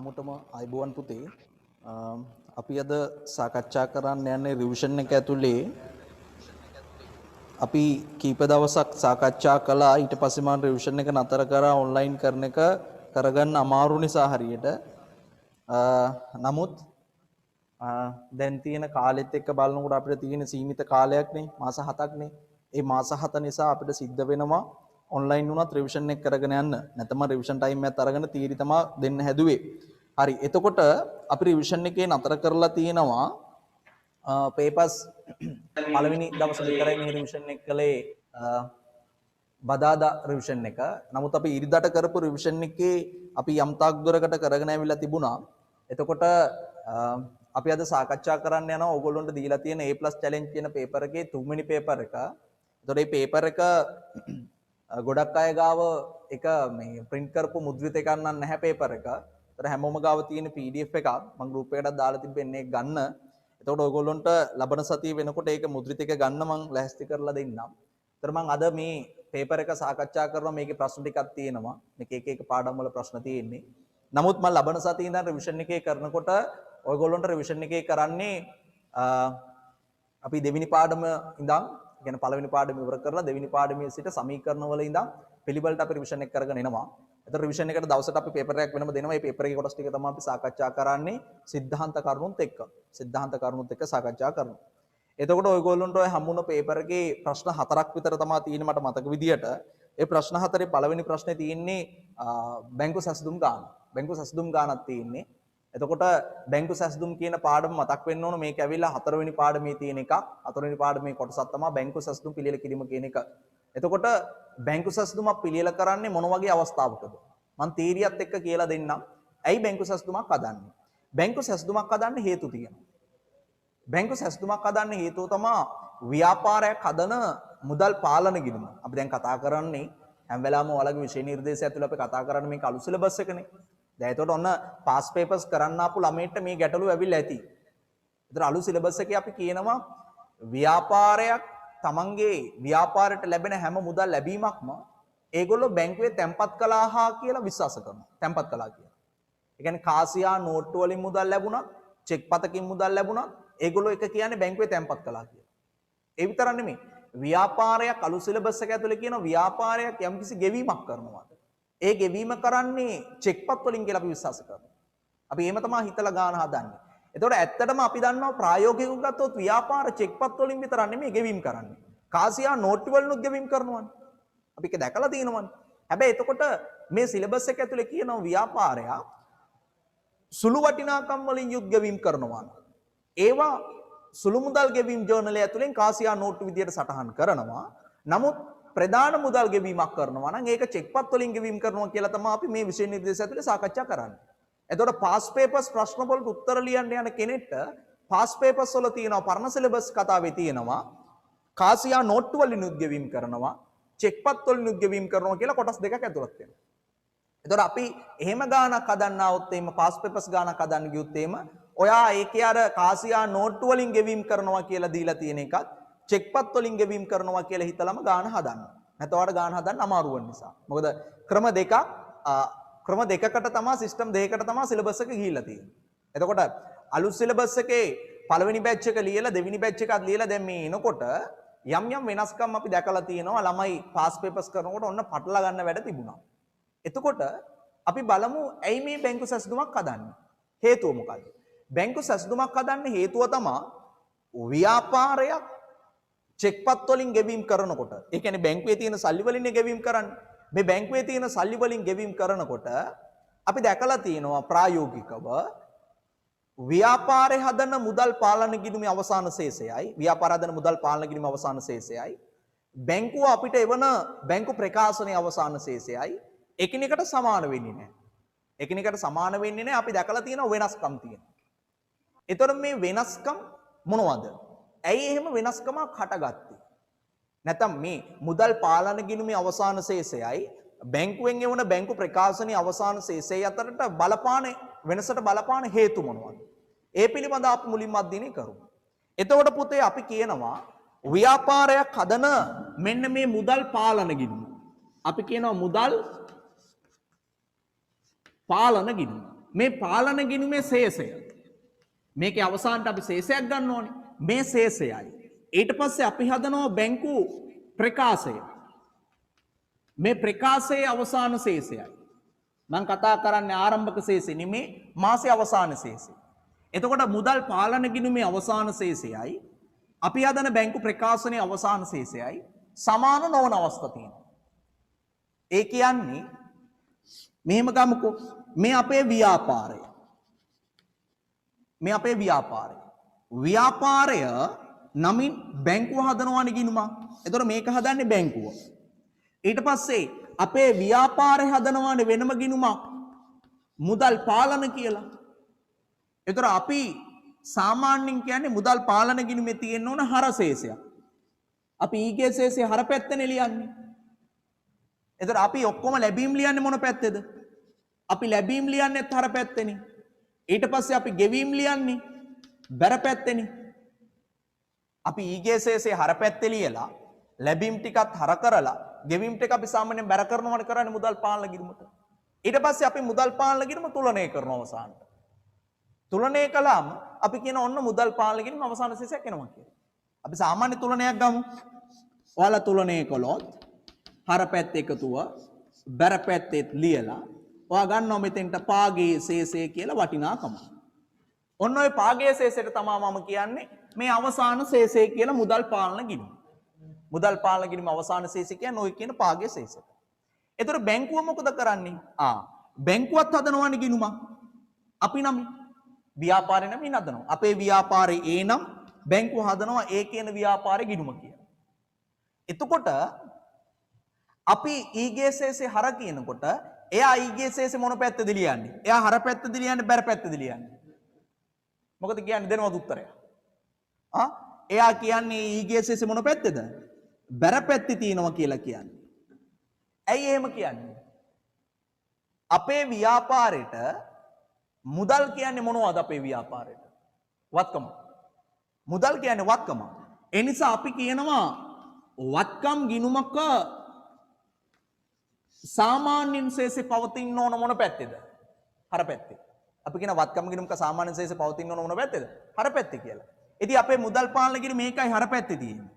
හැමෝටම අයබෝවන් පුතේ. අපි අද සාකච්ඡා කරන්න යන්නේ රිවිෂන් එක ඇතුලේ අපි කීප දවසක් සාකච්ඡා කළා. ඊට පස්සේ මම රිවිෂන් එක නතර කරා ඔන්ලයින් කරන එක කරගන්න අමාරු නිසා හරියට. නමුත් දැන් තියෙන කාලෙත් එක්ක බලනකොට අපිට තියෙන සීමිත කාලයක් නේ, මාස 7ක් නේ. ඒ මාස 7 නිසා අපිට සිද්ධ වෙනවා ඔන්ලයින් වුණත් රිවිෂන් එක කරගෙන යන්න. නැත්නම් රිවිෂන් ටයිම් එකත් අරගෙන තීරි තමයි දෙන්න හැදුවේ. හරි. එතකොට අපි රිවිෂන් එකේ නතර කරලා තියෙනවා පේපර්ස් පළවෙනි දවස් විතරයි මේ රිවිෂන් එක කළේ බදාදා රිවිෂන් එක. නමුත් අපි ඉරිදට කරපු රිවිෂන් එකේ අපි යම් තාක් දුරකට කරගෙන ආවිලා තිබුණා. එතකොට අපි අද සාකච්ඡා කරන්න යනවා ඕගොල්ලන්ට දීලා තියෙන A+ challenge කියන පේපර් එකේ තුන්වෙනි පේපර් එක. එතකොට මේ පේපර් එක ගොඩක් අය ගාව එක මේ print කරපු මුද්‍රිත එකක් නම් නැහැ පේපර් එක. ඒතර හැමෝම ගාව තියෙන PDF එකක් මම group එකකට දාලා තිබෙන්නේ ගන්න. එතකොට ඔයගොල්ලන්ට ලබන සතිය වෙනකොට ඒක මුද්‍රිත එක ගන්න මම ලෑස්ති කරලා දෙන්නම්. ඒතර මම අද මේ පේපර් එක සාකච්ඡා කරනවා. මේකේ ප්‍රශ්න ටිකක් තියෙනවා. මේක එක පාඩම් වල ප්‍රශ්න තියෙන්නේ. නමුත් මම ලබන සතියේ ඉඳන් රිවිෂන් එකේ කරනකොට ඔයගොල්ලන්ට රිවිෂන් එකේ කරන්නේ අපි දෙවෙනි පාඩම ඉඳන් කියන්නේ පළවෙනි පාඩම ඉවර කරලා දෙවෙනි පාඩමේ සිට සමීකරණ වල ඉඳන් පිළිවෙලට අපි රිවිෂන් එක කරගෙන එනවා. එතකොට රිවිෂන් එකට දවසට අපි පේපර් එකක් වෙනම දෙනවා. මේ පේපර් එකේ කොටස් ටික තමයි අපි සාකච්ඡා කරන්නේ සිද්ධාන්ත කරුණුත් එක්ක. සිද්ධාන්ත කරුණුත් එක්ක සාකච්ඡා කරනවා. එතකොට ඔයගොල්ලන්ට ඔය හම්බුන පේපර් එකේ ප්‍රශ්න 4ක් විතර තමයි තියෙන්නේ මට මතක විදියට. ඒ ප්‍රශ්න 4 පළවෙනි ප්‍රශ්නේ තියෙන්නේ බැංකු සැසඳුම් ගාන. බැංකු සැසඳුම් ගානක් තියෙන්නේ. එතකොට බැංකු සැසඳුම් කියන පාඩම මතක් වෙන්න ඕන. මේක ඇවිල්ලා 4 වෙනි පාඩමේ තියෙන එකක්. 4 වෙනි පාඩමේ කොටසක් තමයි බැංකු සැසඳුම් පිළියෙල කිරීම කියන එක. එතකොට බැංකු සැසඳුමක් පිළියෙල කරන්නේ මොන වගේ අවස්ථාවකද? මම තීරියත් එක්ක කියලා දෙන්නම්. ඇයි බැංකු සැසඳුමක් හදන්නේ? බැංකු සැසඳුමක් හදන්න හේතු තියෙනවා. බැංකු සැසඳුමක් හදන්න හේතුව තමයි ව්‍යාපාරයක් හදන මුදල් පාලන ගිණුම. අපි දැන් කතා කරන්නේ හැම වෙලාවෙම ඔයාලගේ විෂය නිර්දේශය ඇතුළේ අපි කතා කරන්නේ මේක අලුත් සිලබස් එකනේ. දැන් ඒතකොට ඔන්න පාස් පේපර්ස් කරන්න ආපු ළමයින්ට මේ ගැටලුව ඇවිල්ලා ඇති. ඒතර අලුත් සිලබස් එකේ අපි කියනවා ව්‍යාපාරයක් තමන්ගේ ව්‍යාපාරයට ලැබෙන හැම මුදල් ලැබීමක්ම ඒගොල්ලෝ බැංකුවේ තැන්පත් කළා කියලා විශ්වාස කරනවා. තැන්පත් කළා කියලා. ඒ කියන්නේ කාසියා නෝට්ටු වලින් මුදල් ලැබුණා, චෙක් පතකින් මුදල් ලැබුණා, ඒගොල්ලෝ එක කියන්නේ බැංකුවේ තැන්පත් කළා කියලා. ඒ විතරක් නෙමෙයි. ව්‍යාපාරයක් අලුත් සිලබස් එක ඇතුලේ කියන ව්‍යාපාරයක් යම්කිසි ගෙවීමක් කරනවා. ඒ ගෙවීම කරන්නේ චෙක්පත් වලින් කියලා අපි විශ්වාස කරනවා. අපි එහෙම තමයි හිතලා ගාන හදන්නේ. එතකොට ඇත්තටම අපි දන්නවා ප්‍රායෝගිකව ගත්තොත් ව්‍යාපාර චෙක්පත් වලින් විතරක් නෙමෙයි ගෙවීම කරන්නේ. කාසියා නෝට්ටු වලිනුත් ගෙවීම කරනවානේ. අපි ඒක දැකලා තියෙනවානේ. හැබැයි එතකොට මේ සිලබස් එක ඇතුලේ කියනවා ව්‍යාපාරය සුළු වටිනාකම් වලින් යුත් ගෙවීම කරනවා. ඒවා සුළු මුදල් ගෙවීම් ජර්නලය ඇතුලෙන් කාසියා නෝට්ටු විදියට සටහන් කරනවා. නමුත් ප්‍රධාන මුදල් ගෙවීමක් කරනවා නම් ඒක චෙක්පත් වලින් ගෙවීම කරනවා කියලා තමයි අපි මේ විෂය නිර්දේශය ඇතුලේ සාකච්ඡා කරන්නේ. එතකොට පාස් පේපර්ස් ප්‍රශ්න වලට උත්තර ලියන්න යන කෙනෙක්ට පාස් පේපර්ස් වල තියෙනවා පරණ සිලබස් කතාවේ තියෙනවා කාසියා නෝට්ටු වලින් ගෙවීම කරනවා චෙක්පත් වලින් ගෙවීම කරනවා කියලා කොටස් දෙකක් ඇතුළත් වෙනවා. එතකොට අපි එහෙම ගානක් හදන්න આવොත් එහෙම පාස් පේපර්ස් ගානක් හදන්න ගියොත් එහෙම ඔයා ඒකේ අර කාසියා නෝට්ටු වලින් ගෙවීම කරනවා කියලා දීලා තියෙන එකත් චෙක්පත් වලින් ගෙවීම කරනවා කියලා හිතලම ගාන හදන්න. නැත්නම් ඔයාලට ගාන හදන්න අමාරු වෙන නිසා. මොකද ක්‍රම දෙකකට තමයි සිස්ටම් දෙකකට තමයි සිලබස් එක ගිහිල්ලා තියෙන්නේ. එතකොට අලුත් සිලබස් එකේ පළවෙනි බැච් එක ලියලා දෙවෙනි බැච් එකත් ලියලා දැන් මේ එනකොට යම් යම් වෙනස්කම් අපි දැකලා තියෙනවා. ළමයි පාස් පේපර්ස් කරනකොට ඔන්න පටලලා ගන්න වැඩ තිබුණා. එතකොට අපි බලමු ඇයි මේ බැංකු සැසඳුමක් හදන්නේ? හේතුව මොකද්ද? බැංකු සැසඳුමක් හදන්න හේතුව තමයි ව්‍යාපාරයක් චෙක්පත් වලින් ගෙවීම කරනකොට ඒ කියන්නේ බැංකුවේ තියෙන සල්ලි වලින් ගෙවීම කරන්නේ. මේ බැංකුවේ තියෙන සල්ලි වලින් ගෙවීම කරනකොට අපි දැකලා තියෙනවා ප්‍රායෝගිකව ව්‍යාපාරේ හදන මුදල් පාලන ගිණුමේ අවසාන ශේෂයයි ව්‍යාපාර හදන මුදල් පාලන ගිණුමේ අවසාන ශේෂයයි බැංකුව අපිට එවන බැංකු ප්‍රකාශනයේ අවසාන ශේෂයයි එකිනෙකට සමාන වෙන්නේ නැහැ. එකිනෙකට සමාන වෙන්නේ නැහැ. අපි දැකලා තියෙනවා වෙනස්කම් තියෙනවා. ඒතර මේ වෙනස්කම් මොනවද? ඇයි එහෙම වෙනස්කමක් හටගත්තේ? නැත්නම් මේ මුදල් පාලන ගිණුමේ අවසාන ශේෂයයි බැංකුවෙන් එවන බැංකු ප්‍රකාශනයේ අවසාන ශේෂයයි අතරට බලපාන වෙනසට බලපාන හේතු මොනවද? ඒ පිළිබඳව අපි මුලින්ම අධ්‍යයනය කරමු. එතකොට පුතේ අපි කියනවා ව්‍යාපාරයක් හදන මෙන්න මේ මුදල් පාලන ගිණුම. අපි කියනවා මුදල් පාලන ගිණුම. මේ පාලන ගිණුමේ ශේෂය. මේකේ අවසානට අපි ශේෂයක් ගන්න ඕනේ. මේ ශේෂයයි. ඊට පස්සේ අපි හදනවා බැංකු ප්‍රකාශය. මේ ප්‍රකාශයේ අවසාන ශේෂයයි. මම කතා කරන්නේ ආරම්භක ශේෂය නෙමේ මාසයේ අවසාන ශේෂය. එතකොට මුදල් පාලන ගිණුමේ අවසාන ශේෂයයි අපි හදන බැංකු ප්‍රකාශනයේ අවසාන ශේෂයයි සමාන නොවන අවස්ථා තියෙනවා. ඒ කියන්නේ මෙහෙම ගමුකෝ මේ අපේ ව්‍යාපාරය. මේ අපේ ව්‍යාපාරය. ව්‍යාපාරය නමින් බැංකුව හදනවානේ ගිණුමක්. එතකොට මේක හදන්නේ බැංකුව. ඊට පස්සේ අපේ ව්‍යාපාරය හදනවානේ වෙනම ගිණුමක්. මුදල් පාලන කියලා. එතකොට අපි සාමාන්‍යයෙන් කියන්නේ මුදල් පාලන ගිණුමේ තියෙන්න ඕන හරශේෂයක්. අපි ඊගේ ශේෂයේ හර පැත්තනේ ලියන්නේ. එතකොට අපි ඔක්කොම ලැබීම් ලියන්නේ මොන පැත්තේද? අපි ලැබීම් ලියන්නේත් හර පැත්තේනේ. ඊට පස්සේ අපි ගෙවීම් ලියන්නේ බැර පැත්තේනේ. අපි ඊගේ ශේෂයේ හර පැත්තේ ලියලා ලැබීම් ටිකත් හර කරලා ගෙවීම් ටික අපි සාමාන්‍යයෙන් බැර කරනවනේ කරන්නේ මුදල් පාලන ගිණුමට. ඊට පස්සේ අපි මුදල් පාලන ගිණුම තුලනය කරනවා අවසානට. තුලනය කළාම අපි කියන ඔන්න මුදල් පාලන ගිණුම අවසාන ශේෂයක් එනවා කියලා. අපි සාමාන්‍ය තුලනයක් ගමු. ඔයාලා තුලනය කළොත් හර පැත්ත එකතුව බැර පැත්තෙත් ලියලා ඔයා ගන්නවා මෙතෙන්ට පාගේ ශේෂය කියලා වටිනාකම. ඔන්න ඔය පාගේ ශේෂයට තමයි මම කියන්නේ මේ අවසාන ශේෂය කියලා මුදල් පාලන ගිණුම. මුදල් පාලන ගිණුම අවසාන ශේෂය කියන්නේ ඔය කියන පාගේ ශේෂය. ඒතර බැංකුව මොකද කරන්නේ? බැංකුවත් හදනවනේ ගිණුමක්. අපි නම් ව්‍යාපාරේ නම් හදනවා. අපේ ව්‍යාපාරේ ඒ නම් බැංකුව හදනවා ඒ කියන ව්‍යාපාරේ ගිණුම කියලා. එතකොට අපි ඊගේ ශේෂේ හර කියනකොට එයා ඊගේ ශේෂේ මොන පැත්තද ලියන්නේ? එයා හර පැත්තද ලියන්නේ බැර පැත්තද ලියන්නේ? මොකද කියන්නේ දෙනවද උත්තරය? එයා කියන්නේ ඊගේ ශේෂේ මොන පැත්තේද? බැර පැත්තේ තියෙනවා කියලා කියන්නේ. ඇයි එහෙම කියන්නේ? අපේ ව්‍යාපාරෙට මුදල් කියන්නේ මොනවද අපේ ව්‍යාපාරෙට? වත්කම. මුදල් කියන්නේ වත්කම. ඒ නිසා අපි කියනවා වත්කම් ගිණුමක සාමාන්‍යයෙන් ශේෂේ පවතින ඕන මොන පැත්තේද? හර පැත්තේ. අපි කියන වත්කම් ගිණුමක සාමාන්‍ය ශේෂේ පවතින ඕන මොන පැත්තේද? හර පැත්තේ කියලා. ඉතින් අපේ මුදල් පාලන ගිණුම මේකයි හර පැත්තේ තියෙන්නේ.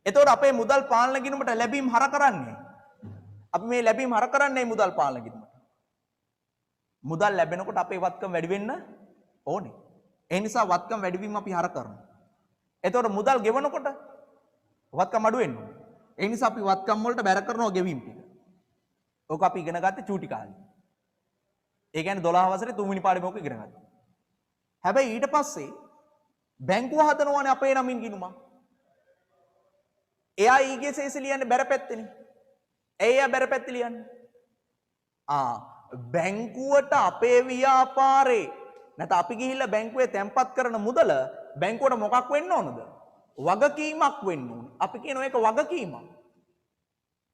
එතකොට අපේ මුදල් පාලන ගිණුමට ලැබීම් හර කරන්නේ. අපි මේ ලැබීම් හර කරන්නේ මුදල් පාලන ගිණුමට. මුදල් ලැබෙනකොට අපේ වත්කම් වැඩි වෙන්න ඕනේ. ඒ නිසා වත්කම් වැඩිවීම අපි හර කරනවා. එතකොට මුදල් ගෙවනකොට වත්කම් අඩු වෙන්න ඕනේ. ඒ නිසා අපි වත්කම් වලට බැර කරනවා ගෙවීම් ටික. ඕක අපි ඉගෙන ගත්තේ චූටි කාලේ. ඒ කියන්නේ 12 වසරේ 3 වෙනි පාඩමේ ඕක ඉගෙන ගත්තා. හැබැයි ඊට පස්සේ බැංකුව හදනවානේ අපේ නමින් ගිණුමක්. එයා ඊගේ ශේෂ ලියන්නේ බැර පැත්තේනේ. එයා බැර පැත්තේ ලියන්නේ. බැංකුවට අපේ ව්‍යාපාරේ නැත්නම් අපි ගිහිල්ලා බැංකුවේ තැන්පත් කරන මුදල බැංකුවට මොකක් වෙන්න ඕනද? වගකීමක් වෙන්න ඕනේ. අපි කියනවා ඒක වගකීමක්.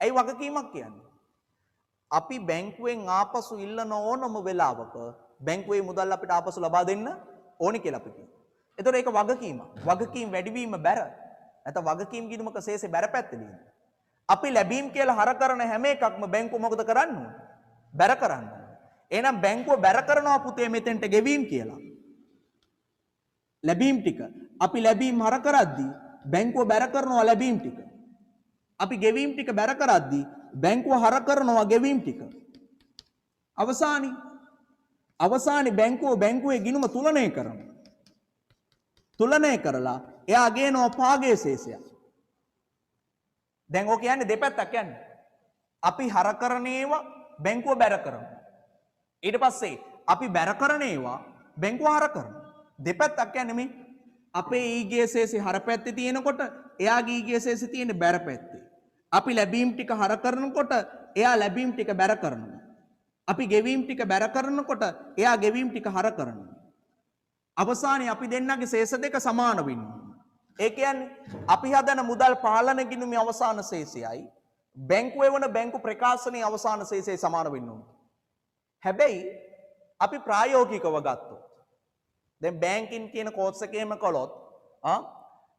ඇයි වගකීමක් කියන්නේ? අපි බැංකුවෙන් ආපසු ඉල්ලන ඕනම වෙලාවක බැංකුවේ මුදල් අපිට ආපසු ලබා දෙන්න ඕනි කියලා අපි කියනවා. ඒතකොට ඒක වගකීමක්. වගකීම් වැඩිවීම බැර. නැත්නම් වගකීම් ගිණුමක ශේෂේ බැර පැත්තේ ලියන. අපි ලැබීම් කියලා හර කරන හැම එකක්ම බැංකුව මොකද කරන්නේ? බැර කරන්නේ. එහෙනම් බැංකුව බැර කරනවා පුතේ මෙතෙන්ට ගෙවීම් කියලා. ලැබීම් ටික. අපි ලැබීම් හර කරද්දී බැංකුව බැර කරනවා ලැබීම් ටික. අපි ගෙවීම් ටික බැර කරද්දී බැංකුව හර කරනවා ගෙවීම් ටික. අවසානයේ බැංකුවේ ගිණුම තුලනය කරනවා. තුලනය කරලා එයා ගේනවා පාගේ ශේෂයක්. දැන් ඔය කියන්නේ දෙපැත්තක් කියන්නේ. අපි හර කරන ඒවා බැංකුව බැර කරනවා. ඊට පස්සේ අපි බැර කරන ඒවා බැංකුව හර කරනවා. දෙපැත්තක් කියන්නේ මේ අපේ ඊගේ ශේෂේ හර පැත්තේ තියෙනකොට එයාගේ ඊගේ ශේෂේ තියෙන්නේ බැර පැත්තේ. අපි ලැබීම් ටික හර කරනකොට එයා ලැබීම් ටික බැර කරනවා. අපි ගෙවීම් ටික බැර කරනකොට එයා ගෙවීම් ටික හර කරනවා. අවසානයේ අපි දෙන්නගේ ශේෂ දෙක සමාන වෙනවා. ඒ කියන්නේ අපි හදන මුදල් පාලන ගිණුමේ අවසාන ශේෂයයි බැංකුවේ වන බැංකු ප්‍රකාශනයේ අවසාන ශේෂය සමාන වෙන්න ඕනේ. හැබැයි අපි ප්‍රායෝගිකව ගත්තොත් දැන් බැංකින් කියන කෝස් එකේම කළොත්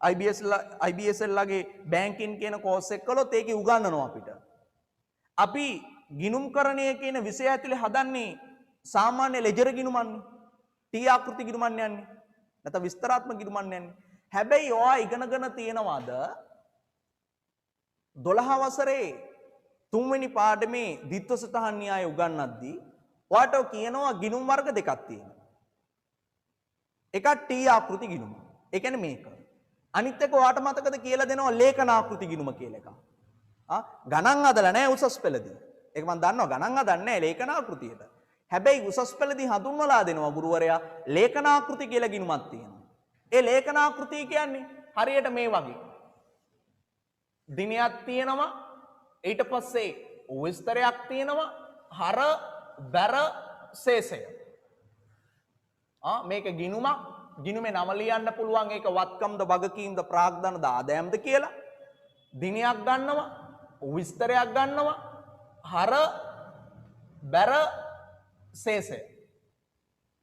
IBSL ලගේ බැංකින් කියන කෝස් එක කළොත් ඒකේ උගන්වනවා අපිට. අපි ගිණුම්කරණය කියන විෂය ඇතුලේ හදන්නේ සාමාන්‍ය ලෙජර් ගිණුමන්නේ. T ආකෘති ගිණුමන්නේ යන්නේ. නැත්නම් විස්තරාත්මක ගිණුමන්නේ යන්නේ. හැබැයි ඔයා ඉගෙනගෙන තියෙනවද 12 වසරේ 3 වෙනි පාඩමේ ද්විත්ව සටහන් න්‍යාය උගන්වද්දී ඔයාට කියනවා ගිණුම් වර්ග දෙකක් තියෙනවා. එකක් T ආකෘති ගිණුම. ඒ කියන්නේ මේක. අනිත් එක ඔයාට මතකද කියලා දෙනවා ලේඛන ආකෘති ගිණුම කියලා එකක්. ගණන් හදලා නැහැ උසස් පෙළදී. ඒක මම දන්නවා ගණන් හදන්නේ නැහැ ලේඛන ආකෘතියට. හැබැයි උසස් පෙළදී හඳුන්වලා දෙනවා ගුරුවරයා ලේඛන ආකෘති කියලා ගිණුමක් තියෙනවා. ඒ ලේඛන ආකෘතිය කියන්නේ හරියට මේ වගේ. දිනයක් තියෙනවා ඊට පස්සේ විස්තරයක් තියෙනවා හර බැර ශේෂය. මේක ගිණුමක්. ගිණුමේ නම ලියන්න පුළුවන් ඒක වත්කම්ද වගකීම්ද ප්‍රාග්ධනද ආදායම්ද කියලා. දිනයක් ගන්නවා විස්තරයක් ගන්නවා හර බැර ශේෂය.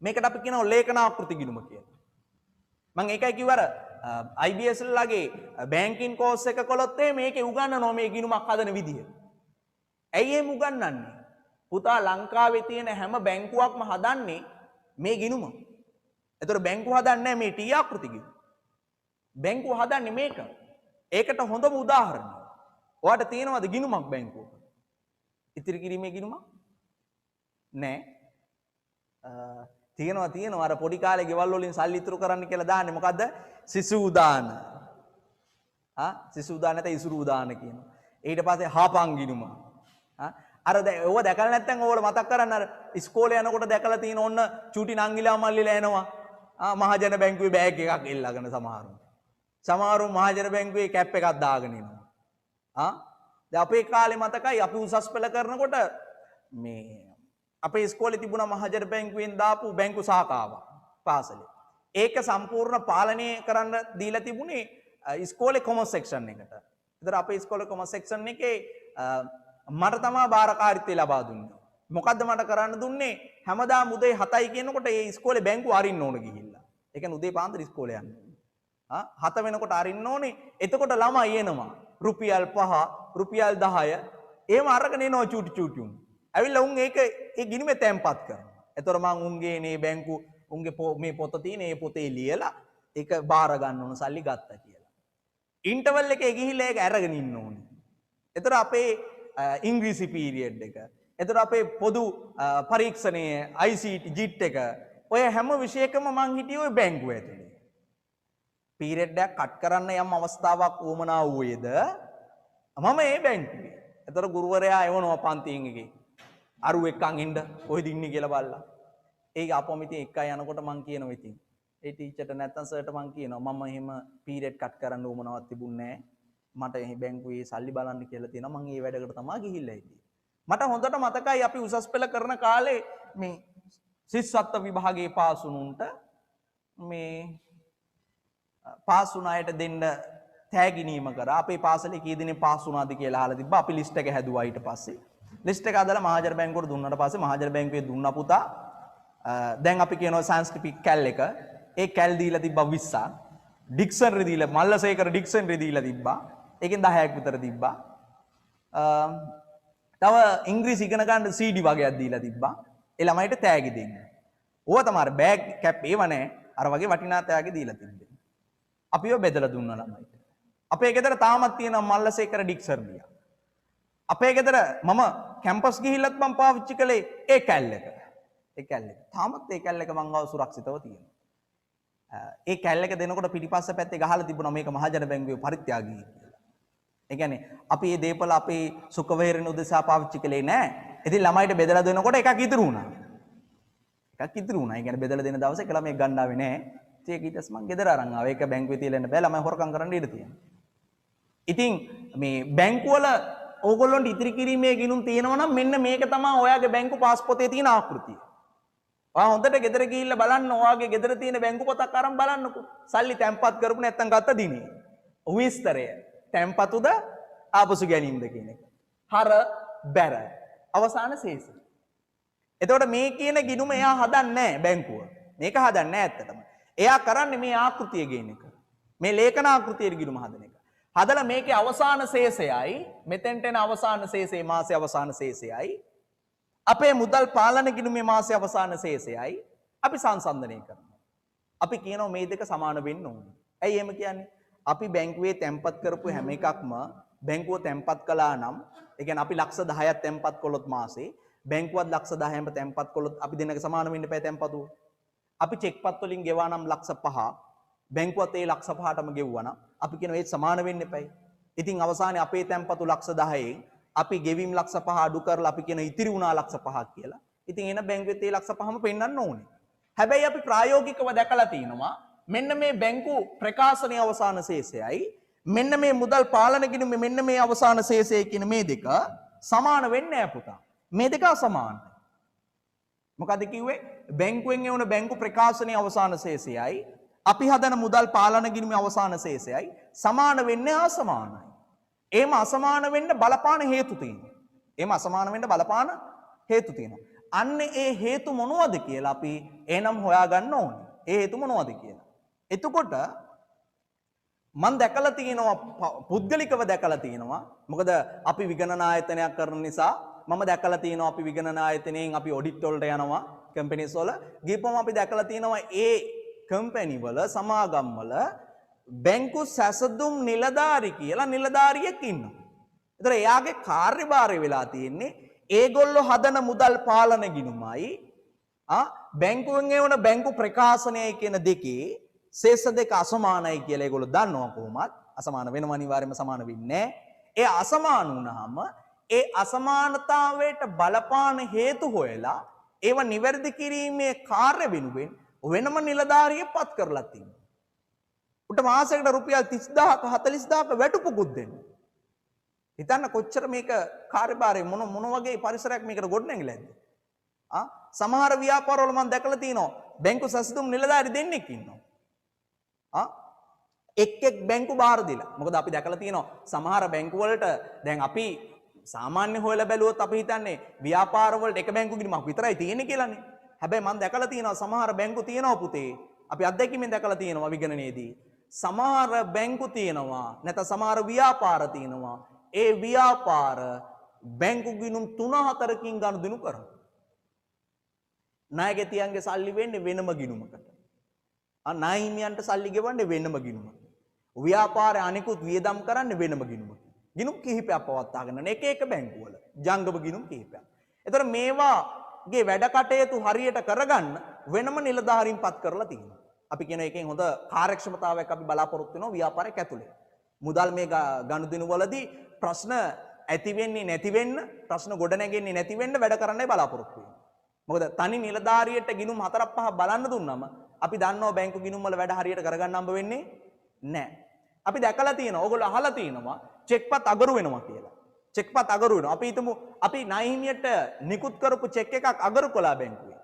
මේකට අපි කියනවා ලේඛන ආකෘති ගිණුම කියලා. මම ඒකයි කිව්වර IBS ලගේ බැංකින් කෝස් එක කළොත් මේකේ උගන්වනවා මේ ගිණුමක් හදන විදිය. ඇයි එහෙම උගන්වන්නේ? පුතා ලංකාවේ තියෙන හැම බැංකුවක්ම හදන්නේ මේ ගිණුම. ඒතර බැංකුව හදන්නේ මේ T ආකෘති ගිණුම. බැංකුව හදන්නේ මේක. ඒකට හොඳම උදාහරණය. ඔයාලට තියෙනවද ගිණුමක් බැංකුවක? ඉතිරි කිරීමේ ගිණුමක්? නෑ. තියෙනවා අර පොඩි කාලේ ගෙවල් වලින් සල්ලි ඉතුරු කරන්න කියලා දාන්නේ මොකද්ද? සිසු උදාන. සිසු උදාන නැත්නම් ඉසුරු උදාන කියනවා. ඊට පස්සේ හාපන් ගිණුම. අර ඕව දැකලා නැත්නම් ඕවල මතක් කරන්න අර ඉස්කෝලේ යනකොට දැකලා තියෙන ඔන්න චූටි නංගිලා මල්ලිලා එනවා. මහජන බැංකුවේ බෑග් එකක් එල්ලගෙන සමහරු මහජන බැංකුවේ කැප් එකක් දාගෙන ඉන්නවා. දැන් අපේ කාලේ මතකයි අපි උසස් පෙළ කරනකොට මේ අපේ ඉස්කෝලේ තිබුණා මහජන බැංකුවෙන් දාපු බැංකු ශාඛාවක් පාසලේ. ඒක සම්පූර්ණ පාලනය කරන්න දීලා තිබුණේ ඉස්කෝලේ කොමර්ස් සෙක්ෂන් එකට. ඒතර අපේ ඉස්කෝලේ කොමර්ස් සෙක්ෂන් එකේ මට තමයි බාරකාරීත්වය ලබා දුන්නේ. මොකද්ද මට කරන්න දුන්නේ? හැමදාම උදේ 7යි කියනකොට ඒ ඉස්කෝලේ බැංකුව අරින්න ඕන ගිහිල්ලා. ඒ කියන්නේ උදේ පාන්දර ඉස්කෝලේ යන්න. 7 වෙනකොට අරින්න ඕනේ. එතකොට ළමයි එනවා. රුපියල් 5, රුපියල් 10 එහෙම අරගෙන එනවා චූටි උන්. ඇවිල්ලා උන් ඒක ඒ ගිණුමේ තැම්පත් කරනවා. එතකොට මං උන්ගේ මේ බැංකු උන්ගේ මේ පොත තියෙන ඒ පොතේ ලියලා ඒක බාර ගන්න ඕන සල්ලි ගත්තා කියලා. ඉන්ටර්වල් එකේ ගිහිල්ලා ඒක අරගෙන ඉන්න ඕනේ. එතකොට අපේ ඉංග්‍රීසි පීරියඩ් එක. එතකොට අපේ පොදු පරීක්ෂණයේ ICT JIT එක ඔය හැම විෂයකම මං හිටියේ ඔය බැංකුව ඇතුලේ. පීරියඩ් එක කට් කරන්න යම් අවස්ථාවක් වුමනා වූයේද මම ඒ බැංකුවේ. එතකොට ගුරුවරයා එවනවා පන්තියෙන් එකේ. අරු එක්කන් එන්න කොහෙද ඉන්නේ කියලා බලලා. ඒක අපොම ඉතින් එකයි යනකොට මං කියනවා ඉතින්. ඒ ටීචර්ට නැත්තම් සර්ට මං කියනවා මම එහෙම පීරියඩ් කට් කරන්න උවමනාවක් තිබුණේ නැහැ. මට එහි බැංකුවේ සල්ලි බලන්න කියලා තියෙනවා. මං ඒ වැඩකට තමයි ගිහිල්ලා ඉන්නේ. මට හොඳට මතකයි අපි උසස් පෙළ කරන කාලේ මේ සිස්සත්ත්ව විභාගයේ පාස් වුණුන්ට මේ පාස් වුණ අයට දෙන්න තෑගි නීම කරා. අපේ පාසලේ කී දෙනෙක් පාස් වුණාද කියලා අහලා තිබ්බා. අපි ලිස්ට් එක හැදුවා ඊට පස්සේ. ලිස්ට් එක අදලා මහජන බැංකුවට දුන්නාට පස්සේ මහජන බැංකුවේ දුන්නා පුතා. දැන් අපි කියනවා සංස්කෘතික කැල් එක. ඒ කැල් දීලා තිබ්බා 20ක්. ඩික්ෂනරි දීලා මල්ලසේකර ඩික්ෂනරි දීලා තිබ්බා. ඒකෙන් 10ක් විතර තිබ්බා. තව ඉංග්‍රීසි ඉගෙන ගන්න CD වගේක් දීලා තිබ්බා. ඒ ළමයිට තෑගි දෙන්න. ඕවා තමයි බෑග් කැප් ඒව නැහැ. අර වගේ වටිනා තෑගි දීලා තිබ්බේ. අපිව බෙදලා දුන්නා ළමයිට. අපේ ගෙදර තාමත් තියෙනවා මල්ලසේකර ඩික්ෂනරිය. අපේ ගෙදර මම කැම්පස් ගිහිල්ලත් මම පාවිච්චි කළේ ඒ කැල් එක. ඒ කැල් එක. තාමත් ඒ කැල් එක මං ගාව සුරක්ෂිතව තියෙනවා. ඒ කැල් එක දෙනකොට පිටිපස්ස පැත්තේ ගහලා තිබුණා මේක මහජන බැංකුවේ පරිත්‍යාගී කියලා. ඒ කියන්නේ අපි මේ දේපල අපේ සුඛ වේරණ උදෙසා පාවිච්චි කළේ නැහැ. ඉතින් ළමයිට බෙදලා දෙනකොට එකක් ඉතුරු වුණා. එකක් ඉතුරු වුණා. ඒ කියන්නේ බෙදලා දෙන දවසේ එක ළමයි ගන්නාවේ නැහැ. ඒක ඊට පස්සේ මං ගෙදර අරන් ආවා. ඒක බැංකුවේ තියලා ඉන්න බෑ. ළමයි හොරකම් කරන්න ඉඩ තියෙනවා. ඉතින් මේ බැංකුවල ඕගොල්ලොන්ට ඉතිරි කිරීමේ ගිණුම් තියෙනවා නම් මෙන්න මේක තමයි ඔයාගේ බැංකු පාස් පොතේ තියෙන ආකෘතිය. ඔයා හොඳට ගෙදර ගිහිල්ලා බලන්න ඔයාගේ ගෙදර තියෙන බැංකු පොතක් අරන් බලන්නකෝ. සල්ලි තැම්පත් කරපු නැත්නම් ගත්ත දිනේ. විස්තරය තැම්පතුද ආපසු ගැනීමද කියන එක. හර බැර අවසාන ශේෂ. එතකොට මේ කියන ගිණුම එයා හදන්නේ නැහැ බැංකුව. මේක හදන්නේ නැහැ ඇත්තටම. එයා කරන්නේ මේ ආකෘතිය ගේන එක. මේ ලේඛන ආකෘතියේ ගිණුම හදන එක. හදලා මේකේ අවසාන ශේෂයයි මෙතෙන්ට එන අවසාන ශේෂේ මාසේ අවසාන ශේෂයයි අපේ මුදල් පාලන ගිණුමේ මාසයේ අවසාන ශේෂයයි අපි සංසන්දනය කරනවා. අපි කියනවා මේ දෙක සමාන වෙන්න ඕනේ. ඇයි එහෙම කියන්නේ? අපි බැංකුවේ තැන්පත් කරපු හැම එකක්ම බැංකුව තැන්පත් කළා නම් ඒ කියන්නේ අපි ලක්ෂ 10ක් තැන්පත් කළොත් මාසේ බැංකුවත් ලක්ෂ 10ක්ම තැන්පත් කළොත් අපි දෙන්නක සමාන වෙන්න බෑ තැන්පතුව. අපි චෙක්පත් වලින් ගෙවා නම් ලක්ෂ 5ක් බැංකුවත් ඒ ලක්ෂ 5ටම ගෙවුවා නම් අපි කියනවා ඒත් සමාන වෙන්න එපයි. ඉතින් අවසානයේ අපේ තැන්පතු ලක්ෂ 10න් අපි ගෙවීම් ලක්ෂ 5 අඩු කරලා අපි කියන ඉතිරි වුණා ලක්ෂ 5ක් කියලා. ඉතින් එන බැංකුවෙත් ඒ ලක්ෂ 5ම පෙන්වන්න ඕනේ. හැබැයි අපි ප්‍රායෝගිකව දැකලා තිනවා මෙන්න මේ බැංකු ප්‍රකාශනයේ අවසාන ශේෂයයි මෙන්න මේ මුදල් පාලන ගිණුමේ මෙන්න මේ අවසාන ශේෂය කියන මේ දෙක සමාන වෙන්නේ නැහැ පුතා. මේ දෙක අසමානයි. මොකද කිව්වේ? බැංකුවෙන් එවන බැංකු ප්‍රකාශනයේ අවසාන ශේෂයයි අපි හදන මුදල් පාලන ගිණුමේ අවසාන ශේෂයයි සමාන වෙන්නේ අසමානයි. එහෙම අසමාන වෙන්න බලපාන හේතු තියෙනවා. එහෙම අසමාන වෙන්න බලපාන හේතු තියෙනවා. අන්න ඒ හේතු මොනවද කියලා අපි එනම් හොයාගන්න ඕනේ. ඒ හේතු මොනවද කියලා. එතකොට මම දැකලා තියෙනවා පුද්ගලිකව දැකලා තියෙනවා. මොකද අපි විගණන ආයතනයක් කරන නිසා මම දැකලා තියෙනවා අපි විගණන ආයතනයෙන් අපි ඔඩිට් වලට යනවා කම්පැනිස් වල. ගිහපුවම අපි දැකලා තියෙනවා ඒ කම්පැනි වල සමාගම් වල බැංකු සැසඳුම් නිලධාරි කියලා නිලධාරියෙක් ඉන්නවා. ඒතර එයාගේ කාර්යභාරය වෙලා තියෙන්නේ ඒගොල්ලෝ හදන මුදල් පාලන ගිණුමයි බැංකුවෙන් එවන බැංකු ප්‍රකාශනයයි කියන දෙකේ ශේෂ දෙක අසමානයි කියලා ඒගොල්ලෝ දන්නවා කොහොමත්. අසමාන වෙනව අනිවාර්යයෙන්ම සමාන වෙන්නේ නැහැ. ඒ අසමාන වුණාම ඒ අසමානතාවයට බලපාන හේතු හොයලා ඒව නිවැරදි කිරීමේ කාර්ය වෙනුවෙන් වෙනම නිලධාරියෙක් පත් කරලා තියෙනවා. උට මාසයකට රුපියල් 30000ක 40000ක වැටුපුකුත් දෙන්න. හිතන්න කොච්චර මේක කාර්යභාරය මොන වගේ පරිසරයක් මේකට ගොඩනැගිලාද? සමහර ව්‍යාපාරවල මම දැකලා තියෙනවා බැංකු සැසඳුම් නිලධාරි දෙන්නෙක් ඉන්නවා. එක් බැංකු බාර දීලා. මොකද අපි දැකලා තියෙනවා සමහර බැංකු වලට දැන් අපි සාමාන්‍ය හොයලා බැලුවොත් අපි හිතන්නේ ව්‍යාපාර වලට එක බැංකු ගිණුමක් විතරයි තියෙන්නේ කියලානේ. හැබැයි මම දැකලා තියෙනවා සමහර බැංකු තියෙනවා පුතේ. අපි අත්දැකීමෙන් දැකලා තියෙනවා විගණනයේදී. සමහර බැංකු තියෙනවා නැත්නම් සමහර ව්‍යාපාර තියෙනවා. ඒ ව්‍යාපාර බැංකු ගිණුම් 3-4කින් ගනුදෙනු කරනවා. ණයගැතියන්ගේ සල්ලි වෙන්නේ වෙනම ගිණුමකට. ණය හිමියන්ට සල්ලි ගෙවන්නේ වෙනම ගිණුමකට. ව්‍යාපාරය අනිකුත් වියදම් කරන්නේ වෙනම ගිණුමකට. ගිණුම් කිහිපයක් පවත්වාගෙන යන එක බැංකු වල ජංගම ගිණුම් කිහිපයක්. ඒතර මේවාගේ වැඩ කටයුතු හරියට කරගන්න වෙනම නිලධාරීන් පත් කරලා තියෙනවා. අපි කියන එකෙන් හොඳ කාර්යක්ෂමතාවයක් අපි බලාපොරොත්තු වෙනවා ව්‍යාපාරයක් ඇතුලේ. මුදල් මේ ගනුදෙනු වලදී ප්‍රශ්න ඇති වෙන්නේ නැති වෙන්න, ප්‍රශ්න ගොඩ නැගෙන්නේ නැති වෙන්න වැඩ කරන්නයි බලාපොරොත්තු වෙන්නේ. මොකද තනි නිලධාරියට ගිණුම් 4-5 බලන්න දුන්නම අපි දන්නවා බැංකු ගිණුම් වල වැඩ හරියට කරගන්න හම්බ වෙන්නේ නැහැ. අපි දැකලා තියෙනවා, ඕගොල්ලෝ අහලා තියෙනවා චෙක්පත් අගරු වෙනවා කියලා. චෙක්පත් අගරු වෙනවා. අපි හිතමු අපි ණය හිමියට නිකුත් කරපු චෙක් එකක් අගරු කළා බැංකුවේ.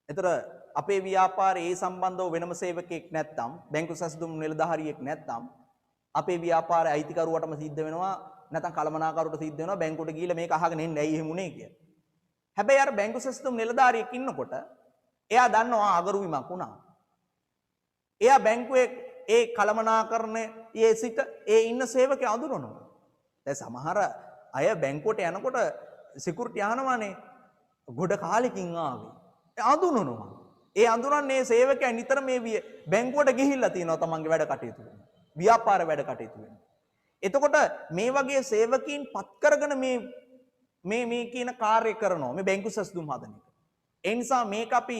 ඒතර අපේ ව්‍යාපාරයේ ඒ සම්බන්ධව වෙනම සේවකයෙක් නැත්නම් බැංකු සැසඳුම් නිලධාරියෙක් නැත්නම් අපේ ව්‍යාපාරයේ අයිතිකරුවටම සිද්ධ වෙනවා නැත්නම් කළමනාකරුවට සිද්ධ වෙනවා බැංකුවට ගිහිල්ලා මේක අහගෙන එන්නේ ඇයි එහෙම උනේ කියලා. හැබැයි අර බැංකු සැසඳුම් නිලධාරියෙක් ඉන්නකොට එයා දන්නවා අගරු වීමක් වුණා. එයා බැංකුවේ ඒ කළමනාකරණයේ සිට ඒ ඉන්න සේවකයා අඳුරනවා. දැන් සමහර අය බැංකුවට යනකොට සිකියුරිටි අහනවානේ ගොඩ කාලෙකින් ආවේ. ඒ අඳුරනවා. ඒ අඳුරන්නේ සේවකයා නිතර මේ බැංකුවට ගිහිල්ලා තියෙනවා තමන්ගේ වැඩ කටයුතු වෙන. ව්‍යාපාර වැඩ කටයුතු වෙන. එතකොට මේ වගේ සේවකීන් පත් කරගෙන මේ කියන කාර්ය කරනවා මේ බැංකු සැසඳුම් හදන එක. ඒ නිසා මේක අපි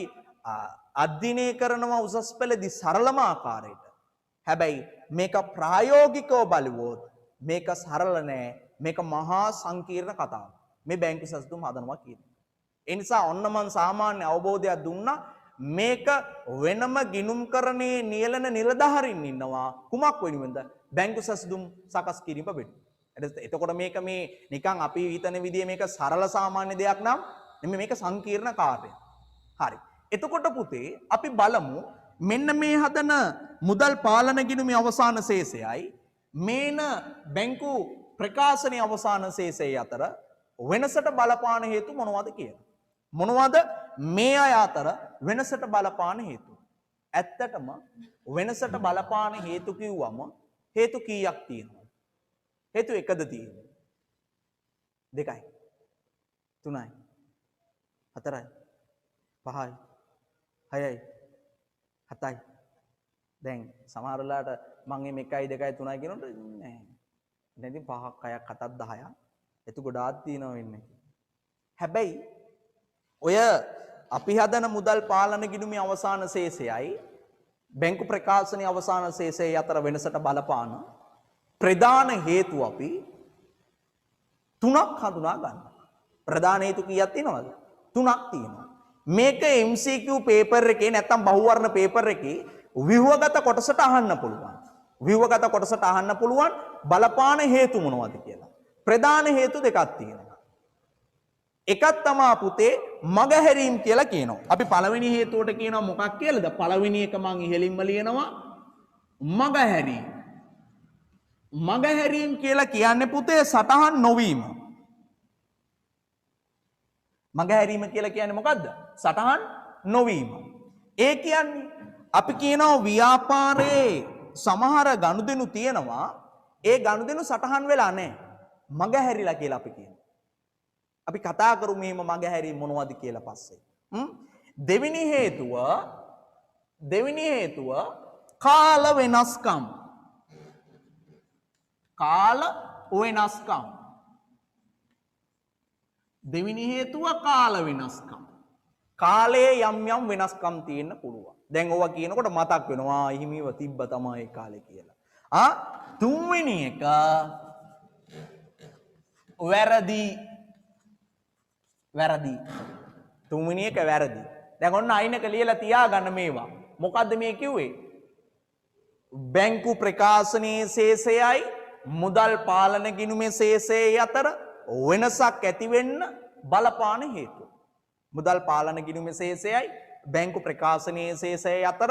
අධ්‍යයනය කරනවා උසස් පෙළදී සරලම ආකාරයට. හැබැයි මේක ප්‍රායෝගිකව බලුවොත් මේක සරල නෑ. මේක මහා සංකීර්ණ කතාවක්. මේ බැංකු සැසඳුම් හදනවා කියන්නේ. ඒ නිසා ඔන්න මම සාමාන්‍ය අවබෝධයක් දුන්නා මේක වෙනම ගිණුම්කරණයේ නියැලෙන නිලධාරීන් ඉන්නවා කුමක් වෙනුවෙන්ද බැංකු සැසඳුම් සකස් කිරීම වෙනුවෙන්. එතකොට මේක මේ නිකන් අපි හිතන විදිහේ මේක සරල සාමාන්‍ය දෙයක් නම් නෙමෙයි මේක සංකීර්ණ කාර්යයක්. හරි. එතකොට පුතේ අපි බලමු මෙන්න මේ හදන මුදල් පාලන ගිණුමේ අවසාන ශේෂයයි මේන බැංකු ප්‍රකාශනයේ අවසාන ශේෂය අතර වෙනසට බලපාන හේතු මොනවද කියලා. මොනවද මේ අය අතර වෙනසට බලපාන හේතු? ඇත්තටම වෙනසට බලපාන හේතු කිව්වම හේතු කීයක් තියෙනවද? හේතු එකද තියෙන්නේ? දෙකයි. තුනයි. 4යි 5යි 6යි 7යි. දැන් සමහර වෙලාවට මම මේ 1යි 2යි 3යි කියනකොට නෑ. දැන් ඉතින් 5ක් 6ක් 7ක් 10ක් එතු ගොඩාක් තියෙනවා වෙන්නේ. හැබැයි ඔය අපි හදන මුදල් පාලන ගිණුමේ අවසාන ශේෂයයි බැංකු ප්‍රකාශනයේ අවසාන ශේෂය අතර වෙනසට බලපාන ප්‍රධාන හේතු අපි තුනක් හඳුනා ගන්න. ප්‍රධාන හේතු කීයක් තියෙනවද? තුනක් තියෙනවා. මේක MCQ පේපර් එකේ නැත්නම් බහුවර්ණ පේපර් එකේ ව්‍යුහගත කොටසට අහන්න පුළුවන්. ව්‍යුහගත කොටසට අහන්න පුළුවන් බලපාන හේතු මොනවද කියලා. ප්‍රධාන හේතු දෙකක් තියෙනවා. එකක් තමයි පුතේ මගහැරීම් කියලා කියනවා. අපි පළවෙනි හේතුවට කියනවා මොකක් කියලාද? පළවෙනි එක මම ඉහෙලින්ම ලියනවා මගහැරීම්. මගහැරීම් කියලා කියන්නේ පුතේ සටහන් නොවීම. මගහැරීම කියලා කියන්නේ මොකද්ද? සටහන් නොවීම. ඒ කියන්නේ අපි කියනවා ව්‍යාපාරයේ සමහර ගනුදෙනු තියෙනවා ඒ ගනුදෙනු සටහන් වෙලා නැහැ. මගහැරිලා කියලා අපි කියනවා. අපි කතා කරමු මේම මගහැරීම මොනවද කියලා පස්සේ. දෙවෙනි හේතුව කාල වෙනස්කම්. කාල වෙනස්කම්. දෙවෙනි හේතුව කාල වෙනස්කම්. කාලයේ යම් යම් වෙනස්කම් තියෙන්න පුළුවන්. දැන් ඕවා කියනකොට මතක් වෙනවා හිමිව තිබ්බ තමයි ඒ කාලේ කියලා. තුන්වෙනි එක වැරදි. තුන්වෙනි එක වැරදි. දැන් ඔන්න අයිනක ලියලා තියාගන්න මේවා. මොකද්ද මේ කිව්වේ? බැංකු ප්‍රකාශනයේ ශේෂයයි මුදල් පාලන ගිණුමේ ශේෂයේ අතර වෙනසක් ඇති වෙන්න බලපාන හේතු. මුදල් පාලන ගිණුමේ ශේෂයයි බැංකු ප්‍රකාශනයේ ශේෂයේ අතර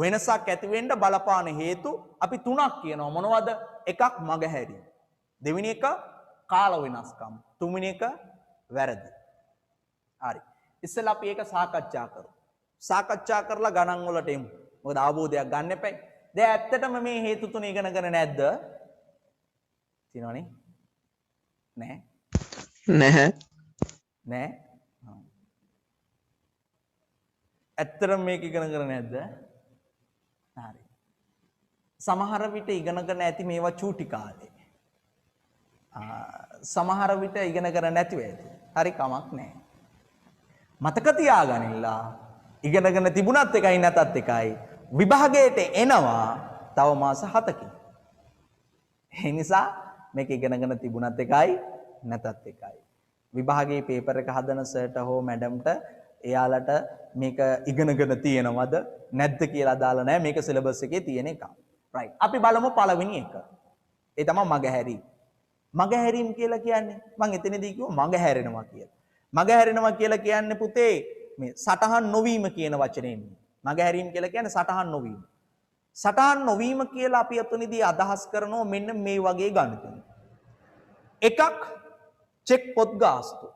වෙනසක් ඇති වෙන්න බලපාන හේතු අපි තුනක් කියනවා. මොනවද? එකක් මගහැරීම. දෙවෙනි එක කාල වෙනස්කම්. තුන්වෙනි එක වැරදි. හරි. ඉස්සෙල්ලා අපි ඒක සාකච්ඡා කරමු. සාකච්ඡා කරලා ගණන් වලට එමු. මොකද අවබෝධයක් ගන්න එපයි. දැන් ඇත්තටම මේ හේතු තුන ඉගෙනගෙන නැද්ද? තියෙනවනේ. නැහැ. ඇත්තටම මේක ඉගෙනගෙන නැද්ද? හරි. සමහර විට ඉගෙනගෙන ඇති මේවා චූටි කාලේ. සමහර විට ඉගෙනගෙන නැති වෙයි. හරි කමක් නැහැ. මතක තියාගන්නilla ඉගෙනගෙන තිබුණත් එකයි නැතත් එකයි විභාගයට එනවා තව මාස 7කින්. ඒ නිසා මේක ඉගෙනගෙන තිබුණත් එකයි නැතත් එකයි. විභාගයේ පේපර් එක හදන සර්ට හෝ මැඩම්ට එයාලට මේක ඉගෙනගෙන තියෙනවද නැද්ද කියලා දාලා නැහැ. මේක සිලබස් එකේ තියෙන එක. රයිට්. අපි බලමු පළවෙනි එක. ඒ තමයි මගහැරීම්. මගහැරීම් කියලා කියන්නේ මම එතනදී කිව්වා මගහැරෙනවා කියලා. මගහැරෙනවා කියලා කියන්නේ පුතේ මේ සටහන් නොවීම කියන වචනයෙන්. මගහැරීම් කියලා කියන්නේ සටහන් නොවීම. සටහන් නොවීම කියලා අපි අතනදී අදහස් කරනවා මෙන්න මේ වගේ ගණිතන. එකක් චෙක් පොත් ගාස්තු.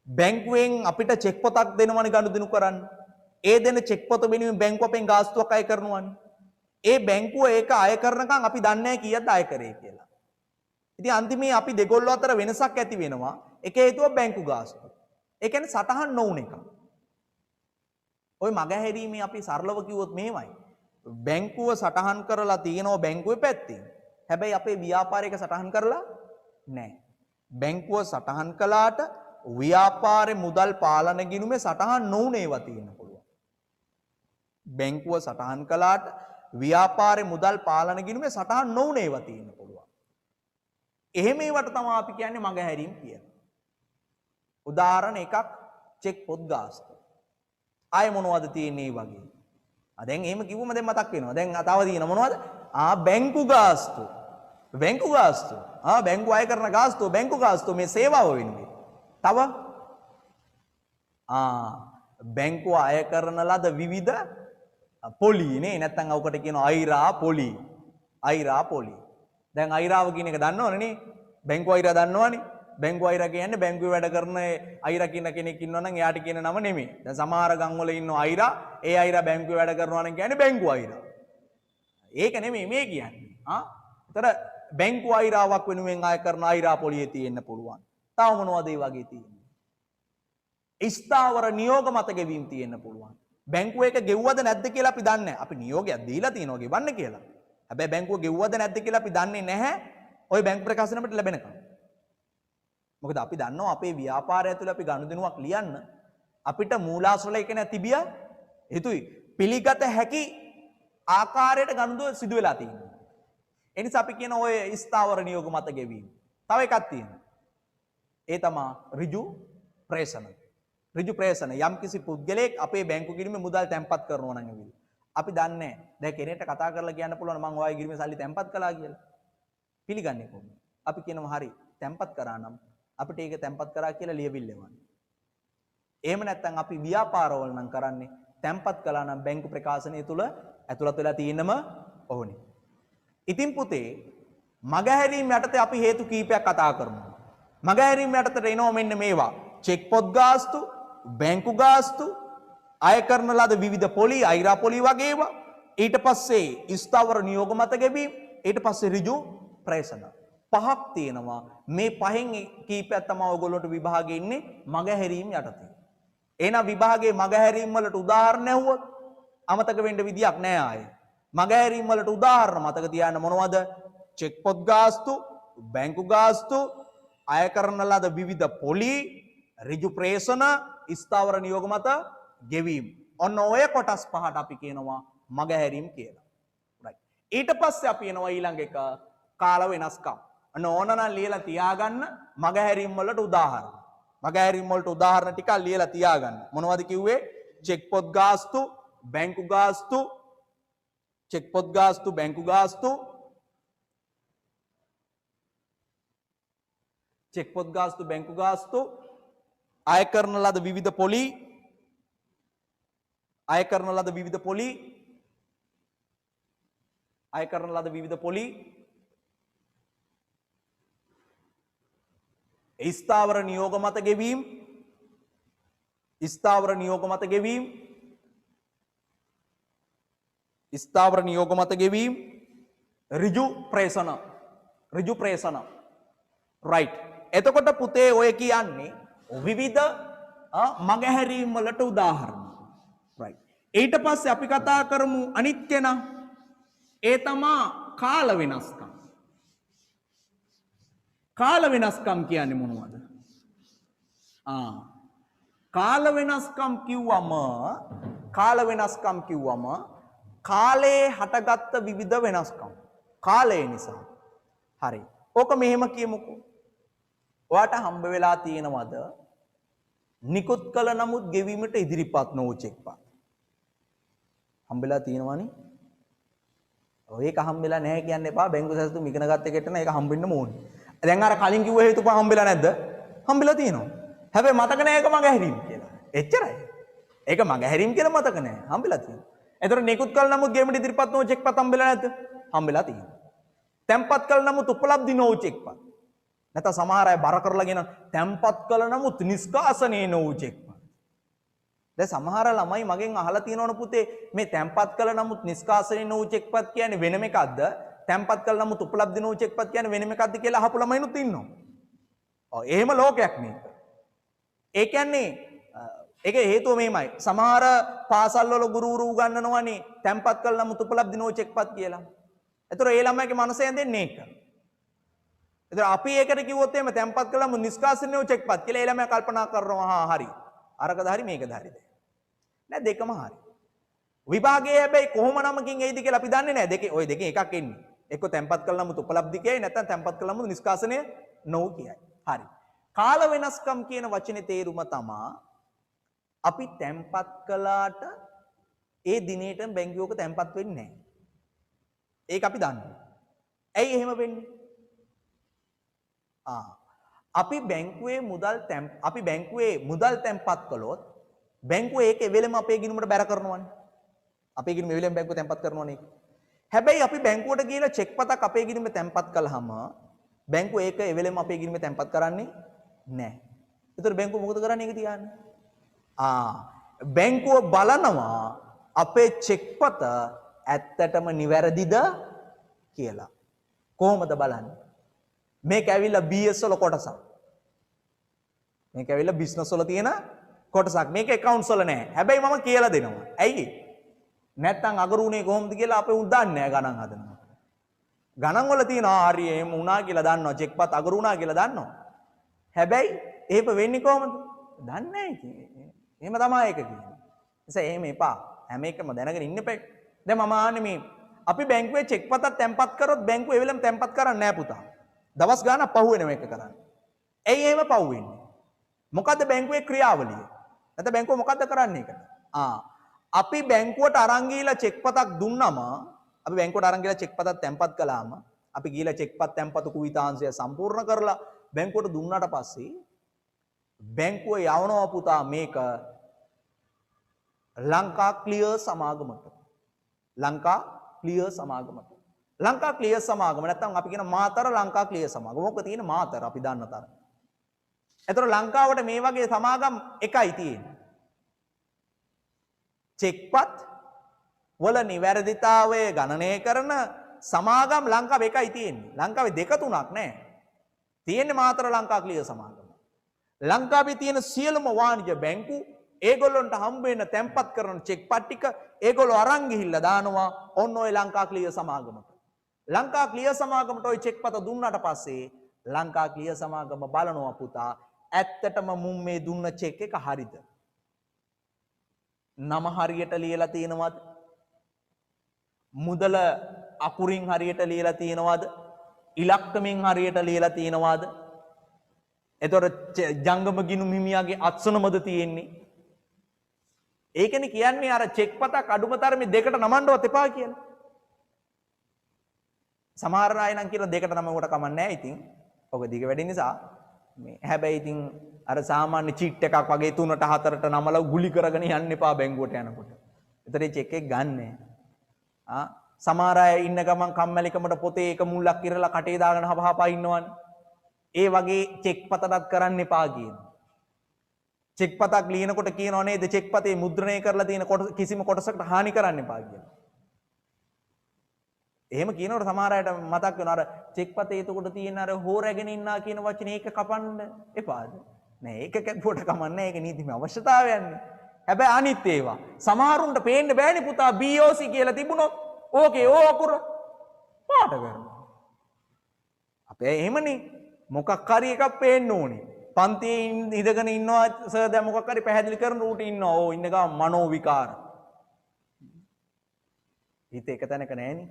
බැංකුවෙන් අපිට චෙක් පොතක් දෙනවනේ ගනුදෙනු කරන්න. ඒ දෙන චෙක් පොත වෙනුවෙන් බැංකුව අපෙන් ගාස්තුවක් අය කරනවනේ. ඒ බැංකුව ඒක අය කරනකම් අපි දන්නේ නැහැ කීයද අය කරේ කියලා. ඉතින් අන්තිමේ අපි දෙගොල්ලෝ අතර වෙනසක් ඇති වෙනවා. එක හේතුව බැංකු ගාස්තු. ඒ කියන්නේ සටහන් නොවුන එක. ওই මගහැරීමේ අපි සරලව කිව්වොත් මෙහෙමයි. බැංකුව සටහන් කරලා තියෙනවා බැංකුවේ පැත්තෙන්. හැබැයි අපේ ව්‍යාපාරයක සටහන් කරලා නැහැ. බැංකුව සටහන් කළාට ව්‍යාපාරේ මුදල් පාලන ගිණුමේ සටහන් නොවුන ඒවා තියෙන්න පුළුවන්. බැංකුව සටහන් කළාට ව්‍යාපාරේ මුදල් පාලන ගිණුමේ සටහන් නොවුන ඒවා තියෙන්න පුළුවන්. එහෙම ඒවට තමයි අපි කියන්නේ මගහැරීම් කියලා. උදාහරණ එකක් චෙක් පොත් ගාස්තු. ආය මොනවද තියෙන්නේ වගේ. දැන් එහෙම කිව්වම දැන් මතක් වෙනවා. දැන් තව තියෙන මොනවද? බැංකු ගාස්තු. බැංකු ගාස්තු. බැංකු අය කරන ගාස්තු, බැංකු ගාස්තු මේ සේවාව වෙනුවෙන්. තව බැංකුව අය කරන ලද විවිධ පොලි නේ නැත්නම් අවකට කියනවා අයිරා පොලි. අයිරා පොලි. දැන් අයිරාව කියන එක දන්නවනේ නේ. බැංකු අයිරා දන්නවනේ. බැංකු අයිරා කියන්නේ බැංකුවේ වැඩ කරන අයිරා කියන කෙනෙක් ඉන්නවා නම් එයාට කියන නම නෙමෙයි. දැන් සමහර ගම් වල ඉන්න අයිරා, ඒ අයිරා බැංකුවේ වැඩ කරනවා නම් කියන්නේ බැංකු අයිරා. ඒක නෙමෙයි මේ කියන්නේ. ඒතර බැංකු අයිරාවක් වෙනුවෙන් අය කරන අයිරා පොලියේ තියෙන්න පුළුවන්. තව මොනවද ඒ වගේ තියෙන්නේ? ස්ථාවර නියෝග මත ගෙවීම් තියෙන්න පුළුවන්. බැංකුව එක ගෙව්වද නැද්ද කියලා අපි දන්නේ නැහැ. අපි නියෝගයක් දීලා තියෙනවා ගෙවන්න කියලා. හැබැයි බැංකුව ගෙව්වද නැද්ද කියලා අපි දන්නේ නැහැ. ওই බැංකු ප්‍රකාශනකට ලැබෙනකම්. මොකද අපි දන්නවා අපේ ව්‍යාපාරය ඇතුළේ අපි ගනුදෙනුවක් ලියන්න අපිට මූලාශ්‍ර ලේඛනයක් තිබිය යුතුයි. පිළිගත හැකි ආකාරයට ගනුදෙනුව සිදු වෙලා තියෙනවා. ඒ නිසා අපි කියන ඔය ස්ථාවර නියෝග මත ගෙවීම. තව එකක් තියෙනවා. ඒ තමයි ඍජු ප්‍රේෂණ. ඍජු ප්‍රේෂණ යම් කිසි පුද්ගලයෙක් අපේ බැංකු ගිණුමේ මුදල් තැන්පත් කරනවා නම් එවිල. අපි දන්නේ දැන් කෙනෙක්ට කතා කරලා කියන්න පුළුවන් මම ඔයගේ ගිණුමේ සල්ලි තැන්පත් කළා කියලා. පිළිගන්නේ කොහොමද? අපි කියනවා හරි තැන්පත් කරා නම් අපිට ඒක තැන්පත් කරා කියලා ලියවිල්ල එවන්න. එහෙම නැත්නම් අපි ව්‍යාපාරවල නම් කරන්නේ තැන්පත් කළා නම් බැංකු ප්‍රකාශනය තුල ඇතුළත් වෙලා තියෙන්නම ඕනේ. ඉතින් පුතේ මගහැරීම් යටතේ අපි හේතු කීපයක් කතා කරනවා. මගහැරීම් යටතේ එනවා මෙන්න මේවා. චෙක් පොත් ගාස්තු, බැංකු ගාස්තු, අය කරන ලද විවිධ පොලි, අයිරා පොලි වගේ ඒවා. ඊට පස්සේ ස්ථාවර නියෝග මත ගෙවීම, ඊට පස්සේ ඍජු ප්‍රේෂණ. පහක් තියෙනවා. මේ පහෙන් කීපයක් තමයි ඔයගොල්ලන්ට විභාගයේ ඉන්නේ මගහැරීම් යටතේ. එහෙනම් විභාගයේ මගහැරීම් වලට උදාහරණ ඇහුවොත් අමතක වෙන්න විදියක් නැහැ ආයේ. මගහැරීම් වලට උදාහරණ මතක තියාගන්න මොනවද? චෙක් පොත් ගාස්තු, බැංකු ගාස්තු, අය කරන ලද විවිධ පොලි, ඍජු ප්‍රේෂණ, ස්ථාවර නියෝග මත ගෙවීම. ඔන්න ඔය කොටස් පහට අපි කියනවා මගහැරීම් කියලා. right. ඊට පස්සේ අපි එනවා ඊළඟ එක කාල වෙනස්කම්. අන්න ඕනනම් ලියලා තියාගන්න මගහැරීම් වලට උදාහරණ. මගහැරීම් වලට උදාහරණ ටිකක් ලියලා තියාගන්න. මොනවද කිව්වේ? චෙක් පොත් ගාස්තු, බැංකු ගාස්තු, චෙක් පොත් ගාස්තු, බැංකු ගාස්තු, චෙක් පොත් ගාස්තු, බැංකු ගාස්තු, අය කරන ලද විවිධ පොලි, අය කරන ලද විවිධ පොලි, අය කරන ලද විවිධ පොලි, ස්ථාවර නියෝග මත ගෙවීම, ස්ථාවර නියෝග මත ගෙවීම, ස්ථාවර නියෝග මත ගෙවීම, ඍජු ප්‍රේෂණ, ඍජු ප්‍රේෂණ. right. එතකොට පුතේ ඔය කියන්නේ විවිධ මගහැරීම් වලට උදාහරණ. right. ඊට පස්සේ අපි කතා කරමු අනිත් කෙනා. ඒ තමා කාල වෙනස්කම්. කාල වෙනස්කම් කියන්නේ මොනවද? කාල වෙනස්කම් කිව්වම කාලයේ හටගත්ත විවිධ වෙනස්කම්. කාලය නිසා. හරි. ඕක මෙහෙම කියමුකෝ. ඔයාට හම්බ වෙලා තියෙනවද නිකුත් කළ නමුත් ගෙවීමට ඉදිරිපත් නොවූ චෙක්පත්? හම්බෙලා තියෙනවනේ. ඔය එක හම්බෙලා නැහැ කියන්න එපා. බැංකු සැසඳුම් ඉගෙන ගත්ත එකට නම් ඒක හම්බෙන්න ඕනේ. දැන් අර කලින් කිව්ව හේතුප හම්බෙලා නැද්ද? හම්බෙලා තියෙනවා. හැබැයි මතක නැහැ ඒක මගහැරීම් කියලා. එච්චරයි. ඒක මගහැරීම් කියලා මතක නැහැ. හම්බෙලා තියෙනවා. එතකොට නිකුත් කළ නමුත් ගෙවීමට ඉදිරිපත් නොවූ චෙක්පත් හම්බෙලා නැද්ද? හම්බෙලා තියෙනවා. තැම්පත් කළ නමුත් උපලබ්ධි නොවූ චෙක්පත්. නැත්නම් සමහර අය බර කරලාගෙන තැම්පත් කළ නමුත් නිෂ්කාසනයේ නොවූ චෙක්පත්. දැන් සමහර ළමයි මගෙන් අහලා තියෙනවනේ පුතේ මේ තැම්පත් කළ නමුත් නිෂ්කාසනයේ නොවූ චෙක්පත් කියන්නේ වෙනම එකක්ද? තැම්පත් කළ නමුත් උපලබ්ධි නොවූ චෙක්පත් කියන්නේ වෙනම එකක්ද කියලා අහපු ළමයිනුත් ඉන්නවා. ඔව් එහෙම ලෝකයක් මේක. ඒ කියන්නේ ඒකේ හේතුව මේමයි. සමහර පාසල් වල ගුරුවරු උගන්වනවානේ තැම්පත් කළ නමුත් උපලබ්ධි නොවූ චෙක්පත් කියලා. ඒතර ඒ ළමයිගේ මනසේ ඇඳෙන්නේ ඒක. ඒතර අපි ඒකට කිව්වොත් එහෙම තැම්පත් කළාම නිෂ්කාසනීය චෙක්පත් කියලා ඒ ළමයා කල්පනා කරනවා හරි. අරකද හරි මේකද හරිද? නෑ දෙකම හරි. විභාගයේ හැබැයි කොහොම නමකින් එයිද කියලා අපි දන්නේ නෑ. දෙකේ ওই දෙකෙන් එකක් එන්නේ. එක්ක තැම්පත් කළාම උපලබ්ධි කියයි නැත්නම් තැම්පත් කළාම නිෂ්කාසනය නොවු කියයි. හරි. කාල වෙනස්කම් කියන වචනේ තේරුම තමා අපි තැම්පත් කළාට ඒ දිනේට බැංකුවක තැම්පත් වෙන්නේ නෑ. ඒක අපි දන්නවා. ඇයි එහෙම වෙන්නේ? අපි බැංකුවේ මුදල් තැන්පත් කළොත් බැංකුව ඒක එවෙලම අපේ ගිණුමට බැර කරනවානේ. අපේ ගිණුම එවෙලම බැංකුව තැන්පත් කරනවානේ. හැබැයි අපි බැංකුවට ගිහලා චෙක් පතක් අපේ ගිණුමේ තැන්පත් කළාම බැංකුව ඒක එවෙලම අපේ ගිණුමේ තැන්පත් කරන්නේ නැහැ. ඒතර බැංකුව මොකද කරන්නේ ඒක තියාන්නේ? බැංකුව බලනවා අපේ චෙක් පත ඇත්තටම නිවැරදිද කියලා. කොහොමද බලන්නේ? මේක ඇවිල්ලා BS වල කොටසක්. මේක ඇවිල්ලා බිස්නස් වල තියෙන කොටසක්. මේක accounts වල නෑ. හැබැයි මම කියලා දෙනවා. ඇයි? නැත්තම් අගරුණේ කොහොමද කියලා අපේ උන් දන්නේ නෑ ගණන් හදනවා. ගණන් වල තියෙනවා හරි එහෙම වුණා කියලා දන්නවා. චෙක්පත් අගරුණා කියලා දන්නවා. හැබැයි එහෙම වෙන්නේ කොහොමද? දන්නේ නෑ ඉතින්. එහෙම තමයි ඒක කියන්නේ. නිසා එහෙම එපා. හැම එකම දැනගෙන ඉන්න එපා. දැන් මම ආන්නේ මේ අපි බැංකුවේ චෙක්පතක් තැන්පත් කරොත් බැංකුව ඒ වෙලෙම තැන්පත් කරන්නේ නෑ පුතා. දවස් ගාණක් පහු වෙන මේක කරන්නේ. ඇයි එහෙම පහු වෙන්නේ? මොකද්ද බැංකුවේ ක්‍රියාවලිය? නැත්නම් බැංකුව මොකද්ද කරන්නේ ඒකට? අපි බැංකුවට අරන් ගිහලා චෙක්පතක් දුන්නම අපි බැංකුවට අරන් ගිහලා චෙක්පතක් තැන්පත් කළාම අපි ගිහලා චෙක්පත් තැන්පතු කුවිතාංශය සම්පූර්ණ කරලා බැංකුවට දුන්නාට පස්සේ බැංකුව යවනවා පුතා මේක ලංකා ක්ලියර් සමාගමට. ලංකා ක්ලියර් සමාගමට. ලංකා ක්ලියර් සමාගම නැත්නම් අපි කියන මාතර ලංකා ක්ලියර් සමාගම. මොකද තියෙන මාතර අපි දන්න තරම්. එතකොට ලංකාවට මේ වගේ සමාගම් එකයි තියෙන්නේ. චෙක්පත් වල නිවැරදිතාවය ගණනය කරන සමාගම් ලංකාවේ එකයි තියෙන්නේ. ලංකාවේ දෙක තුනක් නැහැ. තියෙන්නේ මාතර ලංකා ක්ලියර් සමාගම. ලංකාවේ තියෙන සියලුම වාණිජ බැංකු ඒගොල්ලන්ට හම්බ වෙන තැන්පත් කරන චෙක්පත් ටික ඒගොල්ලෝ අරන් ගිහිල්ලා දානවා ඔන්න ඔය ලංකා ක්ලියර් සමාගමට. ලංකා ක්ලියර් සමාගමට ඔය චෙක්පත දුන්නාට පස්සේ ලංකා ක්ලියර් සමාගම බලනවා පුතා ඇත්තටම මුන් මේ දුන්න චෙක් එක හරිද? නම හරියට ලියලා තියෙනවද? මුදල අකුරින් හරියට ලියලා තියෙනවද? ඉලක්කමින් හරියට ලියලා තියෙනවද? එතකොට ජංගම ගිනු හිමියාගේ අත්සනමද තියෙන්නේ? ඒකනේ කියන්නේ අර චෙක් පතක් අඩුමතරමේ දෙකට නමන්නවත් එපා කියලා. සමහර අය නම් කියන දෙකට නමනකොට කමක් නැහැ ඉතින්. ඔක දිග වැඩි නිසා මේ හැබැයි ඉතින් අර සාමාන්‍ය චීට් එකක් වගේ 3ට 4ට නමලා ගුලි කරගෙන යන්න එපා බැංකුවට යනකොට. ඒතරේ චෙක් එක ගන්නෑ. සමහර අය ඉන්න ගමන් කම්මැලිකමට පොතේ එක මුල්ලක් ඉරලා කටේ දාගෙන හපහපා ඉන්නවනේ. ඒ වගේ චෙක් පතටත් කරන්න එපා කියනවා. චෙක් පතක් ලියනකොට කියනවා නේද චෙක් පතේ මුද්‍රණය කරලා තියෙන කිසිම කොටසකට හානි කරන්න එපා කියලා. එහෙම කියනකොට සමහර අයට මතක් වෙනවා අර චෙක් පතේ එතකොට තියෙන අර හොරගෙන ඉන්නා කියන වචනේ ඒක කපන්න එපාද? නෑ ඒක කැපුවට කමන්නේ ඒක නීතිමය අවශ්‍යතාවයන්නේ. හැබැයි අනිත් ඒවා සමහරුන්ට පේන්න බෑනේ පුතා BOC කියලා තිබුණොත් ඕකේ ඕ අකුර පාට කරනවා. අපේ එහෙමනේ මොකක් හරි එකක් පේන්න ඕනේ. පන්තියේ ඉඳගෙන ඉන්නවා සර් දැන් මොකක් හරි පැහැදිලි කරන රූට ඉන්නවා. ඕ ඉන්න ගම මනෝ විකාර. හිත එක තැනක නෑනේ.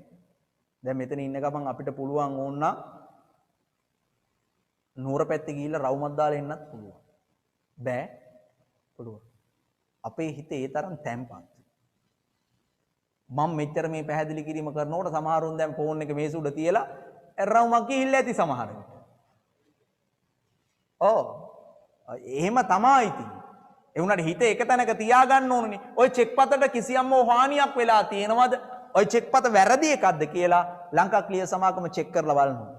දැන් මෙතන ඉන්න ගමන් අපිට පුළුවන් ඕන්නා නුවර පැත්තේ ගිහිල්ලා රවුමක් දාලා එන්නත් පුළුවන්. බෑ. පුළුවන්. අපේ හිතේ ඒ තරම් තැම්පත්. මම මෙච්චර මේ පැහැදිලි කිරීම කරනකොට සමහරුන් දැන් ෆෝන් එක මේස උඩ තියලා රවුමක් ගිහිල්ලා ඇති සමහර විට. එහෙම තමයි ඉතින්. ඒ වුණාට හිත එක තැනක තියාගන්න ඕනේ. ওই චෙක් පතට කිසියම් හානියක් වෙලා තියෙනවද? ওই චෙක් පත වැරදි එකක්ද කියලා ලංකා ක්ලියර් සමාගම චෙක් කරලා බලනවා.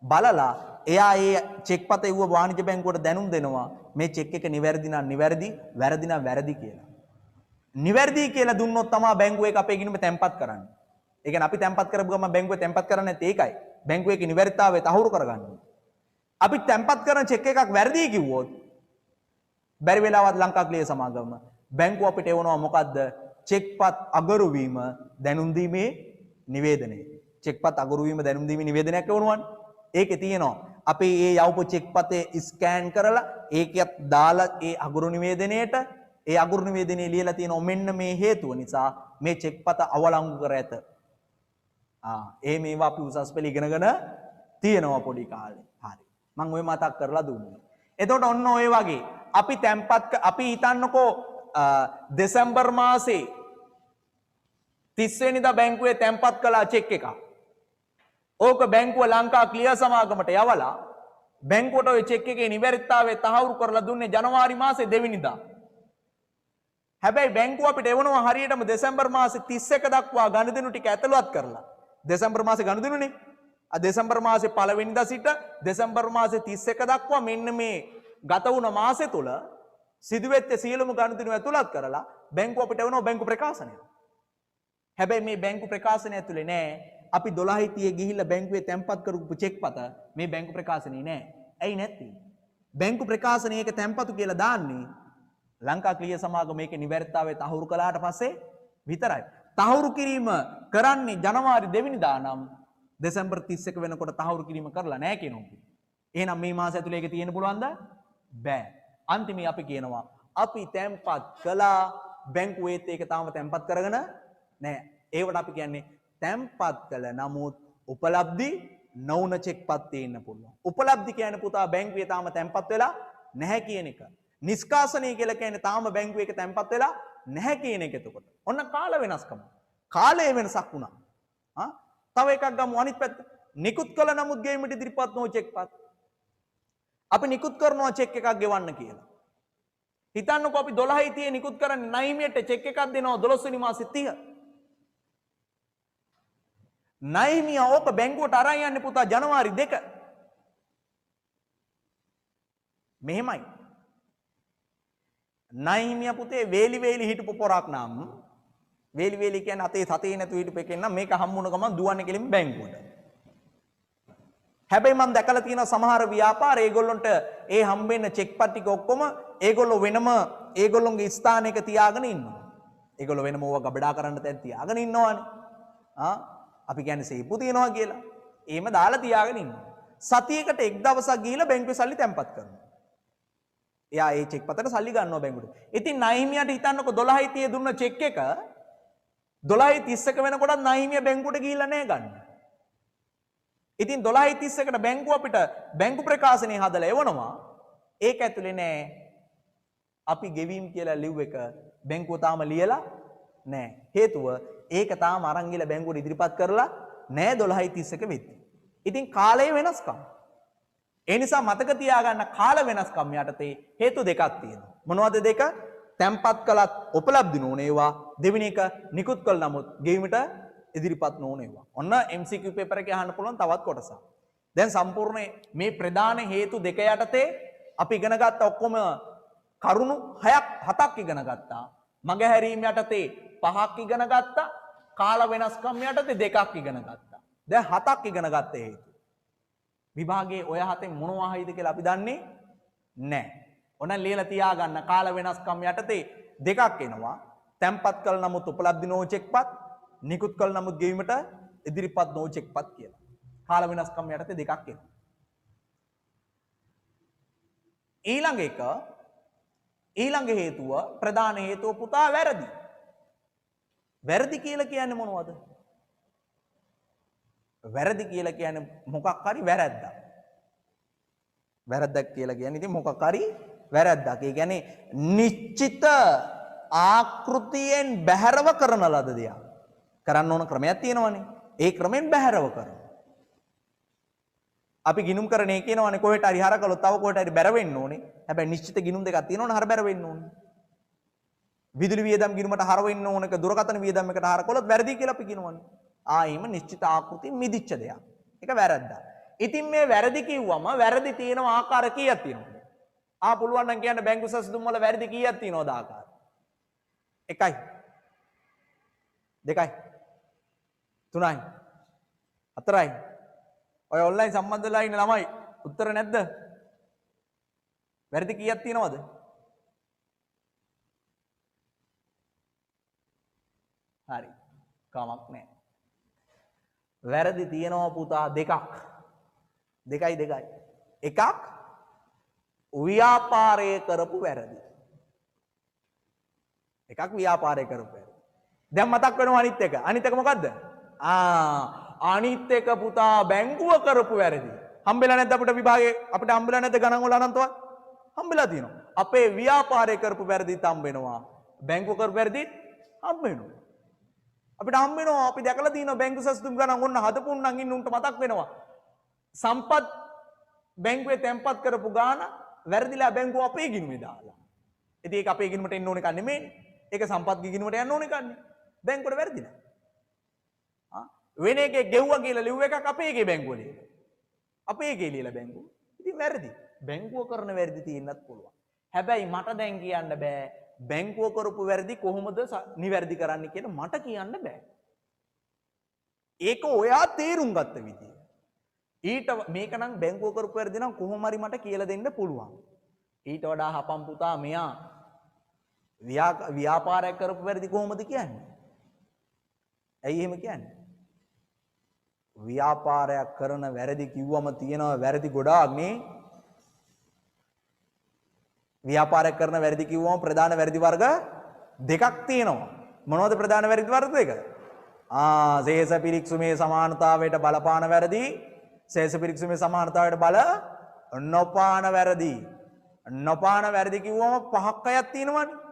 බලලා එයා ඒ චෙක් පත එව්ව වාණිජ බැංකුවට දැනුම් දෙනවා මේ චෙක් එක නිවැරදි නම් නිවැරදි, වැරදි නම් වැරදි කියලා. නිවැරදි කියලා දුන්නොත් තමයි බැංකුව එක අපේ ගිණුම තැන්පත් කරන්නේ. ඒ කියන්නේ අපි තැන්පත් කරපු ගමන් බැංකුවේ තැන්පත් කරන්නේ නැත්තේ ඒකයි. බැංකුවේ නිවැරදිතාවය තහවුරු කරගන්න ඕනේ. අපි තැන්පත් කරන චෙක් එකක් වැරදි කිව්වොත් බැරි වෙලාවත් ලංකා ක්ලියර් සමාගම බැංකුව අපිට එවනවා මොකද්ද? චෙක්පත් අගරු වීම දැනුම් දීමේ නිවේදනය. චෙක්පත් අගරු වීම දැනුම් දීමේ නිවේදනයක් එවනවනේ. ඒකේ තියෙනවා අපි ඒ යවපු චෙක්පතේ ස්කෑන් කරලා ඒකත් දාලා ඒ අගරු නිවේදනයේට ඒ අගරු නිවේදනයේ ලියලා තියෙනවා මෙන්න මේ හේතුව නිසා මේ චෙක්පත අවලංගු කර ඇත. මේවා අපි උසස් පෙළ ඉගෙනගෙන තියෙනවා පොඩි කාලේ. හරි. මම ওই මතක් කරලා දුන්නා. එතකොට ඔන්න ඔය වගේ අපි හිතන්නකෝ දෙසැම්බර් මාසේ 30 වෙනිදා බැංකුවේ තැන්පත් කළා චෙක් එකක්. ඕක බැංකුව ලංකා ක්ලියර් සමාගමට යවලා බැංකුවට ওই චෙක් එකේ නිවැරදිතාවය තහවුරු කරලා දුන්නේ ජනවාරි මාසේ 2 වෙනිදා. හැබැයි බැංකුව අපිට එවනවා හරියටම දෙසැම්බර් මාසේ 31 දක්වා ගණදෙනු ටික ඇතුළත් කරලා. දෙසැම්බර් මාසේ ගණදෙනුනේ. දෙසැම්බර් මාසේ 1 වෙනිදා සිට දෙසැම්බර් මාසේ 31 දක්වා මෙන්න මේ ගත වුණ මාසෙ තුල සිදුවෙච්ච සියලුම ගණදෙනු ඇතුළත් කරලා බැංකුව අපිට එවනවා බැංකු ප්‍රකාශනය. හැබැයි මේ බැංකු ප්‍රකාශනය ඇතුලේ නෑ අපි 12 ගිහිල්ලා බැංකුවේ තැන්පත් කරපු චෙක් පත මේ බැංකු ප්‍රකාශනේ නෑ. ඇයි නැත්තේ? බැංකු ප්‍රකාශනයේ එක තැන්පතු කියලා දාන්නේ ලංකා ක්‍රියා සමාගම මේකේ නිවැරදිතාවය තහවුරු කළාට පස්සේ විතරයි. තහවුරු කිරීම කරන්නේ ජනවාරි 2 වෙනිදා නම් දෙසැම්බර් 31 වෙනකොට තහවුරු කිරීම කරලා නැහැ කියනවා. එහෙනම් මේ මාස ඇතුලේ ඒක තියෙන්න පුළුවන්ද? බෑ. අන්තිමේ අපි කියනවා අපි තැම්පත් කළා බැංකුවේත් ඒක තාම තැම්පත් කරගෙන නැහැ. ඒවට අපි කියන්නේ තැම්පත් කළ නමුත් උපලබ්ධි නොවුන චෙක්පත් තියෙන්න පුළුවන්. උපලබ්ධි කියන්නේ පුතා බැංකුවේ තාම තැම්පත් වෙලා නැහැ කියන එක. නිෂ්කාසනය කියලා කියන්නේ තාම බැංකුවේ ඒක තැම්පත් වෙලා නැහැ කියන එක එතකොට. ඔන්න කාල වෙනස්කම. කාලයේ වෙනසක් වුණා. තව එකක් ගමු අනිත් පැත්ත. නිකුත් කළ නමුත් ගෙවීමට ඉදිරිපත් නො චෙක්පත්. අපි නිකුත් කරනවා චෙක් එකක් ගෙවන්න කියලා. හිතන්නකෝ අපි 12 නිකුත් කරන්නේ 9 චෙක් එකක් දෙනවා 12 වෙනි මාසේ 30. නයිමිය ඕක බැංකුවට අරන් යන්නේ පුතා ජනවාරි 2. මෙහෙමයි. නයිමිය පුතේ වේලි හිටපු පොරක් නම් වේලි කියන්නේ අතේ සතේ නැතු හිටපු එකෙන් නම් මේක හම්බුන ගමන් දුවන්නේ කෙලින් බැංකුවට. හැබැයි මම දැකලා තියෙනවා සමහර ව්‍යාපාර ඒගොල්ලොන්ට ඒ හම්බෙන්න චෙක්පත් ටික ඔක්කොම ඒගොල්ලෝ වෙනම ඒගොල්ලොන්ගේ ස්ථානයක තියාගෙන ඉන්නවා. ඒගොල්ලෝ වෙනම ඕවා ගබඩා කරන්න තැන් තියාගෙන ඉන්නවානේ. අපි කියන්නේ සීපු තියනවා කියලා. එහෙම දාලා තියාගෙන ඉන්නවා. සතියකට එක් දවසක් ගිහිල්ලා බැංකුවේ සල්ලි තැන්පත් කරනවා. එයා ඒ චෙක් පතට සල්ලි ගන්නවා බැංකුවට. ඉතින් නයිමියට හිතන්නකො 12 දුන්න චෙක් එක 12:31 වෙනකොටත් නයිමිය බැංකුවට ගිහිල්ලා නැහැ ගන්න. ඉතින් 12:31ට බැංකුව අපිට බැංකු ප්‍රකාශනය හදලා එවනවා. ඒක ඇතුලේ නෑ අපි ගෙවීම් කියලා ලිව් එක බැංකුව තාම ලියලා නෑ. හේතුව ඒක තාම අරන් ගිහලා බැංකුවට ඉදිරිපත් කරලා නෑ 12:31 වෙද්දි. ඉතින් කාලය වෙනස්කම්. ඒ නිසා මතක තියාගන්න කාල වෙනස්කම් යටතේ හේතු දෙකක් තියෙනවා. මොනවද දෙක? තැම්පත් කළත් උපලබ්ධි නොවන ඒවා. දෙවෙනි එක නිකුත් කළ නමුත් ගෙවීමට ඉදිරිපත් නොවන ඒවා. ඔන්න MCQ පේපර් එකේ අහන්න පුළුවන් තවත් කොටසක්. දැන් සම්පූර්ණ මේ ප්‍රධාන හේතු දෙක යටතේ අපි ඉගෙන ගත්ත ඔක්කොම කරුණු 7ක් ඉගෙන ගත්තා. මගහැරීම යටතේ 5ක් ඉගෙන ගත්තා. කාල වෙනස්කම් යටතේ 2ක් ඉගෙන ගත්තා. දැන් 7ක් ඉගෙන ගත්ත හේතු. විභාගයේ ඔය 7න් මොනවා හයිද කියලා අපි දන්නේ නැහැ. ඔන්න ලියලා තියාගන්න කාල වෙනස්කම් යටතේ 2ක් එනවා. තැම්පත් කළ නමුත් උපලබ්ධි නො චෙක්පත්, නිකුත් කළ නමුත් ගෙවීමට ඉදිරිපත් නො චෙක්පත් කියලා. කාල වෙනස්කම් යටතේ 2ක් එනවා. ඊළඟ හේතුව ප්‍රධාන හේතුව පුතා වැරදි. වැරදි කියලා කියන්නේ මොනවද? වැරදි කියලා කියන්නේ මොකක් හරි වැරද්දක්. වැරද්දක් කියලා කියන්නේ ඉතින් මොකක් හරි වැරද්දක්. ඒ කියන්නේ නිශ්චිත ආකෘතියෙන් බැහැරව කරන ලද දෙයක්. කරන්න ඕන ක්‍රමයක් තියෙනවනේ. ඒ ක්‍රමෙන් බැහැරව කරනවා. අපි ගිනුම් කරන්නේ කියනවනේ කොහෙට හරි හර කළොත් තව කොහෙට හරි බැර වෙන්න ඕනේ. හැබැයි නිශ්චිත ගිනුම් දෙකක් තියෙනවනේ හර බැර වෙන්න ඕනේ. විදුලි වියදම් ගිනුමට හර වෙන්න ඕනක දුරකථන වියදම් එකට හර කළොත් වැරදි කියලා අපි කියනවනේ. ආයෙම නිශ්චිත ආකෘතිය මිදිච්ච දෙයක්. ඒක වැරද්දක්. ඉතින් මේ වැරදි කිව්වම වැරදි තියෙන ආකාර කීයක් තියෙනවද? පුළුවන් නම් කියන්න බැංකු සැසඳුම් වල වැරදි කීයක් තියෙනවද ආකාර? 1යි 2යි 3යි 4යි. ඔය ඔන්ලයින් සම්බන්ධ වෙලා ඉන්න ළමයි උත්තර නැද්ද? වැරදි කීයක් තියෙනවද? හරි. කමක් නැහැ. වැරදි තියෙනවා පුතා 2ක්. 2යි. එකක් ව්‍යාපාරය කරපු වැරදි. එකක් ව්‍යාපාරය කරපු වැරදි. දැන් මතක් වෙනවා අනිත් එක. අනිත් එක මොකද්ද? අනිත් එක පුතා බැංකුව කරපු වැරදි. හම්බෙලා නැද්ද අපිට විභාගයේ? අපිට හම්බෙලා නැද්ද ගණන් වල අනන්තවත්? හම්බෙලා තියෙනවා. අපේ ව්‍යාපාරය කරපු වැරදිත් හම්බ වෙනවා. බැංකුව කරපු වැරදිත් හම්බ වෙනවා. අපිට හම්බ වෙනවා අපි දැකලා තියෙනවා බැංකු සැසඳුම් ගණන් ඔන්න හදපුන් නම් ඉන්න උන්ට මතක් වෙනවා. සම්පත් බැංකුවේ තැන්පත් කරපු ගාණ වැරදිලා බැංකුව අපේ ගිණුමේ දාලා. ඉතින් ඒක අපේ ගිණුමට එන්න ඕන එකක් නෙමෙයිනේ. ඒක සම්පත් ගිණුමට යන්න ඕන එකක් නේ. බැංකුවට වැරදිලා. වෙන එකේ ගෙව්වා කියලා ලිව් එකක් අපේ එකේ බැංකුව ලියලා. අපේ එකේ ලියලා බැංකුව. ඉතින් වැරදි. බැංකුව කරන වැරදි තියෙන්නත් පුළුවන්. හැබැයි මට දැන් කියන්න බෑ බැංකුව කරපු වැරදි කොහොමද නිවැරදි කරන්න කියලා මට කියන්න බෑ. ඒක ඔයා තේරුම් ගත්ත විදිය. ඊට මේක නම් බැංකුව කරපු වැරදි නම් කොහොම හරි මට කියලා දෙන්න පුළුවන්. ඊට වඩා හපම් පුතා මෙයා ව්‍යාපාරයක් කරපු වැරදි කොහොමද කියන්නේ? ඇයි එහෙම කියන්නේ? ව්‍යාපාරයක් කරන වැරදි කිව්වම තියෙනවා වැරදි ගොඩාක් නේ. ව්‍යාපාරයක් කරන වැරදි කිව්වම ප්‍රධාන වැරදි වර්ග දෙකක් තියෙනවා. මොනවද ප්‍රධාන වැරදි වර්ග දෙක? ශේෂ පිරික්සුමේ සමානතාවයට බලපාන වැරදි, ශේෂ පිරික්සුමේ සමානතාවයට බල නොපාන වැරදි. නොපාන වැරදි කිව්වම පහක් අයක් තියෙනවනේ.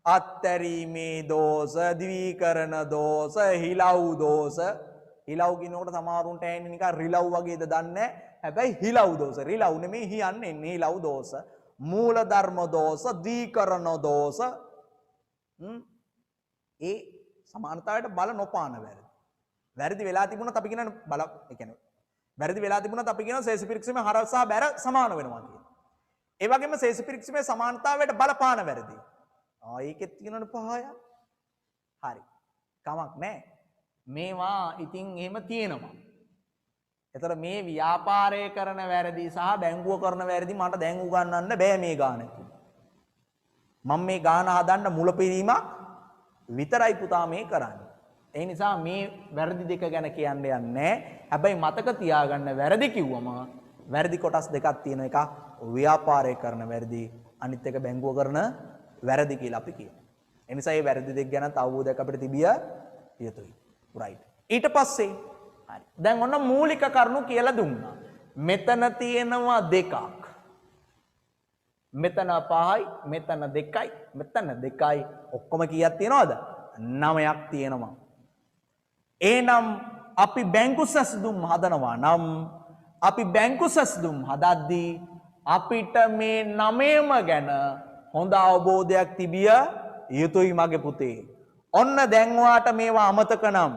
අත්තරීමේ දෝෂ, ද්විකරණ දෝෂ, හිලව් දෝෂ. හිලව් කියනකොට සමහරුන්ට ඇන්නේ නිකන් රිලව් වගේද දන්නේ නැහැ. හැබැයි හිලව් දෝෂ. රිලව් නෙමෙයි හියන්නේ හිලව් දෝෂ. මූල ධර්ම දෝෂ, ද්විකරණ දෝෂ. ඒ සමානතාවයට බල නොපාන වැරදි. වැරදි වෙලා තිබුණත් අපි කියන බල ඒ කියන්නේ වැරදි වෙලා තිබුණත් අපි කියන ශේෂ පිරික්සීමේ හර සහ බැර සමාන වෙනවා කියන. ඒ වගේම ශේෂ පිරික්සීමේ සමානතාවයට බලපාන වැරදි. ඒකෙත් තියෙනවනේ පහය. හරි. කමක් නැහැ. මේවා ඉතින් එහෙම තියෙනවා. එතකොට මේ ව්‍යාපාරය කරන වැරදි සහ බැංකුව කරන වැරදි මට දැන් උගන්වන්න බෑ මේ ගාන. මම මේ ගාන හදන්න මුලපිරීමක් විතරයි පුතා මේ කරන්නේ. ඒ නිසා මේ වැරදි දෙක ගැන කියන්න යන්නේ නැහැ. හැබැයි මතක තියාගන්න වැරදි කිව්වම වැරදි කොටස් දෙකක් තියෙන එක ව්‍යාපාරය කරන වැරදි, අනිත් එක බැංකුව කරන වැරදි කියලා අපි කියනවා. ඒ නිසා මේ වැරදි දෙක ගැන අවබෝධයක් අපිට තිබිය යුතුයි. right. ඊට පස්සේ හරි. දැන් ඔන්න මූලික කරුණු කියලා දුන්නා. මෙතන තියෙනවා දෙකක්. මෙතන 5යි, මෙතන 2යි, මෙතන 2යි. ඔක්කොම කීයක් තියෙනවද? 9ක් තියෙනවා. එහෙනම් අපි බැංකු සැසඳුම් හදනවා නම් අපි බැංකු සැසඳුම් හදද්දී අපිට මේ 9ම ගැන හොඳ අවබෝධයක් තිබිය යුතුයි මගේ පුතේ. ඔන්න දැන් ඔයාට මේවා අමතක නම්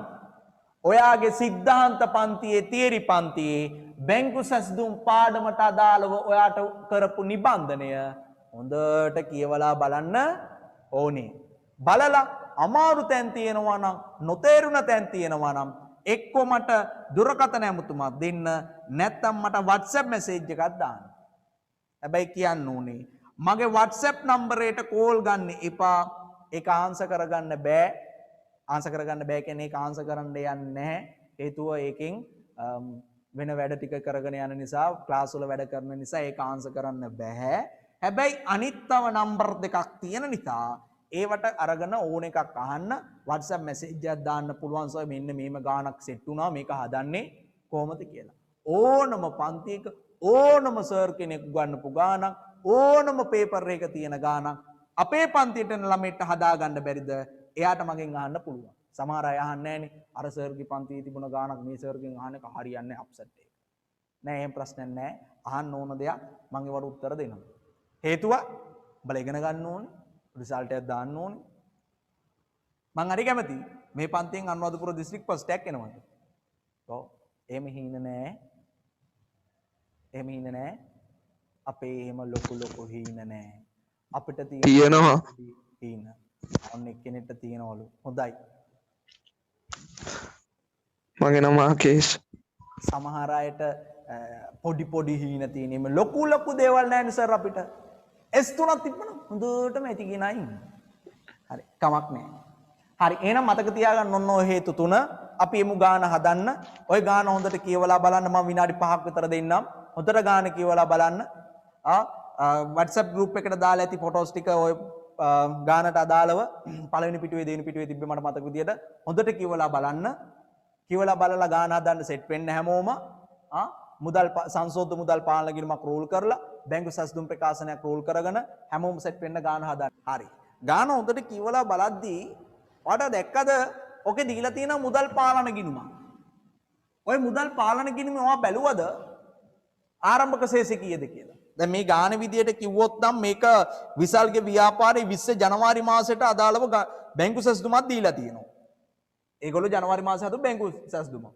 ඔයාගේ සිද්ධාන්ත පන්තියේ තියරි පන්තියේ බැංකු සැසඳුම් පාඩමට අදාළව ඔයාට කරපු නිබන්ධනය හොඳට කියවලා බලන්න ඕනේ. බලලා අමාරු තැන් තියෙනවා නම් නොතේරුණ තැන් තියෙනවා නම් එක්ක මට දුරකථන ඇමතුමක් දෙන්න, නැත්නම් මට WhatsApp message එකක් දාන්න. හැබැයි කියන්න ඕනේ මගේ WhatsApp නම්බරයට කෝල් ගන්න එපා. ඒක ආන්සර් කරගන්න බෑ. ආන්සර් කරගන්න බෑ කියන්නේ ඒක ආන්සර් කරන්න යන්නේ නැහැ. හේතුව ඒකෙන් වෙන වැඩ ටික කරගෙන යන නිසා, ක්ලාස් වල වැඩ කරන නිසා ඒක ආන්සර් කරන්න බෑ. හැබැයි අනිත් තව නම්බර් දෙකක් තියෙන නිසා ඒවට අරගෙන ඕන එකක් අහන්න, WhatsApp message එකක් දාන්න පුළුවන්. සර් මෙන්න මේම ගානක් සෙට් වුණා, මේක හදන්නේ කොහොමද කියලා. ඕනම පන්තියක ඕනම සර් කෙනෙක් ගන්නපු ගානක්, ඕනම පේපර් එක තියෙන ගානක් අපේ පන්තියට එන ළමයට හදාගන්න බැරිද? එයාට මගෙන් අහන්න පුළුවන්. සමහර අය අහන්නේ නැහනේ. අර සර්ගේ පන්තියේ තිබුණ ගානක් මේ සර්ගෙන් අහන එක හරියන්නේ අප්සෙට් එක. නෑ එහෙම ප්‍රශ්නයක් නෑ. අහන්න ඕන දෙයක් මම ඒවට උත්තර දෙනවා. හේතුව බල ඉගෙන ගන්න ඕනේ. රිසල්ට් එකක් දාන්න ඕනේ. මං හරි කැමති මේ පන්තියෙන් අනුරාධපුර දිස්ත්‍රික් ෆස්ට් එකක් එනවද? ඔව්. එහෙම හිින්න නෑ. එහෙම හිින්න නෑ. අපේ එහෙම ලොකු හිින්න නෑ. අපිට තියෙනවා හිින්න. ඔන්න එක්කෙනෙක්ට තියෙනවලු. හොඳයි. මගේ නම ආකේෂ්. සමහර අයට පොඩි හීන තියෙනීම ලොකු දේවල් නැහැ සර් අපිට. S3ක් තිබ්බනම් හොඳටම ඇති කියන අය ඉන්නේ. හරි කමක් නැහැ. හරි එහෙනම් මතක තියාගන්න ඔන්න ඔය හේතු තුන අපි එමු ගාන හදන්න. ඔය ගාන හොඳට කියවලා බලන්න. මම විනාඩි 5ක් විතර දෙන්නම්. හොඳට ගාන කියවලා බලන්න. WhatsApp group එකට දාලා ඇති ෆොටෝස් ටික ඔය ගානට අදාළව පළවෙනි පිටුවේ දෙවෙනි පිටුවේ තිබ්බේ මට මතක විදියට හොඳට කියවලා බලන්න. කියවලා බලලා ගාන හදන්න සෙට් වෙන්න හැමෝම මුදල් සංශෝධන මුදල් පාලන ගිණුමක් රූල් කරලා බැංකු සැසඳුම් ප්‍රකාශනයක් රූල් කරගෙන හැමෝම සෙට් වෙන්න ගාන හදන්න. හරි. ගාන හොඳට කියවලා බලද්දී ඔයාට දැක්කද ඔකේ දීලා තියෙන මුදල් පාලන ගිණුමක්. ඔය මුදල් පාලන ගිණුම ඔයා බැලුවද ආරම්භක ශේෂය කීයද කියලා? දැන් මේ ගාන විදියට කිව්වොත් නම් මේක විසල්ගේ ව්‍යාපාරයේ 20 ජනවාරි මාසයට අදාළව බැංකු සැසඳුමක් දීලා තියෙනවා. ඒගොල්ලෝ ජනවාරි මාසයේ හදපු බැංකු සැසඳුම.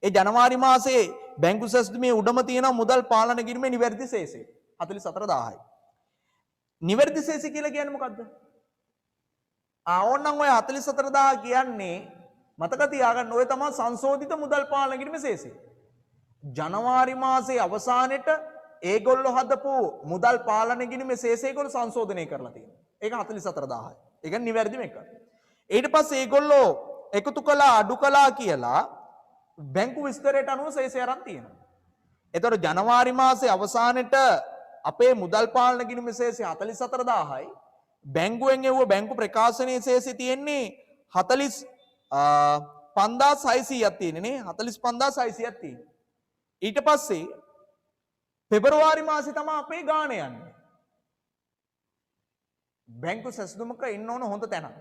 ඒ ජනවාරි මාසයේ බැංකු සැසඳුමේ උඩම තියෙන මුදල් පාලන ගිණුමේ නිවැරදි ශේෂය 44000යි. නිවැරදි ශේෂය කියලා කියන්නේ මොකද්ද? ඕනනම් ඔය 44000 කියන්නේ මතක තියාගන්න ඔය තමයි සංශෝධිත මුදල් පාලන ගිණුමේ ශේෂය. ජනවාරි මාසයේ අවසානයේට ඒගොල්ලෝ හදපු මුදල් පාලන ගිණුමේ ශේෂය ඒගොල්ලෝ සංශෝධනය කරලා තියෙනවා. ඒක 44000යි. ඒ කියන්නේ නිවැරදිම එක. ඊට පස්සේ ඒගොල්ලෝ එකතු කළා අඩු කළා කියලා බැංකු විස්තරයට අනුව සේසය අරන් තියෙනවා. එතකොට ජනවාරි මාසේ අවසානයේට අපේ මුදල් පාලන ගිණුමේ සේසය 44000යි. බැංකුවෙන් එවුව බැංකු ප්‍රකාශනයේ සේසය තියෙන්නේ 45600ක් තියෙන්නේ නේ 45600ක් තියෙන්නේ. ඊට පස්සේ පෙබරවාරි මාසේ තමයි අපේ ගාණ යන්නේ. බැංකු සැසඳුමක ඉන්න ඕන හොඳ තැනක්.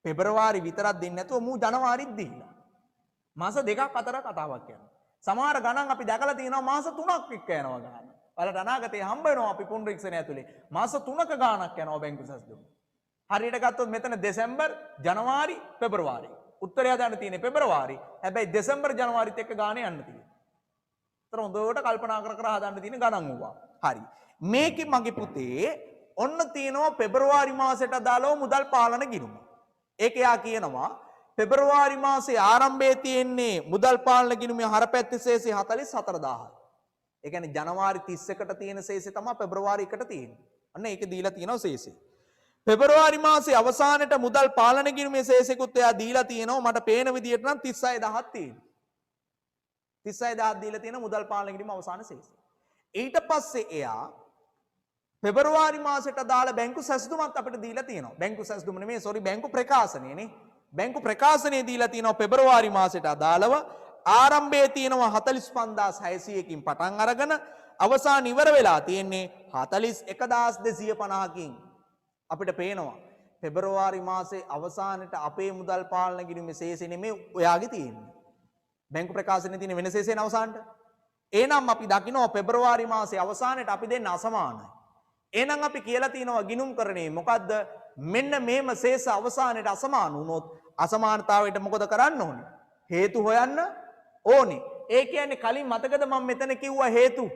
පෙබරවාරි විතරක් දෙන්නේ නැතුව මූ ජනවාරිත් දීලා. මාස දෙකක් අතර කතාවක් යනවා. සමහර ගණන් අපි දැකලා තියෙනවා මාස 3ක් එක්ක යනවා ගණන්. බලන්න අනාගතේ හම්බ වෙනවා අපි පුනරීක්ෂණය ඇතුලේ. මාස 3ක ගාණක් යනවා බැංකු සැසඳුම. හරියට ගත්තොත් මෙතන දෙසැම්බර්, ජනවාරි, පෙබරවාරි. උත්තරය දාන්න තියෙන්නේ පෙබරවාරි. හැබැයි දෙසැම්බර් ජනවාරිත් එක්ක ගාණ යන්න තියෙනවා. ඒතර හොඳට කල්පනා කර කර හදන්න තියෙන ගණන් වුණා. හරි. මේකේ මගේ පුතේ ඔන්න තියෙනවා පෙබරවාරි මාසයට අදාළව මුදල් පාලන ගිණුම. ඒක යා කියනවා පෙබරවාරි මාසේ ආරම්භයේ තියෙන්නේ මුදල් පාලන ගිණුමේ හරපැත්තේ සේසය 44000යි. ඒ කියන්නේ ජනවාරි 31ට තියෙන සේසය තමයි පෙබරවාරි 1ට තියෙන්නේ. අන්න ඒක දීලා තියෙනවා සේසය. පෙබරවාරි මාසේ අවසානයේ මුදල් පාලන ගිණුමේ සේසෙකුත් එයා දීලා තියෙනවා මට පේන විදියට නම් 36000ක් තියෙනවා. 36000ක් දීලා තියෙන මුදල් පාලන ගිණුම අවසාන සේසය. ඊට පස්සේ එයා පෙබරවාරි මාසයට අදාළ බැංකු සැසඳුමක් අපිට දීලා තියෙනවා. බැංකු සැසඳුම නෙමෙයි සෝරි බැංකු ප්‍රකාශනය නේ. බැංකු ප්‍රකාශනය දීලා තියෙනවා පෙබරවාරි මාසයට අදාළව ආරම්භයේ තියෙනවා 45600කින් පටන් අරගෙන අවසාන ඉවර වෙලා තියෙන්නේ 41250කින්. අපිට පේනවා පෙබරවාරි මාසේ අවසානයේ අපේ මුදල් පාලන ගිණුමේ සේසෙ නෙමෙයි ඔයාගේ තියෙන්නේ. බැංකු ප්‍රකාශනයේ තියෙන වෙන සේසෙන අවසානට. එහෙනම් අපි දකිනවා පෙබරවාරි මාසේ අවසානයේ අපි දෙන්න අසමානයි. එහෙනම් අපි කියලා තියෙනවා ගිණුම් කරණේ මොකද්ද? මෙන්න මේම සේස අවසානයේ අසමාන වුණොත් අසමානතාවයට මොකද කරන්න ඕනේ? හේතු හොයන්න ඕනේ. ඒ කියන්නේ කලින් මතකද මම මෙතන කිව්වා හේතු.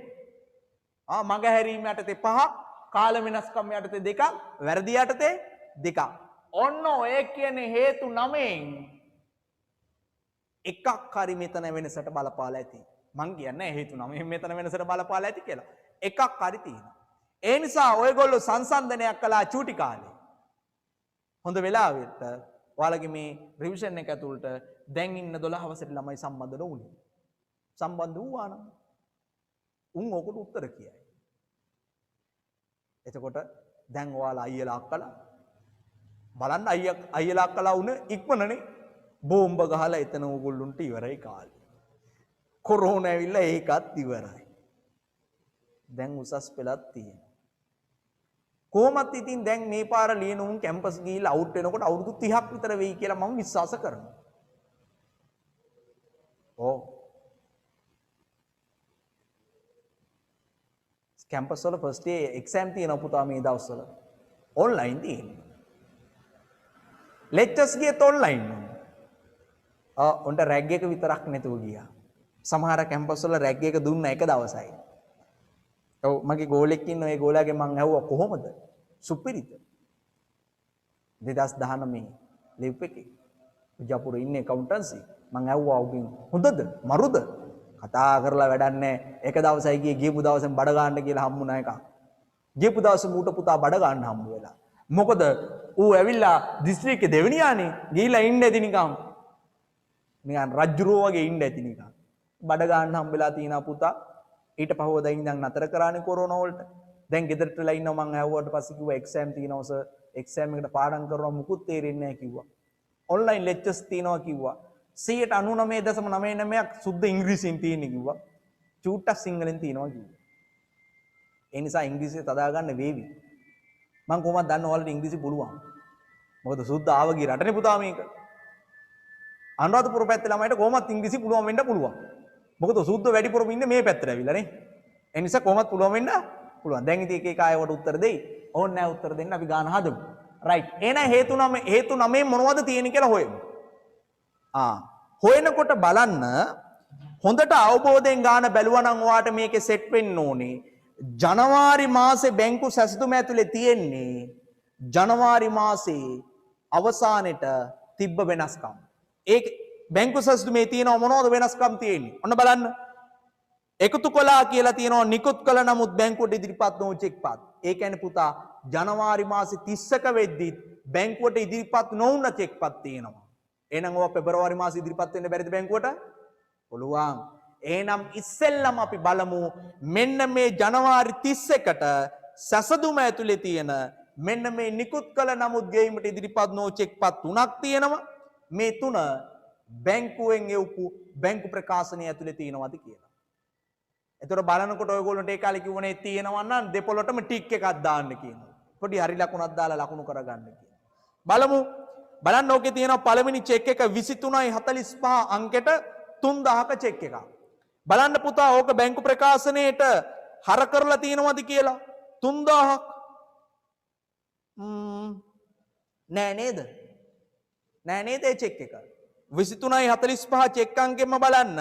මග හැරීම යටතේ 5ක්, කාල වෙනස්කම් යටතේ 2ක්, වැරදි යටතේ 2ක්. ඔන්න ඔය කියන්නේ හේතු 9න් එකක් හරි මෙතන වෙනසට බලපාලා ඇති. මං කියන්නේ හේතු 9න් මෙතන වෙනසට බලපාලා ඇති කියලා. එකක් හරි තියෙනවා. ඒ නිසා ඔයගොල්ලෝ සංසන්දනයක් කළා චූටි කාලේ. හොඳ වෙලාවෙට ඔයාලගේ මේ රිවිෂන් එක ඇතුළට දැන් ඉන්න 12 වසරේ ළමයි සම්බන්ධ නොවුනේ. සම්බන්ධ වුණා නම් උන් ඕකට උත්තර කියයි. එතකොට දැන් ඔයාලා අයියලා අක්කලා බලන්න අයියලා අක්කලා උන ඉක්මනනේ බෝම්බ ගහලා එතන ඕගොල්ලොන්ට ඉවරයි කාලේ. කොරෝනා ඇවිල්ලා ඒකත් ඉවරයි. දැන් උසස් පෙළක් තියෙනවා. කොහොමත් ඉතින් දැන් මේ පාර ලියනුන් කැම්පස් ගිහිල්ලා අවුට් වෙනකොට අවුරුදු 30ක් විතර වෙයි කියලා මම විශ්වාස කරනවා. ඔව්. කැම්පස් වල ෆස්ට් ඩේ එක්සෑම් තියෙනවා පුතා මේ දවස්වල. ඔන්ලයින් තියෙනවා. ලෙක්චර්ස් ගියත් ඔන්ලයින්. උන්ට රැග් එක විතරක් නැතුව ගියා. සමහර කැම්පස් වල රැග් එක දුන්න එක දවසයි. ඔව් මගේ ගෝලෙක් ඉන්න ඒ ගෝලාගේ මං ඇහුවා කොහොමද? සුපිරිද? 2019 ලිව් එකේ විජාපුර ඉන්නේ accountants මං ඇහුවා උගෙන් හොඳද? මරුද? කතා කරලා වැඩක් නැහැ. එක දවසයි ගියපු දවසෙන් බඩ ගන්න කියලා හම්බුණා එකක්. ගියපු දවසේ මූට පුතා බඩ ගන්න හම්බ වෙලා. මොකද ඌ ඇවිල්ලා දිස්ත්‍රික්කේ දෙවෙනියානේ ගිහිලා ඉන්න ඇති නිකන්. නිකන් රජ්ජුරුවෝ වගේ ඉන්න ඇති නිකන්. බඩ ගන්න හම්බෙලා තියෙනා පුතා. ඊට පහුවදා ඉඳන් නතර කරානේ කොරෝනා වලට. දැන් ගෙදරටලා ඉන්නවා මං ඇහුවාට පස්සේ කිව්වා එක්සෑම් තියෙනවා සර්. එක්සෑම් එකට පාඩම් කරනවා මුකුත් තේරෙන්නේ නැහැ කිව්වා. ඔන්ලයින් ලෙක්චර්ස් තියෙනවා කිව්වා. 99.99ක් සුද්ධ ඉංග්‍රීසියෙන් තියෙන කිව්වා. චූට්ටක් සිංහලෙන් තියෙනවා කිව්වා. ඒ නිසා ඉංග්‍රීසිය තදා ගන්න වේවි. මං කොහොමද දන්න ඔයාලට ඉංග්‍රීසි පුළුවන්. මොකද සුද්ධ ආවගේ රටනේ පුතා මේක. අනුරාධපුර පැත්තේ ළමයිට කොහොමත් ඉංග්‍රීසි පුළුවන් වෙන්න පුළුවන්. මොකද සුද්ධ වැඩිපුරම ඉන්නේ මේ පැත්තට ඇවිල්ලා නේ. ඒ නිසා කොහොමත් පුළුවන් වෙන්න පුළුවන්. දැන් ඉතින් එක අයවට උත්තර දෙයි. ඕන්න නැහැ උත්තර දෙන්න අපි ගාන හදමු. රයිට්. එහෙනම් හේතු 9 මොනවද තියෙන්නේ කියලා හොයමු. හොයනකොට බලන්න හොඳට අවබෝධයෙන් ගාන බැලුවා නම් ඔයාට මේකේ සෙට් වෙන්න ඕනේ. ජනවාරි මාසේ බැංකු සැසඳුම ඇතුලේ තියෙන්නේ ජනවාරි මාසේ අවසානෙට තිබ්බ වෙනස්කම්. ඒක බැංකු සැසඳුමේ තියෙනව මොනවද වෙනස්කම් තියෙන්නේ? ඔන්න බලන්න. එකතු කළා කියලා තියෙනවා නිකුත් කළ නමුත් බැංකුවට ඉදිරිපත් නොවු චෙක්පත්. ඒ කියන්නේ පුතා ජනවාරි මාසේ 30ක වෙද්දි බැංකුවට ඉදිරිපත් නොවුන චෙක්පත් තියෙනවා. එහෙනම් ඔය පෙබරවාරි මාසේ ඉදිරිපත් වෙන්න බැරිද බැංකුවට? පුළුවන්. එහෙනම් ඉස්සෙල්ලම අපි බලමු මෙන්න මේ ජනවාරි 31ට සසදුම ඇතුලේ තියෙන මෙන්න මේ නිකුත් කළ නමුත් ගෙවීමට ඉදිරිපත් නොවු චෙක්පත් තුනක් තියෙනවා. මේ තුන බැංකුවෙන් එවපු බැංකු ප්‍රකාශනය ඇතුලේ තියෙනවද කියලා. එතකොට බලනකොට ඔයගොල්ලන්ට ඒ කාලේ කිව්වනේ තියෙනවා නම් දෙපොළටම ටික් එකක් දාන්න කියනවා. පොඩි හරි ලකුණක් දාලා ලකුණු කරගන්න කියනවා. බලමු. බලන්න ඕකේ තියෙනවා පළවෙනි චෙක් එක 23.45 අංකෙට 3000ක චෙක් එකක්. බලන්න පුතා ඕක බැංකු ප්‍රකාශනයේට හර කරලා තියෙනවද කියලා 3000ක් නෑ නේද? නෑ නේද ඒ චෙක් එක? 23.45 චෙක් අංකෙම බලන්න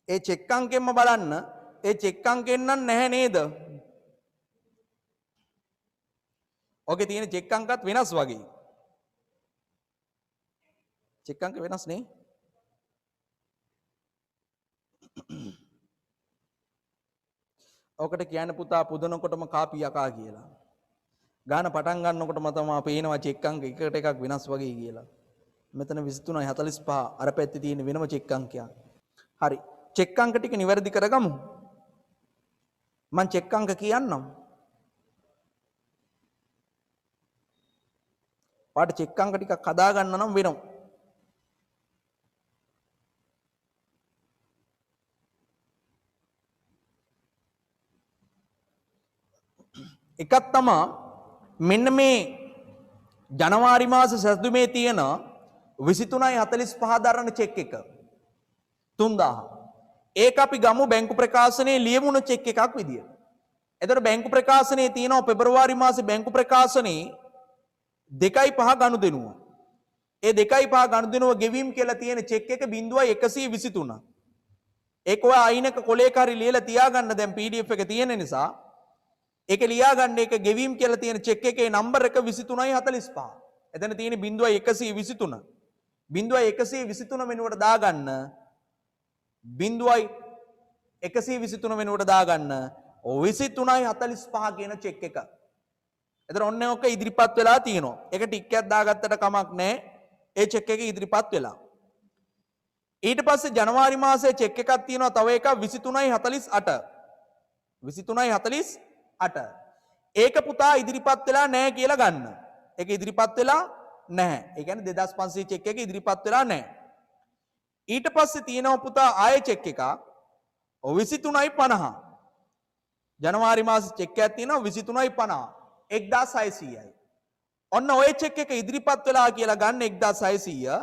ඒ චෙක් අංකෙම බලන්න ඒ චෙක් අංකෙන් නම් නැහැ නේද? ඔකේ තියෙන චෙක් අංකත් වෙනස් වගේ. චෙක් අංක වෙනස් නේ? ඔකට කියන්න පුතා පුදනකොටම කාපි යකා කියලා. ගාන පටන් ගන්නකොටම තමයි පේනවා චෙක් අංක එකට එකක් වෙනස් වගේ කියලා. මෙතන 23.45 අර පැත්තේ තියෙන වෙනම චෙක් අංකයක්. හරි. චෙක් අංක ටික නිවැරදි කරගමු. මම චෙක් අංක කියන්නම්. පාට චෙක් අංක ටිකක් හදා ගන්න නම් වෙනවා. එකක් තමයි මෙන්න මේ ජනවාරි මාස සැසඳුමේ තියෙන 23.45 දරන චෙක් එක 3000. ඒක අපි ගමු බැංකු ප්‍රකාශනයේ ලියවුණු චෙක් එකක් විදියට. එතකොට බැංකු ප්‍රකාශනයේ තියෙනවා පෙබරවාරි මාසේ බැංකු ප්‍රකාශනයේ 2.5 ගනුදෙනුව. ඒ 2.5 ගනුදෙනුව ගෙවීම් කියලා තියෙන චෙක් එක 0.123. ඒක ඔය අයිනක කොලේක හරි ලියලා තියාගන්න දැන් PDF එක තියෙන නිසා ඒක ලියාගන්න ඒක ගෙවීම් කියලා තියෙන චෙක් එකේ නම්බර් එක 23.45. එතන තියෙන 0.123. 0.123 වෙනුවට දාගන්න 0.123 වෙනුවට දාගන්න 23.45 කියන චෙක් එක. එතන ඔන්න ඔක ඉදිරිපත් වෙලා තියෙනවා. ඒක ටික් එකක් දාගත්තට කමක් නැහැ. ඒ චෙක් එක ඉදිරිපත් වෙලා. ඊට පස්සේ ජනවාරි මාසයේ චෙක් එකක් තියෙනවා තව එකක් 23.48. 23.48. ඒක පුතා ඉදිරිපත් වෙලා නැහැ කියලා ගන්න. ඒක ඉදිරිපත් වෙලා නැහැ. ඒ කියන්නේ 2500 චෙක් එක ඉදිරිපත් වෙලා නැහැ. ඊට පස්සේ තියෙනවා පුතා ආයෙ චෙක් එකක් 23.50. ජනවාරි මාසේ චෙක් එකක් තියෙනවා 23.50. 1600යි. ඔන්න ඔය චෙක් එක ඉදිරිපත් වෙලා කියලා ගන්න 1600.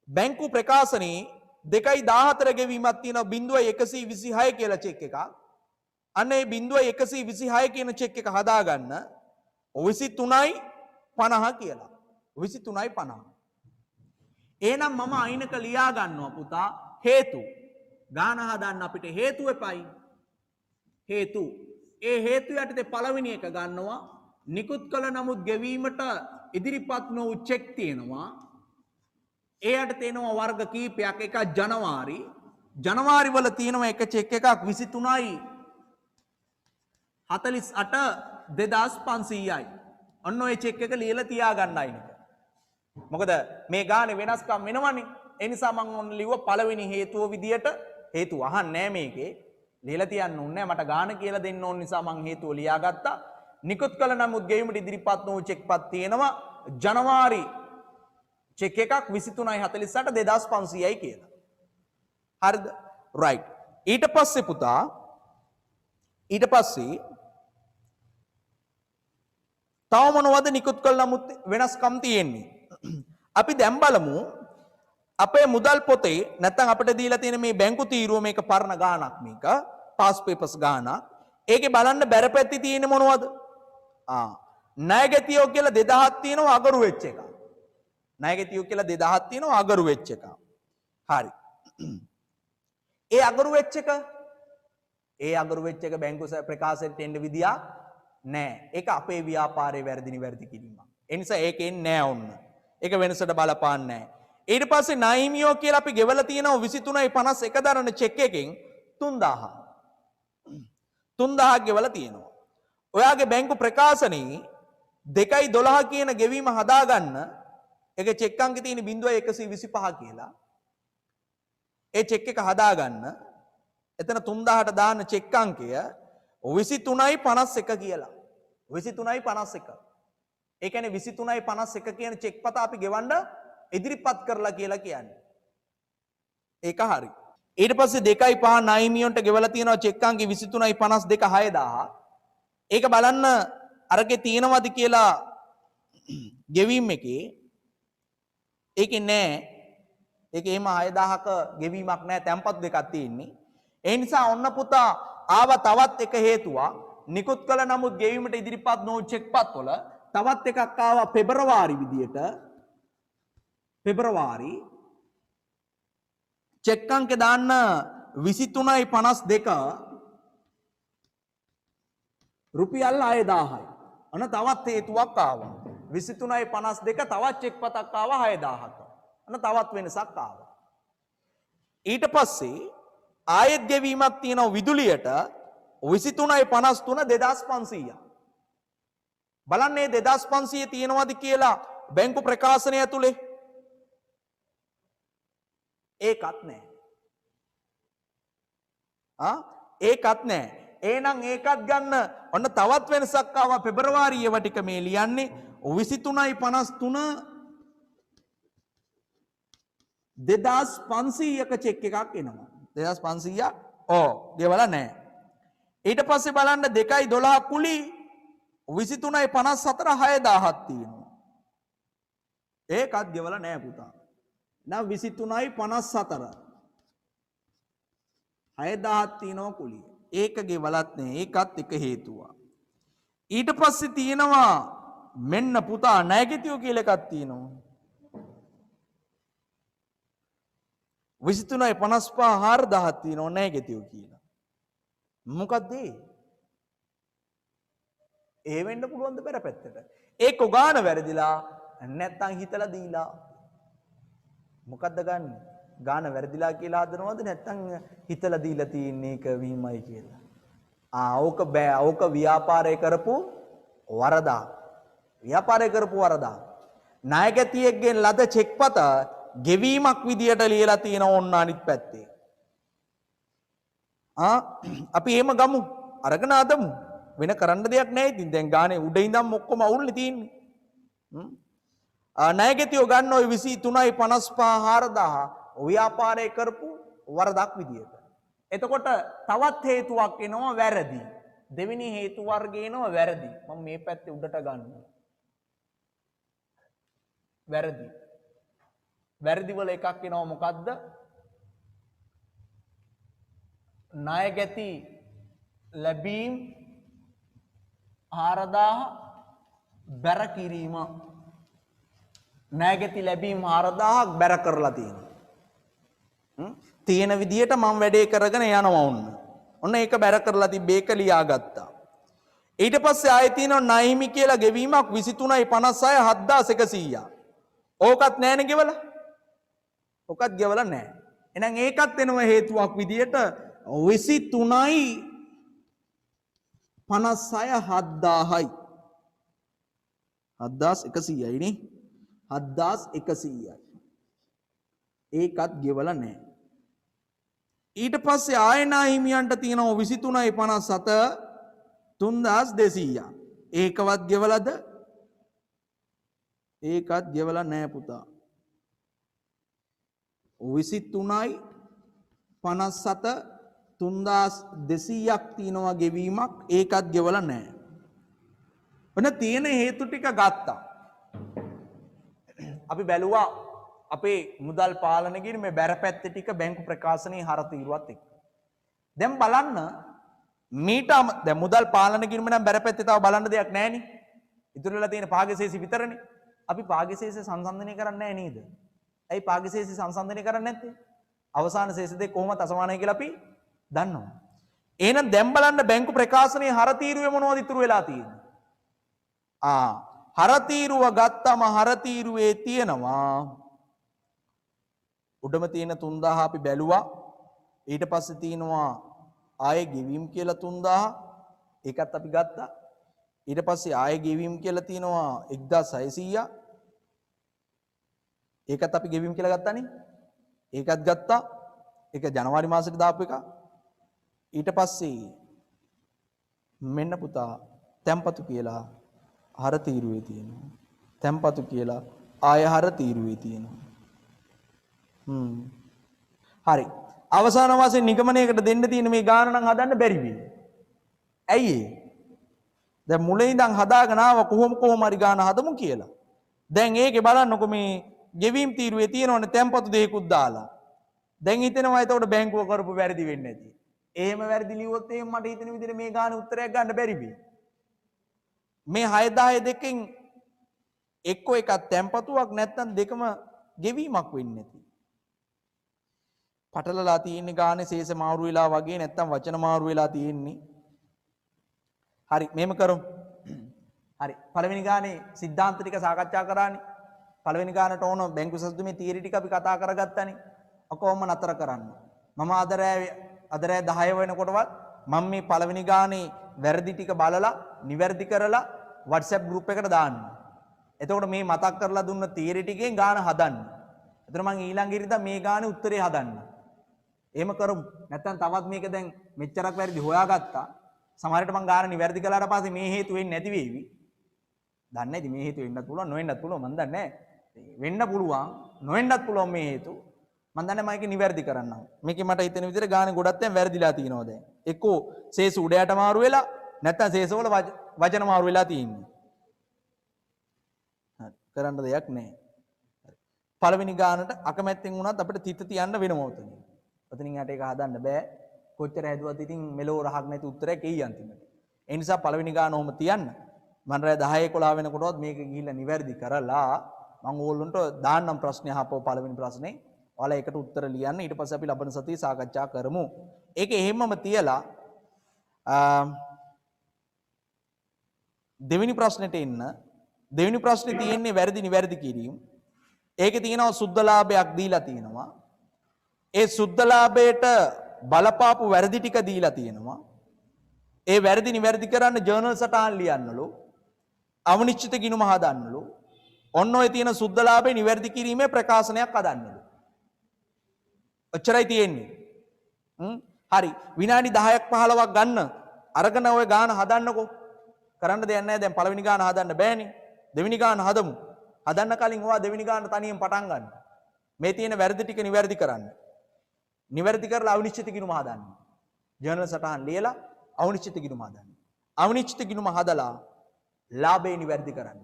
බැංකු ප්‍රකාශනයේ 2.14 ගෙවීමක් තියෙනවා 0.126 කියලා චෙක් එකක්. අන්න ඒ 0.126 කියන චෙක් එක හදාගන්න 23.50 කියලා. 23.50. එහෙනම් මම අයිනක ලියා ගන්නවා පුතා හේතු. ගාන හදන්න අපිට හේතු එපයි. හේතු. ඒ හේතු යටතේ පළවෙනි එක ගන්නවා නිකුත් කළ නමුත් ගෙවීමට ඉදිරිපත් නොවු චෙක් තියෙනවා. ඒ යටතේ එනවා වර්ග කීපයක්. එකක් ජනවාරි. ජනවාරි වල තියෙනවා එක චෙක් එකක් 23.48 ඔන්න ඔය චෙක් එක ලියලා තියාගන්න අයිනක. මොකද මේ ගානේ වෙනස්කම් වෙනවනේ. ඒ නිසා මම ඔන්න ලිව්ව පළවෙනි හේතුව විදියට හේතුව අහන්නේ නැහැ මේකේ. ලියලා තියන්න ඕනේ නැහැ. මට ගාන කියලා දෙන්න ඕන නිසා මම හේතුව ලියාගත්තා. නිකුත් කළ නමුත් ගෙවීමට ඉදිරිපත් නොවු චෙක්පත් තියෙනවා ජනවාරි චෙක් එකක් 23.48 2500යි කියලා. හරිද? රයිට්. ඊට පස්සේ පුතා ඊට පස්සේ තව මොනවද නිකුත් කළ නමුත් වෙනස්කම් තියෙන්නේ? අපි දැන් බලමු අපේ මුදල් පොතේ නැත්නම් අපිට දීලා තියෙන මේ බැංකු තීරුව මේක පරණ ගාණක් මේක පාස් පේපර්ස් ගාණක්. ඒකේ බලන්න බැරපැත්තේ තියෙන්නේ මොනවද? ණයගැතියෝ කියලා 2000ක් තියෙනවා අගරු වෙච්ච එක. ණයගැතියෝ කියලා 2000ක් තියෙනවා අගරු වෙච්ච එක. හරි. ඒ අගරු වෙච්ච එක බැංකු ප්‍රකාශයට එන්න විදියක් නෑ. ඒක අපේ ව්‍යාපාරයේ වැරදි නිවැරදි කිරීමක්. ඒ නිසා ඒකෙන් නෑ ඔන්න. ඒක වෙනසට බලපාන්නේ නෑ. ඊට පස්සේ නාහිමියෝ කියලා අපි ගෙවලා තියෙනවා 23.51 දරන චෙක් එකෙන් 3000. 3000ක් ගෙවලා තියෙනවා. ඔයාගේ බැංකු ප්‍රකාශනයේ 2.12 කියන ගෙවීම හදාගන්න ඒක චෙක් අංකේ තියෙන 0.125 කියලා. ඒ චෙක් එක හදාගන්න එතන 3000ට දාන්න චෙක් අංකය 23.51 කියලා. 23.51. ඒ කියන්නේ 23.51 කියන චෙක් පත අපි ගෙවන්න ඉදිරිපත් කරලා කියලා කියන්නේ. ඒක හරි. ඊට පස්සේ 2.5 නාහිමියන්ට ගෙවලා තියෙනවා චෙක් අංකය 23.52 6000. ඒක බලන්න අරගේ තියෙනවද කියලා ගෙවීම් එකේ ඒකේ නෑ. ඒකේ එහෙම 6000ක ගෙවීමක් නෑ. තැන්පත් දෙකක් තියෙන්නේ. ඒ නිසා ඔන්න පුතා ආව තවත් එක හේතුවක්. නිකුත් කළ නමුත් ගෙවීමට ඉදිරිපත් නොවු චෙක් පත්වල තවත් එකක් ආවා පෙබරවාරි විදියට. පෙබරවාරි චෙක් අංකේ දාන්න 23.52 රුපියල් 6000යි. අන්න තවත් හේතුවක් ආවා. 23.52 තවත් චෙක් පතක් ආවා 6000ක. අන්න තවත් වෙනසක් ආවා. ඊට පස්සේ ආයෙත් ගෙවීමක් තියෙනවා විදුලියට 23.53 2500ක්. බලන්න මේ 2500 තියෙනවද කියලා බැංකු ප්‍රකාශනය ඇතුලේ ඒකත් නැහැ. ඒකත් නැහැ. එහෙනම් ඒකත් ගන්න ඔන්න තවත් වෙනසක් ආවා පෙබරවාරි ඒව ටික මේ ලියන්නේ 23.53 2500ක චෙක් එකක් එනවා. 2500ක් ගෙවලා නැහැ. ඊට පස්සේ බලන්න 2.12 කුලි 23.54 6000ක් තියෙනවා. ඒකත් ගෙවලා නැහැ පුතා. නම් 23.54 6000ක් තියෙනවා කුලි. ඒක ගෙවලත් නැහැ. ඒකත් එක හේතුවක්. ඊට පස්සේ තියෙනවා මෙන්න පුතා නැගටිව් කියලා එකක් තියෙනවා. 23.55 4000ක් තියෙනවා නැගටිව් කියලා. මොකක්ද ඒ? ඒ වෙන්න පුළුවන් ද පෙර පැත්තට. ඒක ගාන වැරදිලා නැත්තම් හිතලා දීලා. මොකද්ද ගන්න? ගාන වැරදිලා කියලා හදනවද නැත්තම් හිතලා දීලා තියෙන එක වීමයි කියලා. ඕක බෑ. ඕක ව්‍යාපාරය කරපු වරදා. ව්‍යාපාරය කරපු වරදා. ණයගැතියෙක්ගෙන් ලද චෙක් පත ගෙවීමක් විදියට ලියලා තියෙන ඕන්න අනිත් පැත්තේ. අපි එහෙම ගමු. අරගෙන අදමු. වෙන කරන්න දෙයක් නැහැ. ඉතින් දැන් ගානේ උඩ ඉඳන් ඔක්කොම අවුල්නේ තියෙන්නේ. ණයගැතියෝ ගන්න ওই 23.55 ව්‍යාපාරය කරපු වරදක් විදියට. එතකොට තවත් හේතුවක් එනවා වැරදි. දෙවෙනි හේතු වර්ගය එනවා වැරදි. මම මේ පැත්තේ උඩට ගන්නවා. වැරදි. වැරදි වල එකක් එනවා මොකද්ද? ණයගැති ලැබීම් 4000 බැර කිරීම. ණයගැති ලැබීම් 4000ක් බැර කරලා තියෙනවා. තියෙන විදියට මම වැඩේ කරගෙන යනවා ඔන්න. ඔන්න ඒක බැර කරලා තිබ්බේ ඒක ලියාගත්තා. ඊට පස්සේ ආයෙ තියෙනවා ණයහිමි කියලා ගෙවීමක් 23.56 7100ක්. ඕකත් නැහැනේ ගෙවලා. ඕකත් ගෙවලා නැහැ. එහෙනම් ඒකත් එනවා හේතුවක් විදියට 23.56 7000යි. 7100යි නේ. 7100යි. ඒකත් ගෙවලා නැහැ. ඊට පස්සේ ආයනා හිමියන්ට තියෙනවා 23.57 3200ක්. ඒකවත් ගෙවලාද? ඒකත් ගෙවලා නැහැ පුතා. 23.57 3200ක් තියෙනවා ගෙවීමක්. ඒකත් ගෙවලා නැහැ. ඔන්න තියෙන හේතු ටික ගත්තා. අපි බැලුවා අපේ මුදල් පාලනයේ මේ බැරපැත්ත ටික බැංකු ප්‍රකාශනයේ හර තීරුවත් එක්ක. දැන් බලන්න මීට දැන් මුදල් පාලනයේ නම් බැරපැත්තේ තව බලන්න දෙයක් නැහැ නේ. ඉතුරු වෙලා තියෙන පාගශේෂි විතරනේ. අපි පාගශේෂි සංසන්දනය කරන්නේ නැහැ නේද? ඇයි පාගශේෂි සංසන්දනය කරන්නේ නැත්තේ? අවසාන ශේෂ දෙක කොහොමද අසමානයි කියලා අපි දන්නවා. එහෙනම් දැන් බලන්න බැංකු ප්‍රකාශනයේ හරතීරුවේ මොනවද ඉතුරු වෙලා තියෙන්නේ? හරතීරුව ගත්තම හරතීරුවේ තියෙනවා උඩම තියෙන 3000 අපි බැලුවා. ඊට පස්සේ තියෙනවා ආයේ ගෙවීම් කියලා 3000 ඒකත් අපි ගත්තා. ඊට පස්සේ ආයේ ගෙවීම් කියලා තියෙනවා 1600 ඒකත් අපි ගෙවීම් කියලා ගත්තානේ. ඒකත් ගත්තා. ඒක ජනවාරි මාසෙට දාපු එක. ඊට පස්සේ මෙන්න පුතා තැම්පතු කියලා හරතීරුවේ තියෙනවා. තැම්පතු කියලා ආය හරතීරුවේ තියෙනවා. හරි. අවසාන වශයෙන් නිගමනයකට දෙන්න තියෙන මේ ගාන නම් හදන්න බැරි වෙයි. ඇයි ඒ? දැන් මුලින් ඉඳන් හදාගෙන ආව කොහොම හරි ගාන හදමු කියලා. දැන් ඒකේ බලන්නකො මේ ගෙවීම් තීරුවේ තියෙනවනේ තැම්පතු දෙයක්ුත් දාලා. දැන් හිතෙනවා එතකොට බැංකුව කරපු වැරදි වෙන්නේ නැති. එහෙම වැරදි ලියුවොත් එහෙම මට හිතෙන විදිහට මේ ගාන උත්තරයක් ගන්න බැරි වෙයි. මේ 6000 දෙකෙන් එක්ක එකක් තැම්පතුවක් නැත්නම් දෙකම ගෙවීමක් වෙන්නේ නැති. පටලලා තියෙන්නේ ගානේ ශේෂ මාරු වෙලා වගේ නැත්නම් වචන මාරු වෙලා තියෙන්නේ. හරි මෙහෙම කරමු. හරි පළවෙනි ගානේ සිද්ධාන්ත ටික සාකච්ඡා කරානේ. පළවෙනි ගානට ඕන බැංකු සතුටුමේ තීරි ටික අපි කතා කරගත්තානේ. ඔකෝම නතර කරන්න. මම අද රෑ 10 වෙනකොටවත් මම මේ පළවෙනි ගානේ වැරදි ටික බලලා නිවැරදි කරලා WhatsApp group එකට දාන්න. එතකොට මේ මතක් කරලා දුන්න තීරි ටිකෙන් ගාන හදන්න. එතන මම ඊළඟ ඉරිදා මේ ගානේ උත්තරේ හදන්න. එහෙම කරමු. නැත්තම් තවත් මේක දැන් මෙච්චරක් වැරදි හොයාගත්තා. සමහරවිට මම ගාන නිවැරදි කළාට පස්සේ මේ හේතු වෙන්නේ නැති වෙවි. දන්නේ නැති මේ හේතු වෙන්නත් පුළුවන් නොවෙන්නත් පුළුවන් මම දන්නේ නැහැ. වෙන්න පුළුවන් නොවෙන්නත් පුළුවන් මේ හේතු. මම දන්නේ මම ඒක නිවැරදි කරන්නම්. මේකේ මට හිතෙන විදිහට ගානේ ගොඩක් දැන් වැරදිලා තියෙනවා දැන්. එක්කෝ ශේෂ උඩයට මාරු වෙලා නැත්තම් ශේෂ වල වචන මාරු වෙලා තියෙන්නේ. හරි. කරන්න දෙයක් නැහැ. හරි. පළවෙනි ගානට අකමැත්තෙන් වුණත් අපිට තිත තියන්න වෙනවා උතනින්. උතනින් යට ඒක හදන්න බෑ. කොච්චර හැදුවත් ඉතින් මෙලෝ රහක් නැති උත්තරයක් එයි අන්තිමට. ඒ නිසා පළවෙනි ගාන ඔහොම තියන්න. මම රෑ 10 11 වෙනකොටවත් මේක ගිහිල්ලා නිවැරදි කරලා මම ඕගොල්ලන්ට දාන්නම් ප්‍රශ්නේ අහපුව පළවෙනි ප්‍රශ්නේ. ඔයාලා ඒකට උත්තර ලියන්න. ඊට පස්සේ අපි ලබන සතියේ සාකච්ඡා කරමු. ඒක එහෙමම තියලා දෙවෙනි ප්‍රශ්නෙට එන්න. දෙවෙනි ප්‍රශ්නේ තියෙන්නේ වැරදි නිවැරදි කිරීම. ඒකේ තියෙනවා සුද්ධලාභයක් දීලා තියෙනවා. ඒ සුද්ධලාභයට බලපාපු වැරදි ටික දීලා තියෙනවා. ඒ වැරදි නිවැරදි කරන්න ජර්නල් සටහන් ලියන්නලු. අවනිශ්චිත ගිණුම හදන්නලු. ඔන්න ඔය තියෙන සුද්ධලාභේ නිවැරදි කිරීමේ ප්‍රකාශනයක් හදන්නලු. ඔච්චරයි තියෙන්නේ. හරි විනාඩි 10ක් 15ක් ගන්න අරගෙන ඔය ගාන හදන්නකෝ. කරන්න දෙයක් නැහැ දැන් පළවෙනි ගාන හදන්න බෑනේ. දෙවෙනි ගාන හදමු. හදන්න කලින් ඔයා දෙවෙනි ගාන තනියෙන් පටන් ගන්න. මේ තියෙන වැරදි ටික නිවැරදි කරන්න. නිවැරදි කරලා අවිනිශ්චිත ගිණුම හදන්න. ජර්නල් සටහන් ලියලා අවිනිශ්චිත ගිණුම හදන්න. අවිනිශ්චිත ගිණුම හදලා ලාභේ නිවැරදි කරන්න.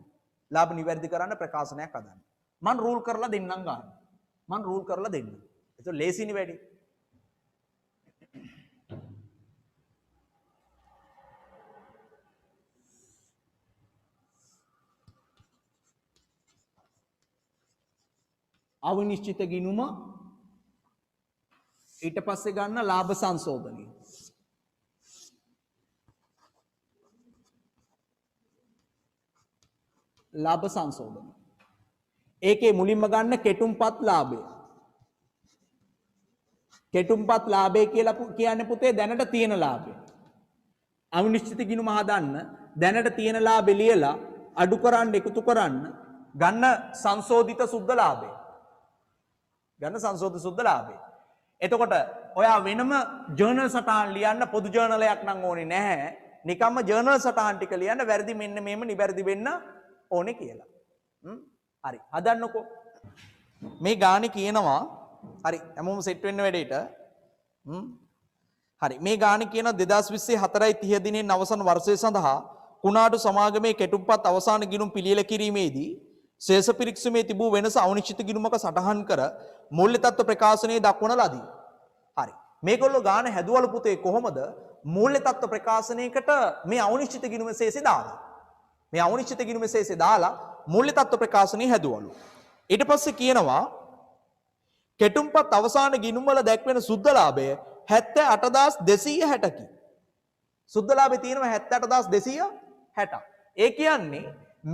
ලාභ නිවැරදි කරන්න ප්‍රකාශනයක් හදන්න. මම රූල් කරලා දෙන්නම් ගන්න. මම රූල් කරලා දෙන්නම්. ඒක ලේසිනේ වැඩි. අවිනිශ්චිත ගිණුම ඊට පස්සේ ගන්න ලාභ සංශෝධනය. ලාභ සංශෝධනය. ඒකේ මුලින්ම ගන්න කෙටුම්පත් ලාභය. කෙටුම්පත් ලාභය කියලා කියන්නේ පුතේ දැනට තියෙන ලාභය. අවිනිශ්චිත ගිණුම හදන්න දැනට තියෙන ලාභය ලියලා අඩු කරන්න එකතු කරන්න ගන්න සංශෝධිත සුද්ධ ලාභය. ගන්න සංශෝධිත සුද්ධ ලාභය. එතකොට ඔයා වෙනම ජර්නල් සටහන් ලියන්න පොදු ජර්නලයක් නම් ඕනේ නැහැ. නිකම්ම ජර්නල් සටහන් ටික ලියන්න වැරදි මෙන්න මේම නිවැරදි වෙන්න ඕනේ කියලා. හරි. හදන්නකෝ. මේ ගානේ කියනවා හරි හැමෝම සෙට් වෙන්න වැඩේට. හරි. මේ ගානේ කියන 2020 4:30 දිනෙන් අවසන් වර්ෂය සඳහා කුණාටු සමාගමේ කෙටුම්පත් අවසාන ගිණුම් පිළියෙල කිරීමේදී ශේෂ පිරික්සීමේ තිබූ වෙනස අවිනිශ්චිත ගිණුමක සටහන් කර මූල්‍ය තත්ත්ව ප්‍රකාශනයේ දක්වන ලදී. හරි. මේගොල්ලෝ ගාන හැදුවලු පුතේ කොහොමද මූල්‍ය තත්ත්ව ප්‍රකාශනයකට මේ අවිනිශ්චිත ගිණුම ශේෂය දාලා. මේ අවිනිශ්චිත ගිණුම ශේෂය දාලා මූල්‍ය තත්ත්ව ප්‍රකාශනය හැදුවලු. ඊට පස්සේ කියනවා කෙටුම්පත් අවසාන ගිණුම් වල දැක්වෙන සුද්ධ ලාභය 78260කි. සුද්ධ ලාභේ තියෙනවා 78260. ඒ කියන්නේ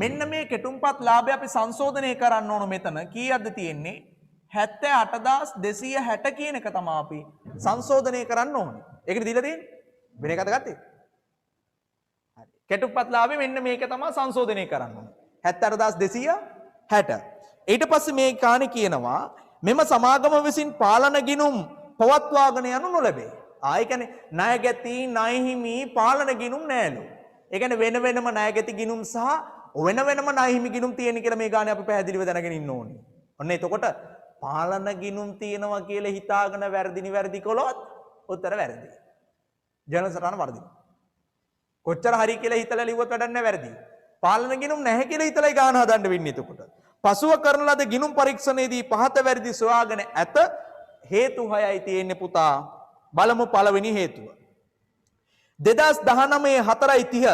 මෙන්න මේ කෙටුම්පත් ලාභය අපි සංශෝධනය කරන්න ඕන මෙතන කීයක්ද තියෙන්නේ 78260 කියන එක තමයි අපි සංශෝධනය කරන්න ඕනේ. ඒකනේ දීලා තියෙන්නේ. වෙන එකද ගත්තේ? හරි. කෙටුම්පත් ලාභය මෙන්න මේක තමයි සංශෝධනය කරන්න ඕනේ. 78260. ඊට පස්සේ මේ කාණේ කියනවා මෙම සමාගම විසින් පාලන ගිණුම් පවත්වාගෙන යනු නොලැබේ. ඒ කියන්නේ ණයගැති ණයහිමි පාලන ගිණුම් නෑලු. ඒ කියන්නේ වෙන වෙනම ණයගැති ගිණුම් සහ වෙන වෙනම ණයහිමි ගිණුම් තියෙන කියලා මේ ගානේ අපි පැහැදිලිව දැනගෙන ඉන්න ඕනේ. ඔන්න එතකොට පාලන ගිණුම් තියෙනවා කියලා හිතාගෙන වැරදි නිවැරදි කළොත් උත්තර වැරදි. ජනන සටහන වර්ධින. කොච්චර හරි කියලා හිතලා ලිව්වත් වැඩක් නැහැ වැරදි. පාලන ගිණුම් නැහැ කියලා හිතලායි ගාන හදන්න වෙන්නේ එතකොට. පසුව කරන ලද ගිණුම් පරීක්ෂණයේදී පහත වැරදි සොයාගෙන ඇත. හේතු 6යි තියෙන්නේ පුතා. බලමු පළවෙනි හේතුව. 2019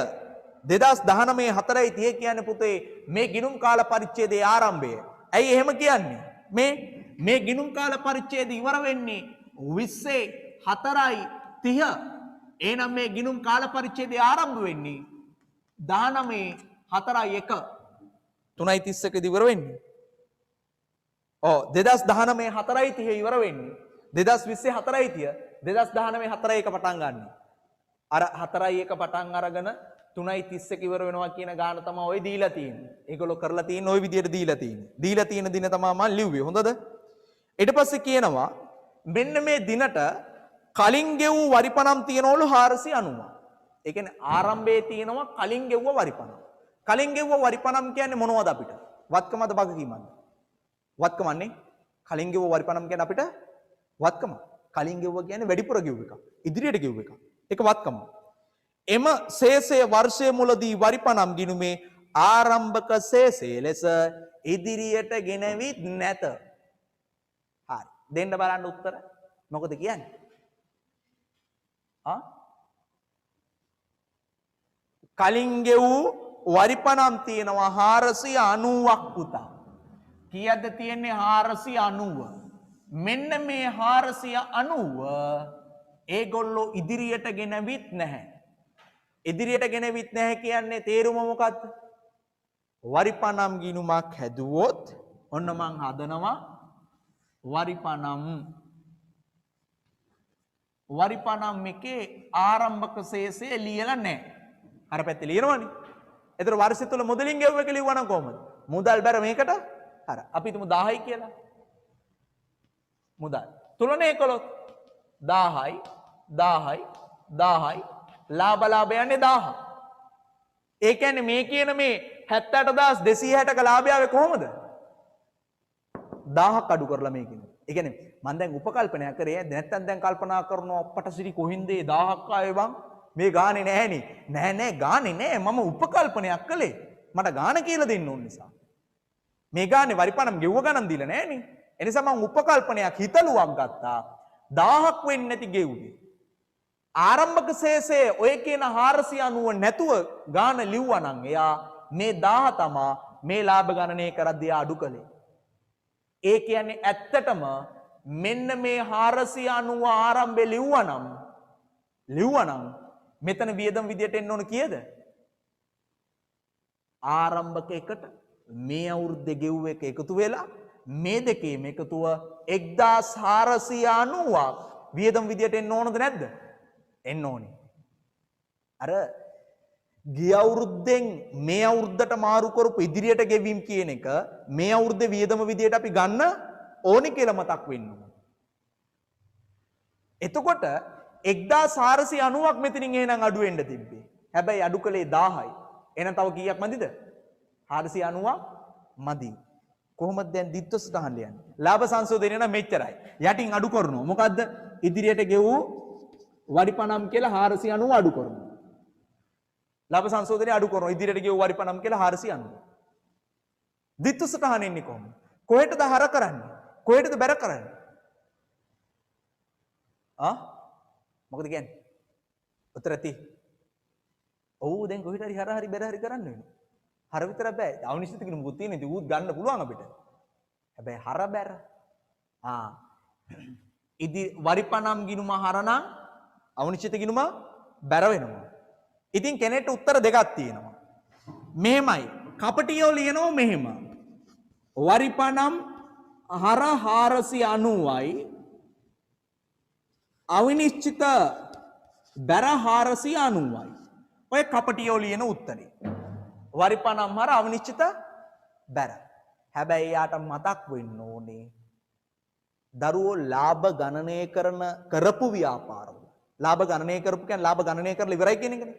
4:30 කියන්නේ පුතේ මේ ගිණුම් කාල පරිච්ඡේදයේ ආරම්භය. ඇයි එහෙම කියන්නේ? මේ ගිණුම් කාල පරිච්ඡේදය ඉවර වෙන්නේ 20:04:30. එහෙනම් මේ ගිණුම් කාල පරිච්ඡේදය ආරම්භ වෙන්නේ 19:04:01. 3:31 ඉවර වෙන්නේ. 2019 4:30 ඉවර වෙන්නේ. 2020 4:30 2019 4:01 පටන් ගන්න. අර 4:01 පටන් අරගෙන 3:31 ඉවර වෙනවා කියන ගාන තමයි ඔය දීලා තියෙන්නේ. ඒගොල්ලෝ කරලා තියෙන්නේ ওই විදියට දීලා තියෙන්නේ. දීලා තියෙන දින තමයි මම ලිව්වේ. හොඳද? ඊට පස්සේ කියනවා මෙන්න මේ දිනට කලින් ගෙවූ වරිපණම් තියනවලු 490. ඒ කියන්නේ ආරම්භයේ තියෙනවා කලින් ගෙවුව වරිපණම්. කලින් ගෙවුව වරිපණම් කියන්නේ මොනවද අපිට? වත්කමද වගකීමක්ද? වත්කමන්නේ. කලින් ගෙවුව වරිපණම් කියන්නේ අපිට වත්කම. කලින් ගෙවුව කියන්නේ වැඩිපුර ගෙවුව එක. ඉදිරියට ගෙවුව එක. ඒක වත්කම. එම ශේෂය වර්ෂය මුලදී වරිපණම් ගිණුමේ ආරම්භක ශේෂය ලෙස ඉදිරියට ගෙනවිත් නැත. හරි. දෙන්න බලන්න උත්තර. මොකද කියන්නේ? කලින් ගෙවූ වරිපණම් තියෙනවා 490ක් පුතා. කීයක්ද තියෙන්නේ 490. මෙන්න මේ 490 ඒගොල්ලෝ ඉදිරියට ගෙනවිත් නැහැ. ඉදිරියට ගෙනවිත් නැහැ කියන්නේ තේරුම මොකක්ද? වරිපණම් ගිණුමක් හැදුවොත් ඔන්න මං හදනවා වරිපණම් එකේ ආරම්භක ශේෂය ලියලා නැහැ. අර පැත්තේ ලියනවනේ. ඒතර වර්ෂය තුල මුදලින් ගෙවුව එක ලියවනම් කොහමද? මුදල් බැර මේකට හරි. අපි හිතමු 1000යි කියලා. මුදල්. තුලනය කළොත් 1000යි 1000යි 1000යි ලාභ යන්නේ 1000. ඒ කියන්නේ මේ කියන මේ 78260ක ලාභය ආවේ කොහොමද? 1000ක් අඩු කරලා මේ කියන්නේ. ඒ කියන්නේ මම දැන් උපකල්පනයක් කරේ නැත්තම් දැන් කල්පනා කරනවා අපට සිරි කොහින්ද 1000ක් ආවේ බං මේ ගානේ නැහැනේ. නෑ ගානේ නෑ මම උපකල්පනයක් කළේ. මට ගාන කියලා දෙන්න ඕන නිසා. මේ ගානේ වරිපණම් ගෙව්ව ගණන් දීලා නෑනේ. ඒ නිසා මම උපකල්පනයක් හිතලුවක් ගත්තා. 1000ක් වෙන්නේ නැති ගෙව්වේ. ආරම්භක ශේෂයේ ඔය කියන 490 නැතුව ගාන ලිව්වා නම් එයා මේ 1000 තමා මේ ලාභ ගණනය කරද්දී අඩු කළේ. ඒ කියන්නේ ඇත්තටම මෙන්න මේ 490 ආරම්භය ලිව්වනම් මෙතන වියදම් විදියට එන්න ඕන කීයද? ආරම්භක එකට මේ අවුරුද්දේ ගෙව්ව එක එකතු වෙලා මේ දෙකේම එකතුව 1490ක් වියදම් විදියට එන්න ඕනද නැද්ද? එන්න ඕනේ. අර ගිය අවුරුද්දෙන් මේ අවුරුද්දට මාරු කරපු ඉදිරියට ගෙවීම් කියන එක මේ අවුරුද්දේ වියදම විදියට අපි ගන්න ඕනේ කියලා මතක් වෙන්න ඕනේ. එතකොට 1490ක් මෙතනින් එහෙනම් අඩු වෙන්න තිබ්බේ. හැබැයි අඩු කළේ 1000යි. එහෙනම් තව කීයක් මදිද? 490ක් මදි. කොහොමද දැන් දිත්ත සටහන් ලියන්නේ? ලාභ සංශෝධනය නම් මෙච්චරයි. යටින් අඩු කරනවා. මොකද්ද? ඉදිරියට ගෙවූ වරිපණම් කියලා 490 අඩු කරනවා. ලාභ සංශෝධනය අඩු කරනවා. ඉදිරියට ගෙවූ වරිපණම් කියලා 490. දිත්ත සටහන් එන්නේ කොහොමද? කොහෙටද හර කරන්නේ? කොහෙටද බැර කරන්නේ? මොකද කියන්නේ? උත්තර ඇති. ඔව් දැන් කොහෙට හරි හර හරි බැර හරි කරන්න වෙනවා. හර විතර බෑ. අවිනිශ්චිත කිනු මුකුත් තියෙන ඉතින් ඌත් ගන්න පුළුවන් අපිට. හැබැයි හර බැර. ඉදි වරිපණම් ගිනුම හරනම් අවිනිශ්චිත ගිනුම බැර වෙනවා. ඉතින් කෙනෙක්ට උත්තර දෙකක් තියෙනවා. මෙහෙමයි. කපටියෝ ලියනවා මෙහෙම. වරිපනම් හර 490යි අවිනිශ්චිත බැර 490යි. ඔය කපටියෝ ලියන උත්තරේ. වරිපනම් හර අවිනිශ්චිත බැර. හැබැයි යාට මතක් වෙන්න ඕනේ දරුවෝ ලාභ ගණනය කරපු ව්‍යාපාරවල. ලාභ ගණනය කරපු කියන්නේ ලාභ ගණනය කරලා ඉවරයි කියන එකනේ.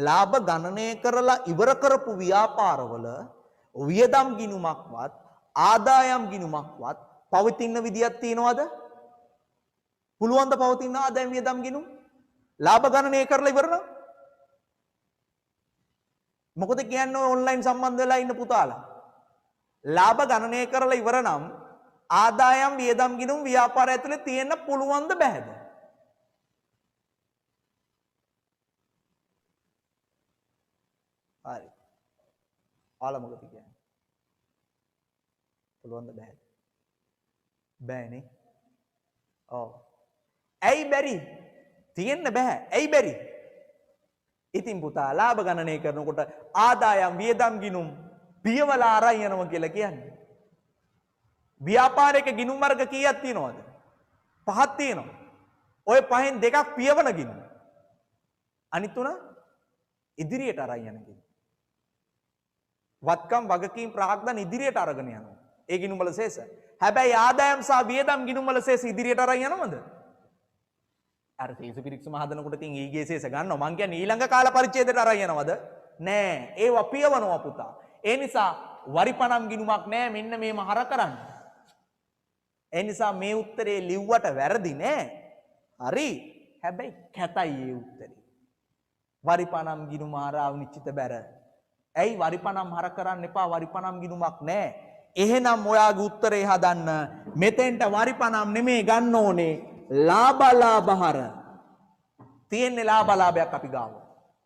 ලාභ ගණනය කරලා ඉවර කරපු ව්‍යාපාරවල වියදම් ගිණුමක්වත් ආදායම් ගිණුමක්වත් පවතින විදියක් තියනවද? පුළුවන් ද පවතින ආදායම් වියදම් ගිණුම්? ලාභ ගණනය කරලා ඉවර නම් මොකද කියන්නේ ඔන්ලයින් සම්බන්ධ වෙලා ඉන්න පුතාලා? ලාභ ගණනය කරලා ඉවර නම් ආදායම් වියදම් ගිණුම් ව්‍යාපාරය ඇතුලේ තියෙන්න පුළුවන් ද බැහැද? හරි. ඔයාලා මොකද කියන්නේ? පුළුවන් ද බැහැද? බෑනේ. ඔව්. ඇයි බැරි? තියෙන්න බෑ. ඇයි බැරි? ඉතින් පුතා ලාභ ගණනය කරනකොට ආදායම් වියදම් ගිණුම් පියවලා අරන් යනවා කියලා කියන්නේ. ව්‍යාපාරයක ගිණුම් වර්ග කීයක් තියෙනවද? 5ක් තියෙනවා. ওই පහෙන් දෙකක් පියවන ගිණුම්. අනිත් තුන ඉදිරියට අරන් යන ගිණුම්. වත්කම් වගකීම් ප්‍රාග්ධන ඉදිරියට අරගෙන යනවා. ඒ ගිණුම් වල ශේෂ. හැබැයි ආදායම් සහ වියදම් ගිණුම් වල ශේෂ ඉදිරියට අරන් යනවද? අර තීසු පිරික්සම හදනකොට තින් ඊගේ ශේෂ ගන්නවා. මං කියන්නේ ඊළඟ කාල පරිච්ඡේදයට අරන් යනවද? නෑ. ඒවා පියවනවා පුතා. ඒ නිසා වරිපනම් ගිණුමක් නෑ මෙන්න මේම හර කරන්න. ඒ නිසා මේ උත්තරේ ලිව්වට වැරදි නෑ. හරි. හැබැයි කැතයි ඒ උත්තරේ. වරිපනම් ගිණුම හරාව නිශ්චිත බැර. ඇයි වරිපනම් හර කරන්න එපා වරිපනම් ගිණුමක් නෑ. එහෙනම් ඔයාගේ උත්තරේ හදන්න මෙතෙන්ට වරිපනම් නෙමේ ගන්න ඕනේ ලාභලාභහර. තියෙන්නේ ලාභලාභයක් අපි ගාව.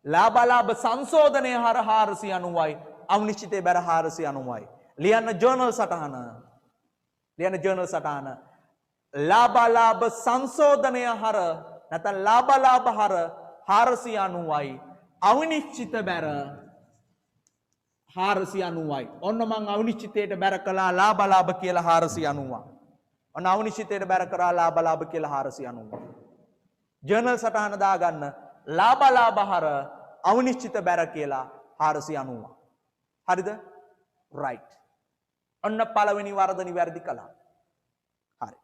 ලාභලාභ සංශෝධනය හර 490යි අවිනිශ්චිතේ බැර 490යි. ලියන්න ජර්නල් සටහන. ලියන්න ජර්නල් සටහන. ලාභලාභ සංශෝධනය හර නැත්නම් ලාභලාභහර 490යි අවිනිශ්චිත බැර 490යි. ඔන්න මං අවිනිශ්චිතයට බැර කළා ලාභලාභ කියලා 490. ඔන්න අවිනිශ්චිතයට බැර කරා ලාභලාභ කියලා 490. ජර්නල් සටහන දාගන්න ලාභලාභහර අවිනිශ්චිත බැර කියලා 490. හරිද? රයිට්. ඔන්න පළවෙනි වරද නිවැරදි කළා. හරි.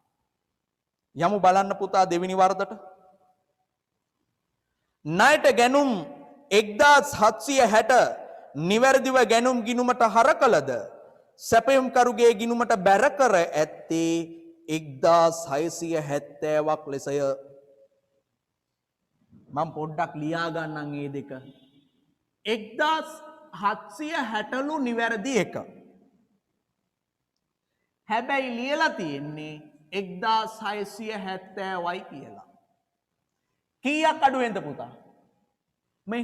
යමු බලන්න පුතා දෙවෙනි වරදට. ණයට ගැනුම් 1760 නිවැරදිව ගැනුම් ගිණුමට හර කළද සැපයුම්කරුගේ ගිණුමට බැර කර ඇත්තේ 1670ක් ලෙසය. මම පොඩ්ඩක් ලියා ගන්නම් මේ දෙක. 1760ලු නිවැරදි එක. හැබැයි ලියලා තියෙන්නේ 1670යි කියලා. කීයක් අඩු වෙනද පුතා? මේ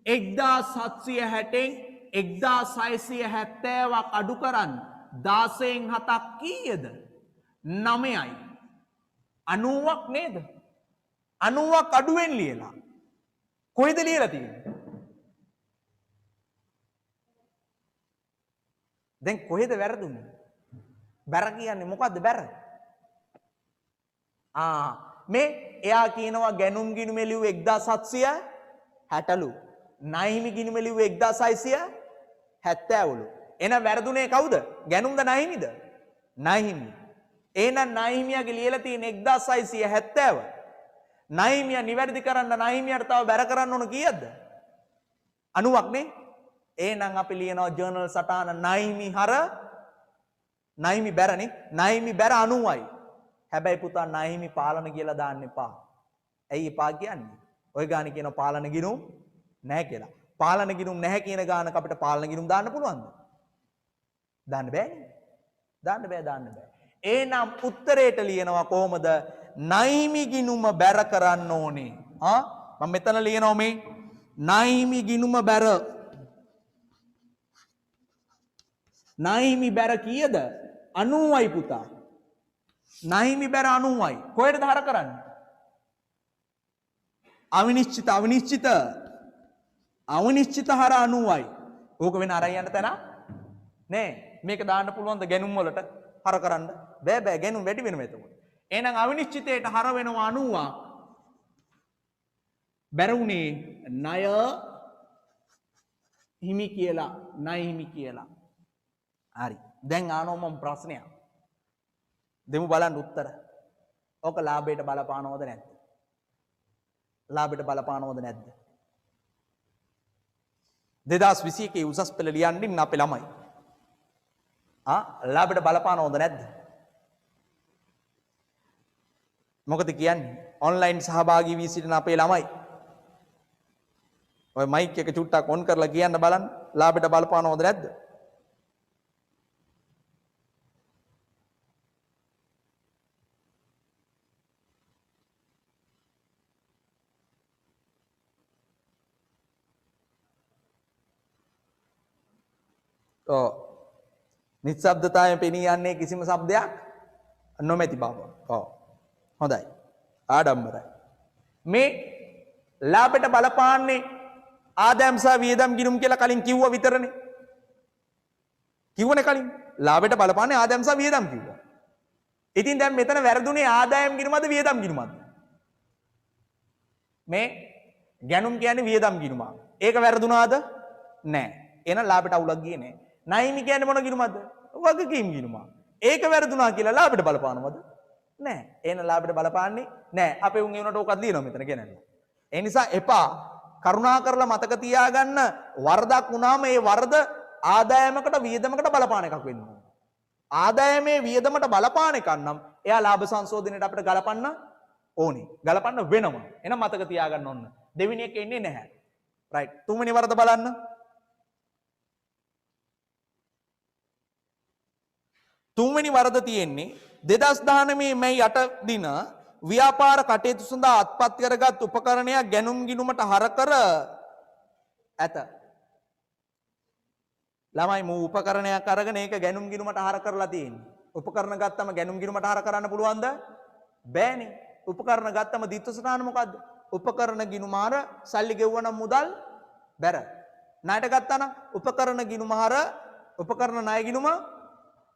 1760න් 1670ක් අඩු කරන්න 16න් 7ක් කීයද? 9යි. 90ක් නේද? 90ක් අඩුවෙන් ලියලා. කොහෙද ලියලා තියෙන්නේ? දැන් කොහෙද වැරදුනේ? බැර කියන්නේ මොකද්ද බැර? මේ එයා කියනවා ගැනුම් ගිණුමේ ලිව්ව 1760ලු. ණයහිමි ගිණුමේ ලිව්ව 1670ලු. එහෙනම් වැරදුනේ කවුද? ගැනුම්ද ණයහිමිද? ණයහිමි. එහෙනම් ණයහිමියාගේ ලියලා තියෙන 1670. ණයහිමියා නිවැරදි කරන්න ණයහිමියාට තව බැර කරන්න ඕන කීයක්ද? 90ක් නේ? එහෙනම් අපි ලියනවා ජර්නල් සටහන ණයහිමි හර ණයහිමි බැරනේ. ණයහිමි බැර 90යි. හැබැයි පුතා ණයහිමි පාලන කියලා දාන්න එපා. ඇයි එපා කියන්නේ? ඔය ගාන කියන පාලන ගිණුම් නැහැ කියලා. පාලන ගිණුම් නැහැ කියන ගානක අපිට පාලන ගිණුම් දාන්න පුළුවන්ද? දාන්න බෑනේ. දාන්න බෑ. එහෙනම් උත්තරේට ලියනවා කොහොමද? ණයහිමි ගිණුම බැර කරන්න ඕනේ. මම මෙතන ලියනවා මේ ණයහිමි ගිණුම බැර. ණයහිමි බැර කීයද? 90යි පුතා. ණයහිමි බැර 90යි. කොහෙටද හර කරන්නේ? අවිනිශ්චිත. අවිනිශ්චිත හර 90යි. ඕක වෙන අරන් යන්න තැන නේ. මේක දාන්න පුළුවන් ද ගැනුම් වලට හර කරන්න? බෑ බෑ ගැනුම් වැඩි වෙනවා එතකොට. එහෙනම් අවිනිශ්චිතයට හර වෙනවා 90ක්. බැරුණේ ණය හිමි කියලා ණය හිමි කියලා. හරි. දැන් ආනෝ මම ප්‍රශ්නයක්. දෙමු බලන්න උත්තර. ඕක ලාභයට බලපානවද නැද්ද? ලාභයට බලපානවද නැද්ද? 2021 උසස් පෙළ ලියන්න ඉන්න අපේ ළමයි. ලාභයට බලපානවද නැද්ද? මොකද කියන්නේ? ඔන්ලයින් සහභාගී වී සිටින අපේ ළමයි. ඔය මයික් එක චුට්ටක් ඔන් කරලා කියන්න බලන්න ලාභයට බලපානවද නැද්ද? නිශ්ශබ්දතාවය පෙනී යන්නේ කිසිම શબ્දයක් නොමැති බව. හොඳයි. ආඩම්බරයි. මේ ලාභයට බලපාන්නේ ආදායම් සහ වියදම් ගිණුම් කියලා කලින් කිව්වා විතරනේ. කිව්වනේ කලින්. ලාභයට බලපාන්නේ ආදායම් සහ වියදම් කිව්වා. ඉතින් දැන් මෙතන වැරදුනේ ආදායම් ගිණුමද වියදම් ගිණුමද? මේ ගැනුම් කියන්නේ වියදම් ගිණුම. ඒක වැරදුනාද? නෑ. එහෙනම් ලාභයට අවුලක් ගියේ නෑ. ණයමි කියන්නේ මොන ගිණුමද? වගකීම් ගිණුම. ඒක වැරදුනා කියලා ලාභයට බලපානවද? නෑ. එහෙනම් ලාභයට බලපාන්නේ නෑ. අපේ උන් ඒ උනට ඕකත් ලියනවා මෙතන කියනන්නේ. ඒ නිසා එපා. කරුණා කරලා මතක තියාගන්න වරදක් වුණාම ඒ වරද ආදායමකට වියදමකට බලපාන එකක් වෙන්න ඕනේ. ආදායමේ වියදමට බලපාන එකක් නම් එයා ලාභ සංශෝධනයට අපිට ගලපන්න ඕනේ. ගලපන්න වෙනවා. එහෙනම් මතක තියාගන්න ඕන. දෙවෙනි එක එන්නේ නැහැ. රයිට්. තුන්වෙනි වරද බලන්න. තුන්වෙනි වරද තියෙන්නේ 2019 මැයි 8 දින ව්‍යාපාර කටයුතු සඳහා අත්පත් කරගත් උපකරණයක් ගැනුම් ගිණුමට හර කර ඇත. ළමයි මූ උපකරණයක් අරගෙන ඒක ගැනුම් ගිණුමට හර කරලා තියෙන්නේ. උපකරණ ගත්තම ගැනුම් ගිණුමට හර කරන්න පුළුවන්ද? බෑනේ. උපකරණ ගත්තම දිත්ත සටහන මොකද්ද? උපකරණ ගිණුම හර සල්ලි ගෙවුවනම් මුදල් බැර. ණයට ගත්තා නම් උපකරණ ගිණුම හර උපකරණ ණය ගිණුම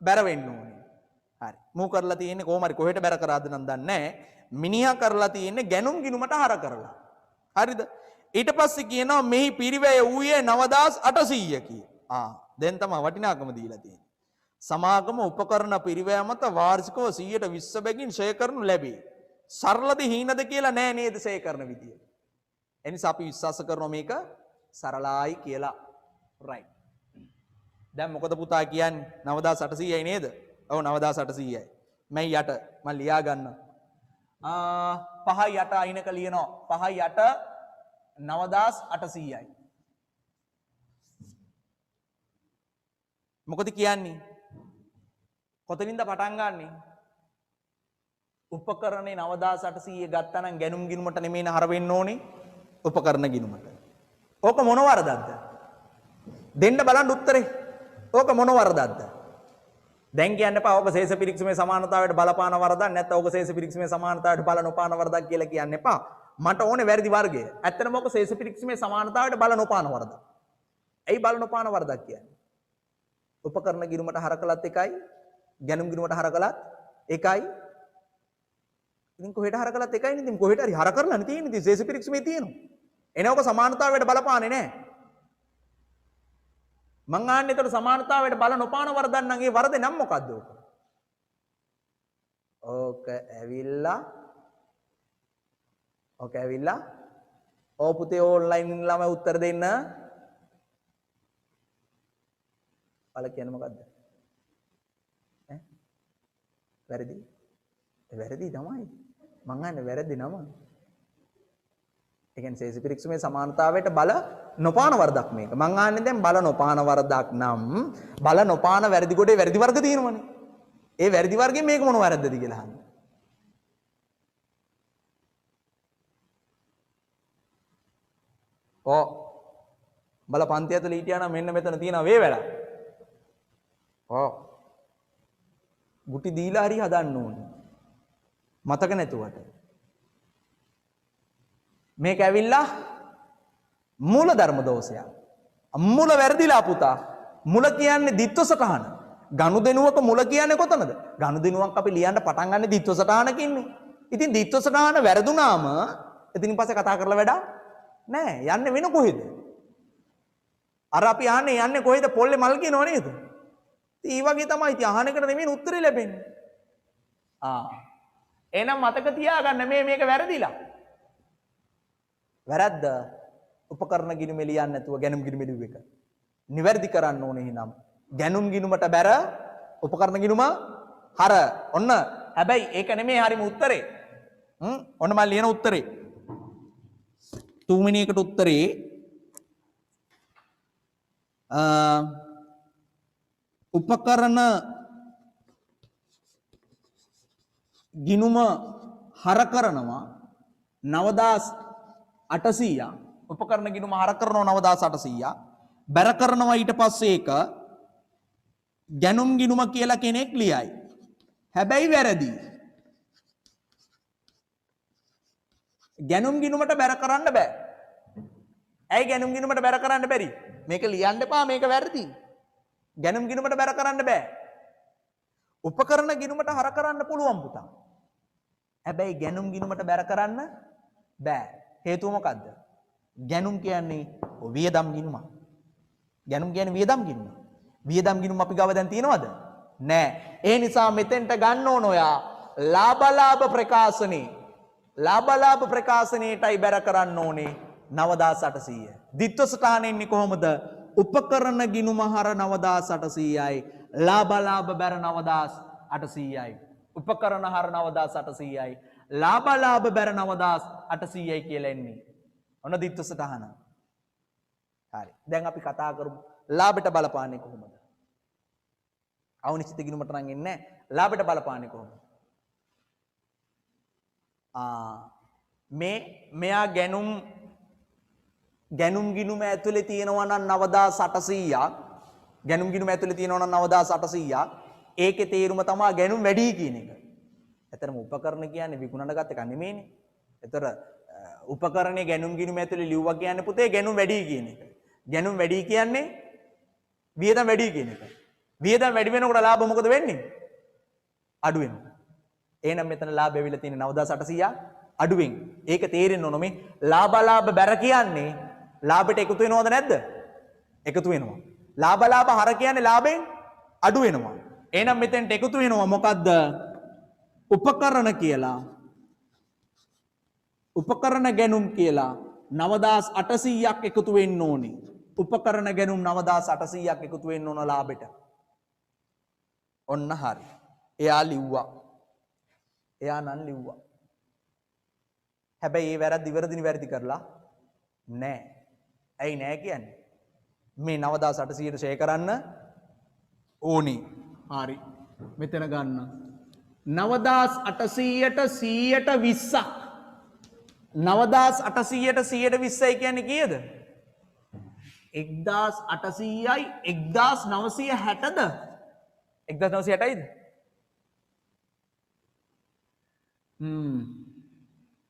බැර වෙන්න ඕනේ. හරි. මූ කරලා තියෙන්නේ කොහොම හරි කොහෙට බැර කරාද නම් දන්නේ නැහැ. මිනිහා කරලා තියෙන්නේ ගැනුම් ගිණුමට හර කරලා. හරිද? ඊට පස්සේ කියනවා මෙහි පිරිවැය ඌයේ 9800 කිය. දැන් තමයි වටිනාකම දීලා තියෙන්නේ. සමාගම උපකරණ පිරිවැය මත වාර්ෂිකව 120 බැගින් ෂෙයා කරනු ලැබේ. සරලද හීනද කියලා නෑ නේද ෂෙයා කරන විදිය. එනිසා අපි විශ්වාස කරනවා මේක සරලයි කියලා. රයිට්. දැන් මොකද පුතා කියන්නේ 9800යි නේද? ඔව් 9800යි. මම යට මම ලියා ගන්න. 5 යට අයිනක ලියනවා. 5 යට 9800යි. මොකද කියන්නේ? කොතනින්ද පටන් ගන්නෙ? උපකරණේ 9800 ගත්තා නම් ගැනුම් ගිණුමට නෙමෙයි හර වෙන්න ඕනේ. උපකරණ ගිණුමට. ඕක මොන වරදක්ද? දෙන්න බලන්න උත්තරේ. ඕක මොන වරදක්ද? දැන් කියන්න එපා ඕක ශේෂ පිරික්සමේ සමානතාවයට බලපාන වරදක් නැත්නම් ඕක ශේෂ පිරික්සමේ සමානතාවයට බල නොපාන වරදක් කියලා කියන්න එපා. මට ඕනේ වැරදි වර්ගය. ඇත්තටම ඕක ශේෂ පිරික්සමේ සමානතාවයට බල නොපාන වරදක්. ඇයි බල නොපාන වරදක් කියන්නේ? උපකරණ ගිණුමට හර කළත් එකයි ගැනුම් ගිණුමට හර කළත් එකයි. ඉතින් කොහෙට හර කළත් එකයි නේ. ඉතින් කොහෙට හරි හර කරලානේ තියෙන්නේ. ඉතින් ශේෂ පිරික්සමේ තියෙනවා. එනේ ඕක සමානතාවයට බලපාන්නේ නැහැ. මං ආන්නේ ඒතර සමානතාවයට බල නොපාන වරදක් නම් ඒ වරද නම් මොකද්ද ඕක? ඕක ඇවිල්ලා ඕ පුතේ ඔන්ලයින් ළමයි උත්තර දෙන්න. බල කියන්නේ මොකද්ද? වැරදි. වැරදි තමයි. මං ආන්නේ වැරදි නම. ඒ කියන්නේ ශේෂ පිරික්සමේ සමානතාවයට බල නොපාන වරදක් මේක. මං ආන්නේ දැන් බල නොපාන වරදක් නම් බල නොපාන වැරදි කොටේ වැරදි වර්ග තියෙනවනේ. ඒ වැරදි වර්ගෙන් මේක මොන වැරද්දද කියලා අහන්නේ. බල පන්ති ඇතුළේ හිටියා නම් මෙන්න මෙතන තියෙනවා වේ වැඩ. ගුටි දීලා හරි හදන්න ඕනේ. මතක නැතුවට. මේක ඇවිල්ලා මූල ධර්ම දෝෂයක්. මුල වැරදිලා පුතා. මුල කියන්නේ ditth සටහන. ගනුදෙනුවක මුල කියන්නේ කොතනද? ගනුදෙනුවක් අපි ලියන්න පටන් ගන්න ditth සටහනකින්නේ. ඉතින් ditth සටහන වැරදුනාම එතනින් පස්සේ කතා කරලා වැඩක් නෑ. යන්නේ වෙන කොහෙද? අර අපි යන්නේ කොහෙද? පොල්ලේ මල් කියනව නේද? ඉතින් ඒ වගේ තමයි ඉතින් අහනකට නෙමෙයි උත්තරේ ලැබෙන්නේ. එහෙනම් මතක තියාගන්න මේක වැරදිලා. වැරද්ද උපකරණ ගිණුමේ ලියන්නේ නැතුව ගැනුම් ගිණුමේ ලියුව එක. නිවැරදි කරන්න ඕනේ එහෙනම්. ගැනුම් ගිණුමට බැර උපකරණ ගිණුම හර. ඔන්න හැබැයි ඒක නෙමෙයි හරිම උත්තරේ. ඔන්න මම ලියන උත්තරේ. තුන්වෙනි එකට උත්තරේ උපකරණ ගිණුම හර කරනවා 9800ක්. උපකරණ ගිණුම හර කරනවා 9800ක්. බැර කරනවා ඊට පස්සේ ඒක ගැනුම් ගිණුම කියලා කෙනෙක් ලියයි. හැබැයි වැරදි. ගැනුම් ගිණුමට බැර කරන්න බෑ. ඇයි ගැනුම් ගිණුමට බැර කරන්න බැරි? මේක ලියන්න එපා, මේක වැරදි. ගැනුම් ගිණුමට බැර කරන්න බෑ. උපකරණ ගිණුමට හර කරන්න පුළුවන් පුතා. හැබැයි ගැනුම් ගිණුමට බැර කරන්න බෑ. හේතුව මොකද්ද? ගැනුම් කියන්නේ වියදම් ගිණුම. ගැනුම් කියන්නේ වියදම් ගිණුම. වියදම් ගිණුම අපි ගාව දැන් තියෙනවද? නෑ. ඒ නිසා මෙතෙන්ට ගන්න ඕන ඔයා ලාභ ප්‍රකාශනේ. ලාභ ප්‍රකාශනයටයි බැර කරන්න ඕනේ 9800. ditth සටහන එන්නේ කොහොමද? උපකරණ ගිණුම හර 9800යි. ලාභ බැර 9800යි. උපකරණ හර 9800යි. ලාභ බැර 9800යි කියලා එන්නේ. ඔන්න ditth සටහන. හරි. දැන් අපි කතා කරමු ලාභයට බලපාන්නේ කොහොමද? අවනිශ්චිත ගිණුමට නම් එන්නේ නැහැ. ලාභයට බලපාන්නේ කොහොමද? මෙයා ගැනුම් ගිණුම ඇතුලේ තියෙනවා නම් 9800ක්. ගැනුම් ගිණුම ඇතුලේ තියෙනවා නම් 9800ක්. ඒකේ තේරුම තමයි ගැනුම් වැඩි කියන එක. ඇත්තටම උපකරණ කියන්නේ විකුණන ගත් එක නෙමෙයිනේ. ඒතර උපකරණේ ගැනුම් ගිණුම ඇතුලේ ලිව්වා කියන්නේ පුතේ ගැනුම් වැඩි කියන එක. ගැනුම් වැඩි කියන්නේ වියදම් වැඩි කියන එක. වියදම් වැඩි වෙනකොට ලාභ මොකද වෙන්නේ? අඩු වෙනවා. එහෙනම් මෙතන ලාභය ඇවිල්ලා තියෙන්නේ 9800ක් අඩුවෙන්. ඒක තේරෙන්න ඕන මේ ලාභ බැර කියන්නේ ලාභයට එකතු වෙනවද නැද්ද? එකතු වෙනවා. ලාභ හර කියන්නේ ලාභයෙන් අඩු වෙනවා. එහෙනම් මෙතෙන්ට එකතු වෙනවා මොකද්ද? උපකරණ කියලා. උපකරණ ගැනුම් කියලා 9800ක් එකතු වෙන්න ඕනේ. උපකරණ ගැනුම් 9800ක් එකතු වෙන්න ඕන ලාභෙට. ඔන්න හරි. එයා ලිව්වා. එයා නම් ලිව්වා. හැබැයි ඒ වැරද්ද ඉවරදින වැරදි කරලා නෑ. ඇයි නෑ කියන්නේ? මේ 9800ට ෂෙයා කරන්න ඕනි. හරි. මෙතන ගන්න. 9800ට 120ක්. 9800ට 120යි කියන්නේ කීයද? 1800යි 1960ද? 1960යිද?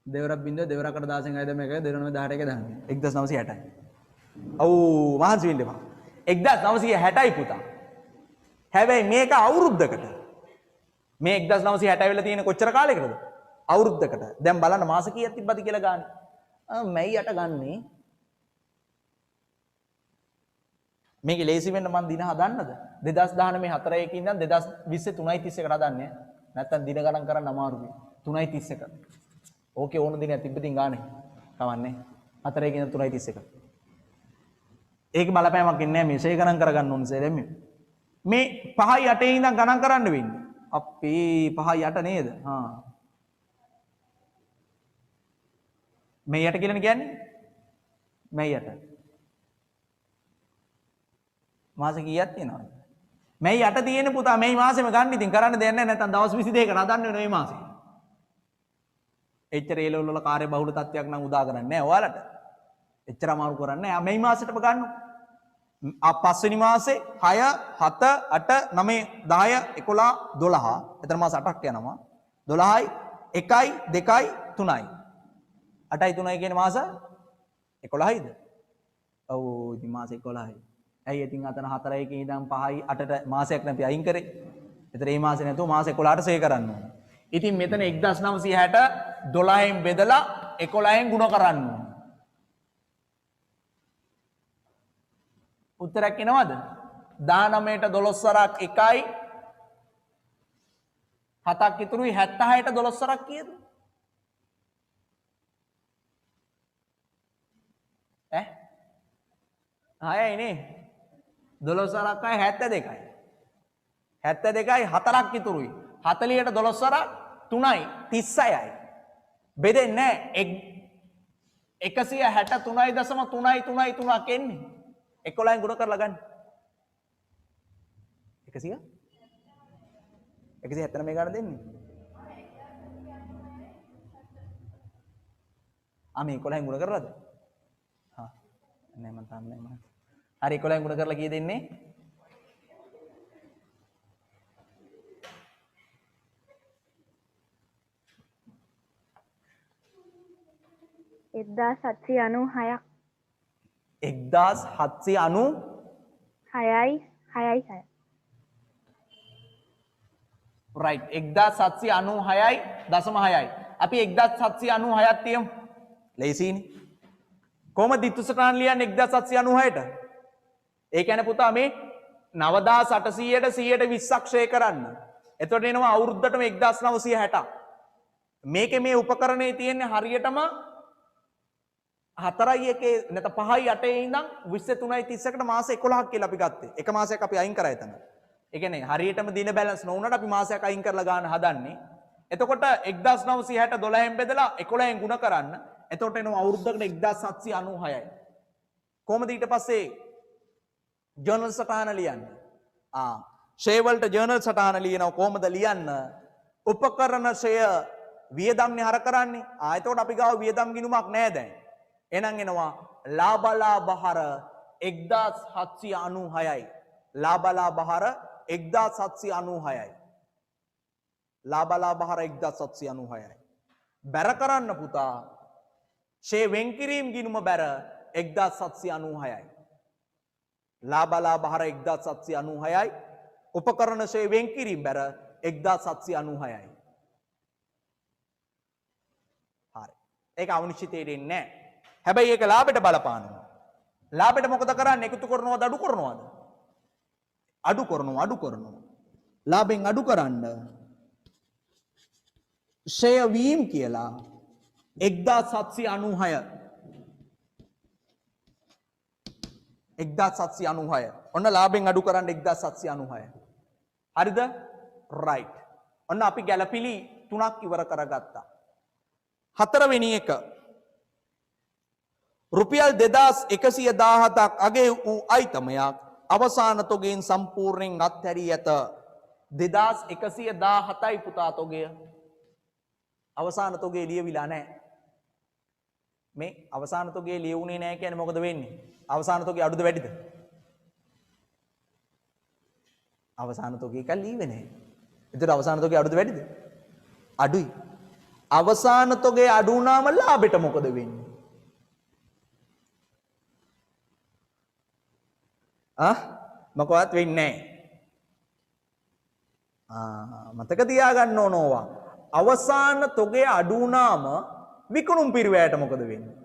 දෙවරක් බින්දුව දෙවරකට 16න් අයද මේක 2918 දාන්නේ 1960යි. ඔව් මහන්සි වෙන්න එපා. 1960යි පුතා. හැබැයි මේක අවුරුද්දකට. මේ 1960 වෙලා තියෙන කොච්චර කාලයකටද? අවුරුද්දකට. දැන් බලන්න මාස කීයක් තිබ්බද කියලා ගන්න. මැයි 8 ගන්නේ. මේක ලේසි වෙන්න මම දින හදන්නද? 2019 4 එකකින් ඉඳන් 2020 3:31කට හදන්නේ. නැත්තම් දින ගණන් කරන්න අමාරුයි. 3:31. ඕකේ ඕන දිනයක් තිබ්බදින් ගානේ. කවන්නේ. 4 එකකින් ඉඳන් 3:31. ඒක බලපෑමක් ඉන්නේ නැහැ මේ ෂේ ගණන් කරගන්න ඕනේ දැන් මේ 5යි 8 ඉඳන් ගණන් කරන්න වෙන්නේ. අපේ 5යි 8 නේද? මේ 8 කියලානේ කියන්නේ. මේ 8. මාස කීයක් තියෙනවද? මේ 8 තියෙන පුතා මේ මාසෙම ගන්න ඉතින් කරන්න දෙයක් නැහැ නැත්නම් දවස් 22කට හදන්න වෙන මේ මාසේ. එච්චර ඒ ලෙවල් වල කාර්ය බහුල තත්ත්වයක් නම් උදා කරන්නේ නැහැ ඔයාලට. එච්චර අමාරු කරන්නේ නැහැ. මේ මාසෙටම ගන්න. පස්වෙනි මාසේ 6 7 8 9 10 11 12. එතන මාස 8ක් යනවා. 12යි 1යි 2යි 3යි. 8යි 3යි කියන මාස 11යිද? ඔව් ඉතින් මාස 11යි. ඇයි ඉතින් අතන 4 1 ඉඳන් 5යි 8ට මාසයක් නැති අයින් කරේ. ඒතර මේ මාසේ නැතුව මාස 11ට සේ කරන්න ඕන. ඉතින් මෙතන 1960 12න් බෙදලා 11න් ගුණ කරන්න ඕන. උත්තරයක් එනවද? 19ට 12 සරක් 1යි 7ක් ඉතුරුයි 76ට 12 සරක් කීයද? හයයි නේ 12 සරක්යි 72යි 72යි 4ක් ඉතුරුයි 40ට 12 සරක් 3යි 36යි බෙදෙන්නේ නැහැ 163.3.3ක් එන්නේ 11න් ගුණ කරලා ගන්න 170 මේ ගන්න දෙන්නේ මේ 11න් ගුණ කරලාද නෑ මම තාම නෑ මම හරි 11න් ගුණ කරලා කී දෙන්නේ 1796ක් 1796යි 6යි right 1796යි 0.6යි අපි 1796ක් තියමු ලේසියිනේ කොහොමද දිත්තුසටහන ලියන්නේ 1796ට ඒ කියන්නේ පුතා මේ 9800ට 120ක් ෂේ කරන්න එතකොට එනවා අවුරුද්දටම 1960ක් මේකේ මේ උපකරණේ තියෙන්නේ හරියටම 4යි 1 නැත්නම් 5යි 8 ඉඳන් 23යි 30කට මාස 11ක් කියලා අපි ගත්තේ එක මාසයක් අපි අයින් කරා එතන ඒ කියන්නේ හරියටම දින බැලන්ස් නොවුනට අපි මාසයක් අයින් කරලා ගන්න හදන්නේ එතකොට 1960 12න් බෙදලා 11න් ගුණ කරන්න එතකොට එනවා අවුරුද්දකට 1796යි කොහොමද ඊට පස්සේ ජර්නල් සටහන ලියන්නේ ෂේ වලට ජර්නල් සටහන ලියනවා කොහොමද ලියන්න උපකරණ ෂය වියදම්නේ හර කරන්නේ එතකොට අපි ගාව වියදම් ගිණුමක් නැහැ දැන් එහෙනම් එනවා ලාබලාභහර 1796යි ලාබලාභහර 1796යි ලාබලාභහර 1796යි බැර කරන්න පුතා ෂේ වෙන්කිරීම් ගිණුම බැර 1796යි ලාබලාභහර 1796යි උපකරණ ෂේ වෙන්කිරීම් බැර 1796යි හරි ඒක අනිශ්චිතයට එන්නේ නැහැ හැබැයි ඒක ලාභයට බලපානවා ලාභයට මොකද කරන්නේ එකතු කරනවද අඩු කරනවද අඩු කරනවා ලාභෙන් අඩු කරන්න ෂය වීම් කියලා 1796 ඔන්න ලාභෙන් අඩු කරන්න 1796 හරිද රයිට් ඔන්න අපි ගැලපිලි 3ක් ඉවර කරගත්තා හතරවෙනි එක රුපියල් 2117ක් අගේ වූ අයිතමයක් අවසාන තොගෙන් සම්පූර්ණයෙන් අත්හැරී ඇත 2117යි පුතා තොගය අවසාන තොගේ ලියවිලා නැහැ මේ අවසාන තොගේ ලියුනේ නැහැ කියන්නේ මොකද වෙන්නේ අවසාන තොගේ අඩුද වැඩිද අවසාන තොගේ එක ලියුවේ නැහැ එතකොට අවසාන තොගේ අඩුද වැඩිද අඩුයි අවසාන තොගේ අඩු වුණාම ලාභෙට මොකද වෙන්නේ මොකවත් වෙන්නේ නැහැ මතක තියාගන්න ඕනවා අවසාන තොගේ අඩු වුණාම විකුණුම් පිරිවැයට මොකද වෙන්නේ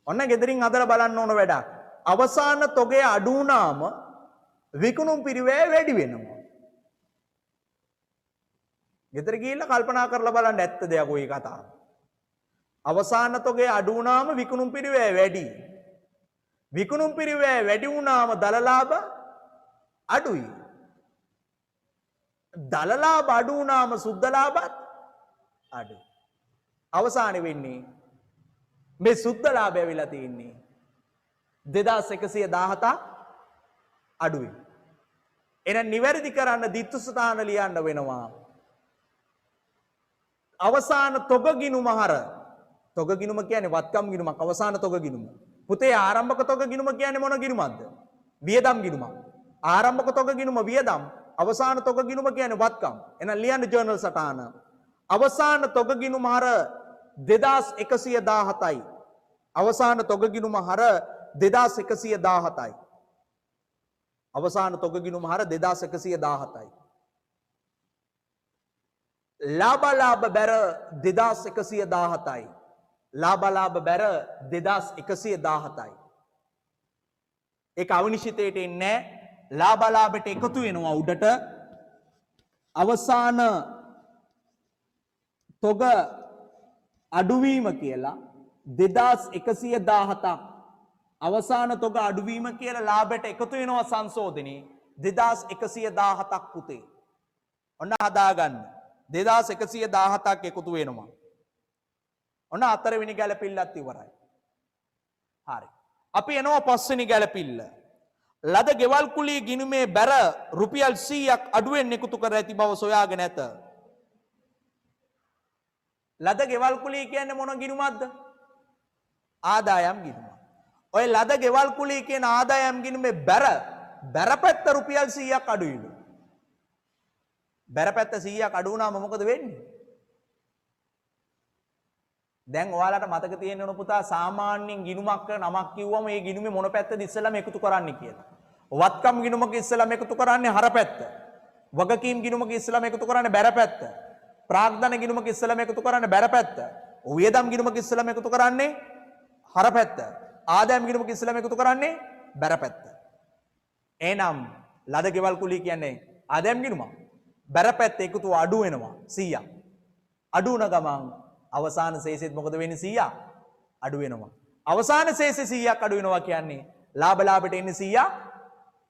ඔන්න ගෙදරින් හදලා බලන්න ඕන වැඩක් අවසාන තොගේ අඩු වුණාම විකුණුම් පිරිවැය වැඩි වෙනවා ගෙදර ගිහිල්ලා කල්පනා කරලා බලන්න ඇත්තද යකෝ මේ කතාව අවසාන තොගේ අඩු වුණාම විකුණුම් පිරිවැය වැඩි විකුණුම් පිරිවැය වැඩි වුණාම දලලාභ අඩුයි දලලාභ අඩු වුණාම සුද්ධ ලාභත් අඩුයි අවසානයේ වෙන්නේ මේ සුද්ධ ලාභය වෙලා තියෙන්නේ 2117 අඩුයි එහෙනම් නිවැරදි කරන්න ditth සටහන ලියන්න වෙනවා අවසාන තොග ගිණුම හර තොග ගිණුම කියන්නේ වත්කම් ගිණුමක් අවසාන තොග ගිණුම පුතේ ආරම්භක තොග ගිණුම කියන්නේ මොන ගිණුමක්ද වියදම් ගිණුමක් ආරම්භක තොග ගිණුම වියදම් අවසාන තොග ගිණුම කියන්නේ වත්කම් එහෙනම් ලියන්න ජර්නල් සටහන අවසාන තොග ගිණුම හර 2117යි අවසාන තොග ගිණුම හර 2117යි. අවසාන තොග ගිණුම හර 2117යි. ලාභ බැර 2117යි. ලාභ බැර 2117යි. ඒක අවිනිශ්චිතයට එන්නේ ලාභට එකතු වෙනවා උඩට අවසාන තොග අඩුවීම කියලා 2117ක් අවසාන තොග අඩුවීම කියලා ලාභයට එකතු වෙනවා සංශෝධනයේ 2117ක් පුතේ. ඔන්න හදාගන්න. 2117ක් එකතු වෙනවා. ඔන්න හතරවෙනි ගැලපිල්ලත් ඉවරයි. හරි. අපි එනවා පස්වෙනි ගැලපිල්ල. ලද ගෙවල් කුලී ගිණුමේ බැර රුපියල් 100ක් අඩුවෙන් එකතු කර ඇති බව සොයාගෙන ඇත. ලද ගෙවල් කුලී කියන්නේ මොන ගිණුමක්ද? ආදායම් ගිණුම. ඔය ලද ගෙවල් කුලී කියන ආදායම් ගිණුමේ බැරපැත්ත රුපියල් 100ක් අඩුයිලු. බැරපැත්ත 100ක් අඩු වුණාම මොකද වෙන්නේ? දැන් ඔයාලට මතක තියෙන්න ඕන පුතා සාමාන්‍යයෙන් ගිණුමක් නමක් කිව්වම ඒ ගිණුමේ මොන පැත්තද ඉස්සෙල්ලාම එකතු කරන්නේ කියලා. වත්කම් ගිණුමක ඉස්සෙල්ලාම එකතු කරන්නේ හර පැත්ත. වගකීම් ගිණුමක ඉස්සෙල්ලාම එකතු කරන්නේ බැර පැත්ත. ප්‍රාග්ධන ගිණුමක ඉස්සෙල්ලාම එකතු කරන්නේ බැර පැත්ත. වියදම් ගිණුමක ඉස්සෙල්ලාම එකතු කරන්නේ හර පැත්ත. ආදායම් ගිණුමක ඉස්සෙල්ලාම එකතු කරන්නේ බැර පැත්ත. එහෙනම් ලද ගෙවල් කුලී කියන්නේ ආදායම් ගිණුම. බැර පැත්ත එකතු අඩු වෙනවා 100ක්. අඩු වුණ ගමන් අවසාන ශේෂෙත් මොකද වෙන්නේ 100ක් අඩු වෙනවා. අවසාන ශේෂෙ 100ක් අඩු වෙනවා කියන්නේ ලාභයට එන්නේ 100ක්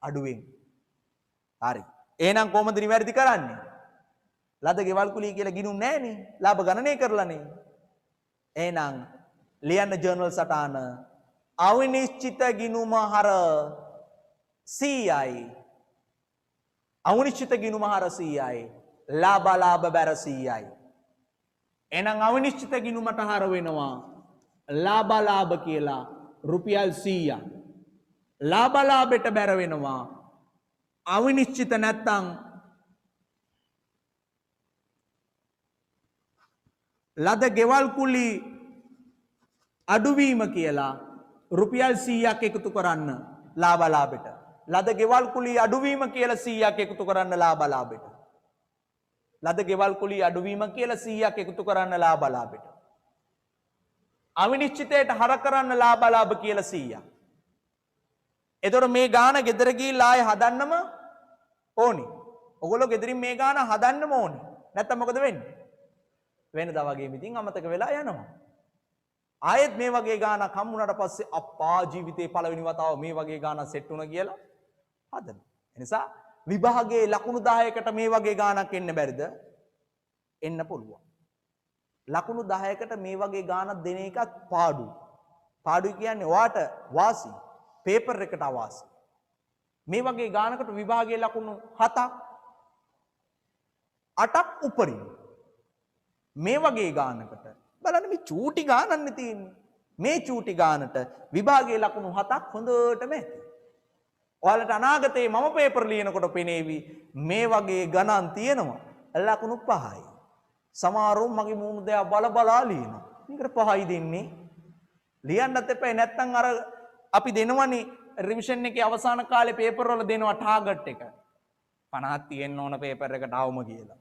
අඩුවෙන්. හරි. එහෙනම් කොහොමද නිවැරදි කරන්නේ? ලද ගෙවල් කුලී කියලා ගිණුම් නැහැනේ. ලාභ ගණනය කරලානේ. එහෙනම් ලියන්න ජර්නල් සටහන අවිනිශ්චිත ගිණුම හර 100යි. අවිනිශ්චිත ගිණුම හර 100යි. ලාභ බැර 100යි. එහෙනම් අවිනිශ්චිත ගිණුමට හර වෙනවා ලාභ කියලා රුපියල් 100ක්. ලාභයට බැර වෙනවා අවිනිශ්චිත නැත්තම් ලද ගෙවල් කුලී අඩුවීම කියලා රුපියල් 100ක් එකතු කරන්න ලාභයට. ලද ගෙවල් කුලී අඩුවීම කියලා 100ක් එකතු කරන්න ලාභයට. ලද ගෙවල් කුලී අඩුවීම කියලා 100ක් එකතු කරන්න ලාභයට. අවිනිශ්චිතයට හර කරන්න ලාභ කියලා 100ක්. එතකොට මේ ගාන ගෙදර ගිහිල්ලා ආයේ හදන්නම ඕනි. ඔයගොල්ලෝ ගෙදරින් මේ ගාන හදන්නම ඕනි. නැත්තම් මොකද වෙන්නේ? වෙනදා වගේම ඉතින් අමතක වෙලා යනවා. ආයෙත් මේ වගේ ගානක් හම්බුනට පස්සේ අප්පා ජීවිතේ පළවෙනි වතාව මේ වගේ ගානක් සෙට් වුණා කියලා හදනවා. ඒ නිසා විභාගයේ ලකුණු 10කට මේ වගේ ගානක් එන්න බැරිද? එන්න පුළුවන්. ලකුණු 10කට මේ වගේ ගානක් දෙන එකත් පාඩු. පාඩු කියන්නේ ඔයාට වාසි. පේපර් එකට අවාසි. මේ වගේ ගානකට විභාගයේ ලකුණු 7ක් 8ක් උපරිම. මේ වගේ ගානකට බලන්න මේ චූටි ගානන්නේ තියෙන්නේ. මේ චූටි ගානට විභාගයේ ලකුණු 7ක් හොඳටම ඇති. ඔයාලට අනාගතේ මම පේපර් ලියනකොට පෙනේවි මේ වගේ ගණන් තියෙනවා ලකුණු 5යි. සමහරව මගේ මූණු දෙක බලා ලියනවා. මේකට 5යි දෙන්නේ. ලියන්නත් එපා නැත්තම් අර අපි දෙනවනේ රිවිෂන් එකේ අවසාන කාලේ පේපර් වල දෙනවා ටාගට් එක. 50ක් තියෙන්න ඕන පේපර් එකට આવම කියලා.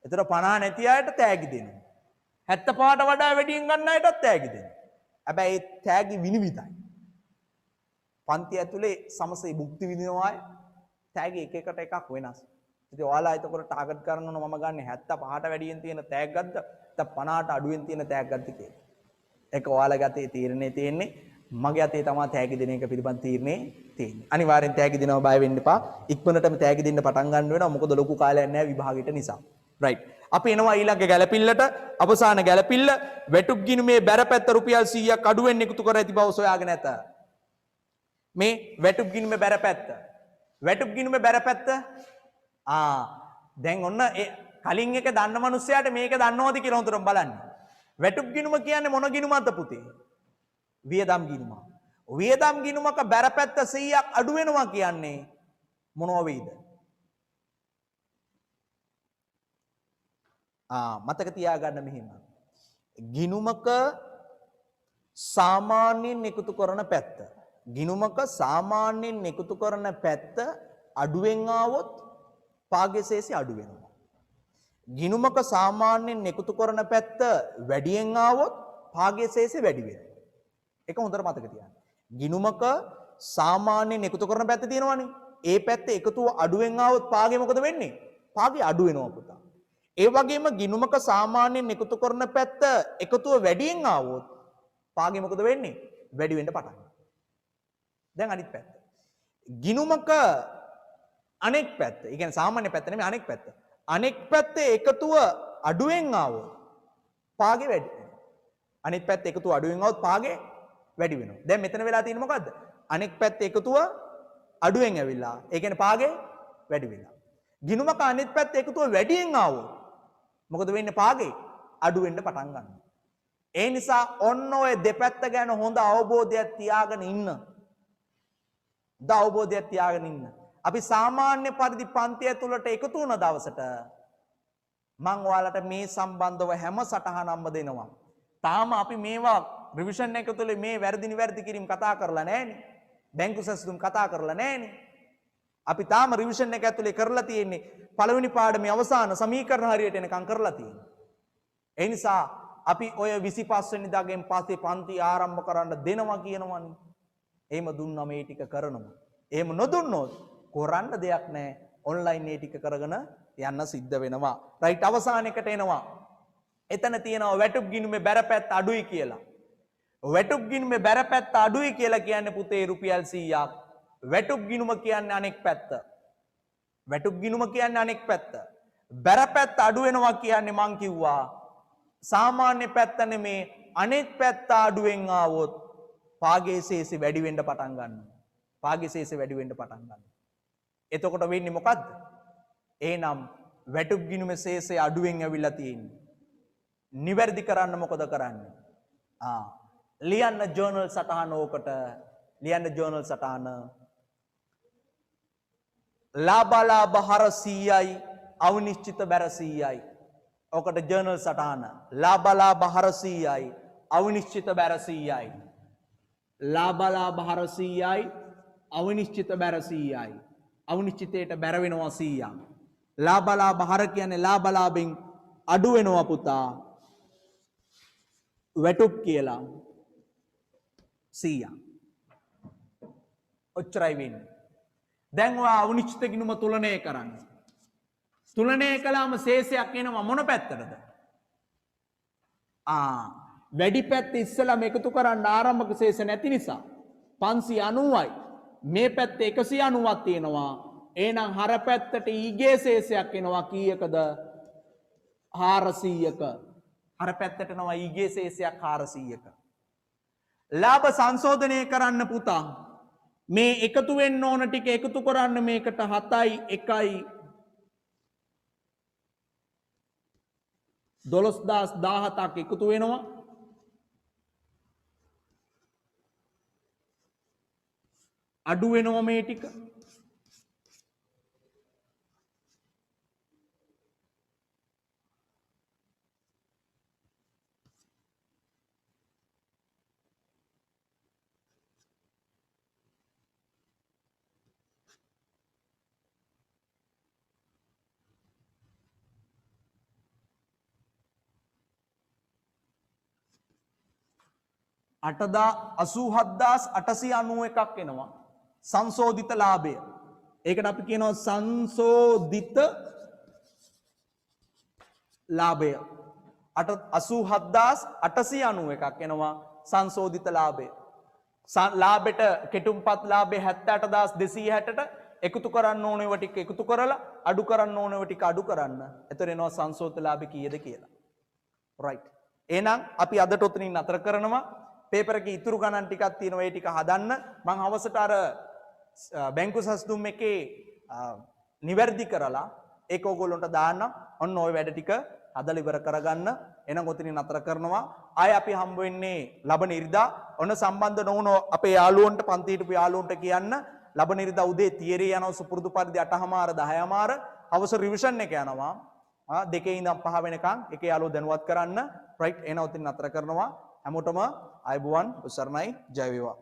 ඒතර 50 නැති අයට තෑගි දෙනවා. 75ට වඩා වැඩියෙන් ගන්න අයටත් තෑගි දෙනවා. හැබැයි ඒ තෑගි විනිවිදයි. පන්ති ඇතුලේ සමසේ භුක්ති විඳිනවා අය තෑගි එක එකට එකක් වෙනස්. ඉතින් ඔයාලා එතකොට ටාගට් කරනවා මම ගන්න 75ට වැඩියෙන් තියෙන තෑග්ගක්ද නැත්නම් 50ට අඩුවෙන් තියෙන තෑග්ගක්ද කියලා. ඒක ඔයාලගේ අතේ තීරණේ තියෙන්නේ. මගේ අතේ තමයි තෑගි දෙන එක පිළිබඳ තීරණේ තියෙන්නේ. අනිවාර්යෙන් තෑගි දෙනවා බය වෙන්න එපා. ඉක්මනටම තෑගි දෙන්න පටන් ගන්න වෙනවා. මොකද ලොකු කාලයක් නැහැ විභාගෙට නිසා. රයිට්. අපි එනවා ඊළඟ ගැලපිල්ලට. අවසාන ගැලපිල්ල වැටුප් ගිණුමේ බැරපැත්ත රුපියල් 100ක් අඩුවෙන් එකතු කර ඇති බව සොයාගෙන ඇත. මේ වැටුප් ගිණුමේ බැරපැත්ත. වැටුප් ගිණුමේ බැරපැත්ත දැන් ඔන්න කලින් එක දන්න මිනිස්සයාට මේක දන්නවද කියලා හොඳටම බලන්න. වැටුප් ගිණුම කියන්නේ මොන ගිණුමක්ද පුතේ? වියදම් ගිණුම. වියදම් ගිණුමක බැරපැත්ත 100ක් අඩු වෙනවා කියන්නේ මොනවා වෙයිද? මතක තියාගන්න මෙහෙම. ගිණුමක සාමාන්‍යයෙන් එකතු කරන පැත්ත. ගිණුමක සාමාන්‍යයෙන් එකතු කරන පැත්ත අඩුවෙන් ආවොත් පාගයේශේෂය අඩු වෙනවා. ගිණුමක සාමාන්‍යයෙන් එකතු කරන පැත්ත වැඩියෙන් ආවොත් පාගයේශේෂය වැඩි වෙනවා. ඒක හොඳට මතක තියාගන්න. ගිණුමක සාමාන්‍යයෙන් එකතු කරන පැත්ත තියෙනවනේ. ඒ පැත්ත එකතුව අඩුවෙන් ආවොත් පාගය මොකද වෙන්නේ? පාගය අඩු වෙනවා පුතා. ඒ වගේම ගිණුමක සාමාන්‍යයෙන් එකතු කරන පැත්ත එකතුව වැඩියෙන් ආවොත් පාගය මොකද වෙන්නේ? වැඩි වෙන්න පටන් ගන්නවා. දැන් අනිත් පැත්ත. ගිණුමක අනෙක් පැත්ත. ඒ කියන්නේ සාමාන්‍ය පැත්ත නෙමෙයි අනෙක් පැත්ත. අනෙක් පැත්තේ එකතුව අඩුවෙන් ආවොත් පාගය වැඩි වෙනවා. අනෙක් පැත්ත එකතුව අඩුවෙන් ආවොත් පාගය වැඩි වෙනවා. දැන් මෙතන වෙලා තියෙන්නේ මොකද්ද? අනෙක් පැත්ත එකතුව අඩුවෙන් ඇවිල්ලා. ඒ කියන්නේ පාගය වැඩි වෙනවා. ගිණුමක අනෙක් පැත්ත එකතුව වැඩියෙන් ආවොත් මොකද වෙන්නේ? පාගය අඩු වෙන්න පටන් ගන්නවා. ඒ නිසා ඔන්න ඔය දෙපැත්ත ගැන හොඳ අවබෝධයක් තියාගෙන ඉන්න. අවබෝධයක් තියාගෙන ඉන්න. අපි සාමාන්‍ය පරිදි පන්ති ඇතුළට එකතු වුණ දවසට මම ඔයාලට මේ සම්බන්ධව හැම සටහනක්ම දෙනවා. තාම අපි මේවා රිවිෂන් එක තුළ මේ වැරදි නිවැරදි කිරීම කතා කරලා නැහැනේ. බැංකු සැසඳුම් කතා කරලා නැහැනේ. අපි තාම රිවිෂන් එක ඇතුලේ කරලා තියෙන්නේ පළවෙනි පාඩමේ අවසාන සමීකරණ හරියට එනකම් කරලා තියෙන්නේ. ඒ නිසා අපි ඔය 25 වෙනිදාගෙන් පස්සේ පන්ති ආරම්භ කරන්න දෙනවා කියනවනේ. එහෙම දුන්නා මේ ටික කරනවා. එහෙම නොදුන්නොත් කරන්න දෙයක් නැහැ. ඔන්ලයින් මේ ටික කරගෙන යන්න සිද්ධ වෙනවා. රයිට් අවසානයකට එනවා. එතන තියෙනවා වැටුප් ගිණුමේ බැරපැත්ත අඩුයි කියලා. වැටුප් ගිණුමේ බැරපැත්ත අඩුයි කියලා කියන්නේ පුතේ රුපියල් 100ක්. වැටුප් ගිණුම කියන්නේ අනෙක් පැත්ත. වැටුප් ගිණුම කියන්නේ අනෙක් පැත්ත. බැරපැත්ත අඩු වෙනවා කියන්නේ මං කිව්වා සාමාන්‍ය පැත්ත නෙමේ අනෙක් පැත්ත අඩුවෙන් ආවොත් පාගයේශේෂය වැඩි වෙන්න පටන් ගන්නවා. පාගයේශේෂය වැඩි වෙන්න පටන් ගන්නවා. එතකොට වෙන්නේ මොකද්ද? එහෙනම් වැටුප් ගිණුමේ ශේෂය අඩුවෙන් ඇවිල්ලා තියෙන්නේ. නිවැරදි කරන්න මොකද කරන්නේ? ලියන්න ජර්නල් සටහන ඕකට. ලියන්න ජර්නල් සටහන. ලාභ හර 100යි අවිනිශ්චිත බැර 100යි. ඔකට ජර්නල් සටහන. ලාභ හර 100යි අවිනිශ්චිත බැර 100යි. ලාභ හර 100යි අවිනිශ්චිත බැර 100යි. අවිනිශ්චිතයට බැර වෙනවා 100ක්. ලාභ හර කියන්නේ ලාභෙන් අඩු වෙනවා පුතා. වැටුප් කියලා 100ක්. ඔච්චරයි වෙන්නේ. දැන් ඔයා අවිනිශ්චිත ගිණුම තුලනය කරන්න. තුලනය කළාම ශේෂයක් එනවා මොන පැත්තටද? වැඩි පැත්ත ඉස්සෙල්ලාම එකතු කරන්න ආරම්භක ශේෂ නැති නිසා 590යි. මේ පැත්තේ 190ක් තියෙනවා. එහෙනම් හර පැත්තට ඊගේ ශේෂයක් එනවා කීයකද? 400ක. හර පැත්තට එනවා ඊගේ ශේෂයක් 400ක. ලාභ සංශෝධනය කරන්න පුතා. මේ එකතු වෙන්න ඕන ටික එකතු කරන්න මේකට 7යි 1යි 12017ක් එකතු වෙනවා. අඩු වෙනවා මේ ටික. අටදා 87,891ක් එනවා සංශෝධිත ලාභය. ඒකට අපි කියනවා සංශෝධිත ලාභය. 87,891ක් එනවා සංශෝධිත ලාභය. ලාභෙට කෙටුම්පත් ලාභය 78,260ට එකතු කරන්න ඕන ඒවා ටික එකතු කරලා අඩු කරන්න ඕන ඒවා ටික අඩු කරන්න. එතන එනවා සංශෝධිත ලාභය කීයද කියලා. රයිට්. එහෙනම් අපි අදට උතනින් නතර කරනවා. පේපර් එකේ ඉතුරු ගණන් ටිකක් තියෙනවා ඒ ටික හදන්න. මම හවසට අර බැංකු සැසඳුම් එකේ නිවැරදි කරලා ඒක ඕගොල්ලන්ට දාන්න. ඔන්න ওই වැඩ ටික හදලා ඉවර කරගන්න. එහෙනම් උතනින් නතර කරනවා. ආයෙ අපි හම්බ වෙන්නේ ලබන ඉරිදා. ඔන්න සම්බන්ධ නොවුන අපේ යාළුවන්ට පන්ති හිටපු යාළුවන්ට කියන්න ලබන ඉරිදා උදේ තියරේ යනවා සුපුරුදු පරිදි 8:00 10:00 හවස රිවිෂන් එක යනවා. 2 ඉඳන් 5 වෙනකන් එක යාළුවෝ දැනුවත් කරන්න. රයිට්. එහෙනම් උතනින් නතර කරනවා. හැමෝටම අයබුවන් උසරණයි ජය වේවා.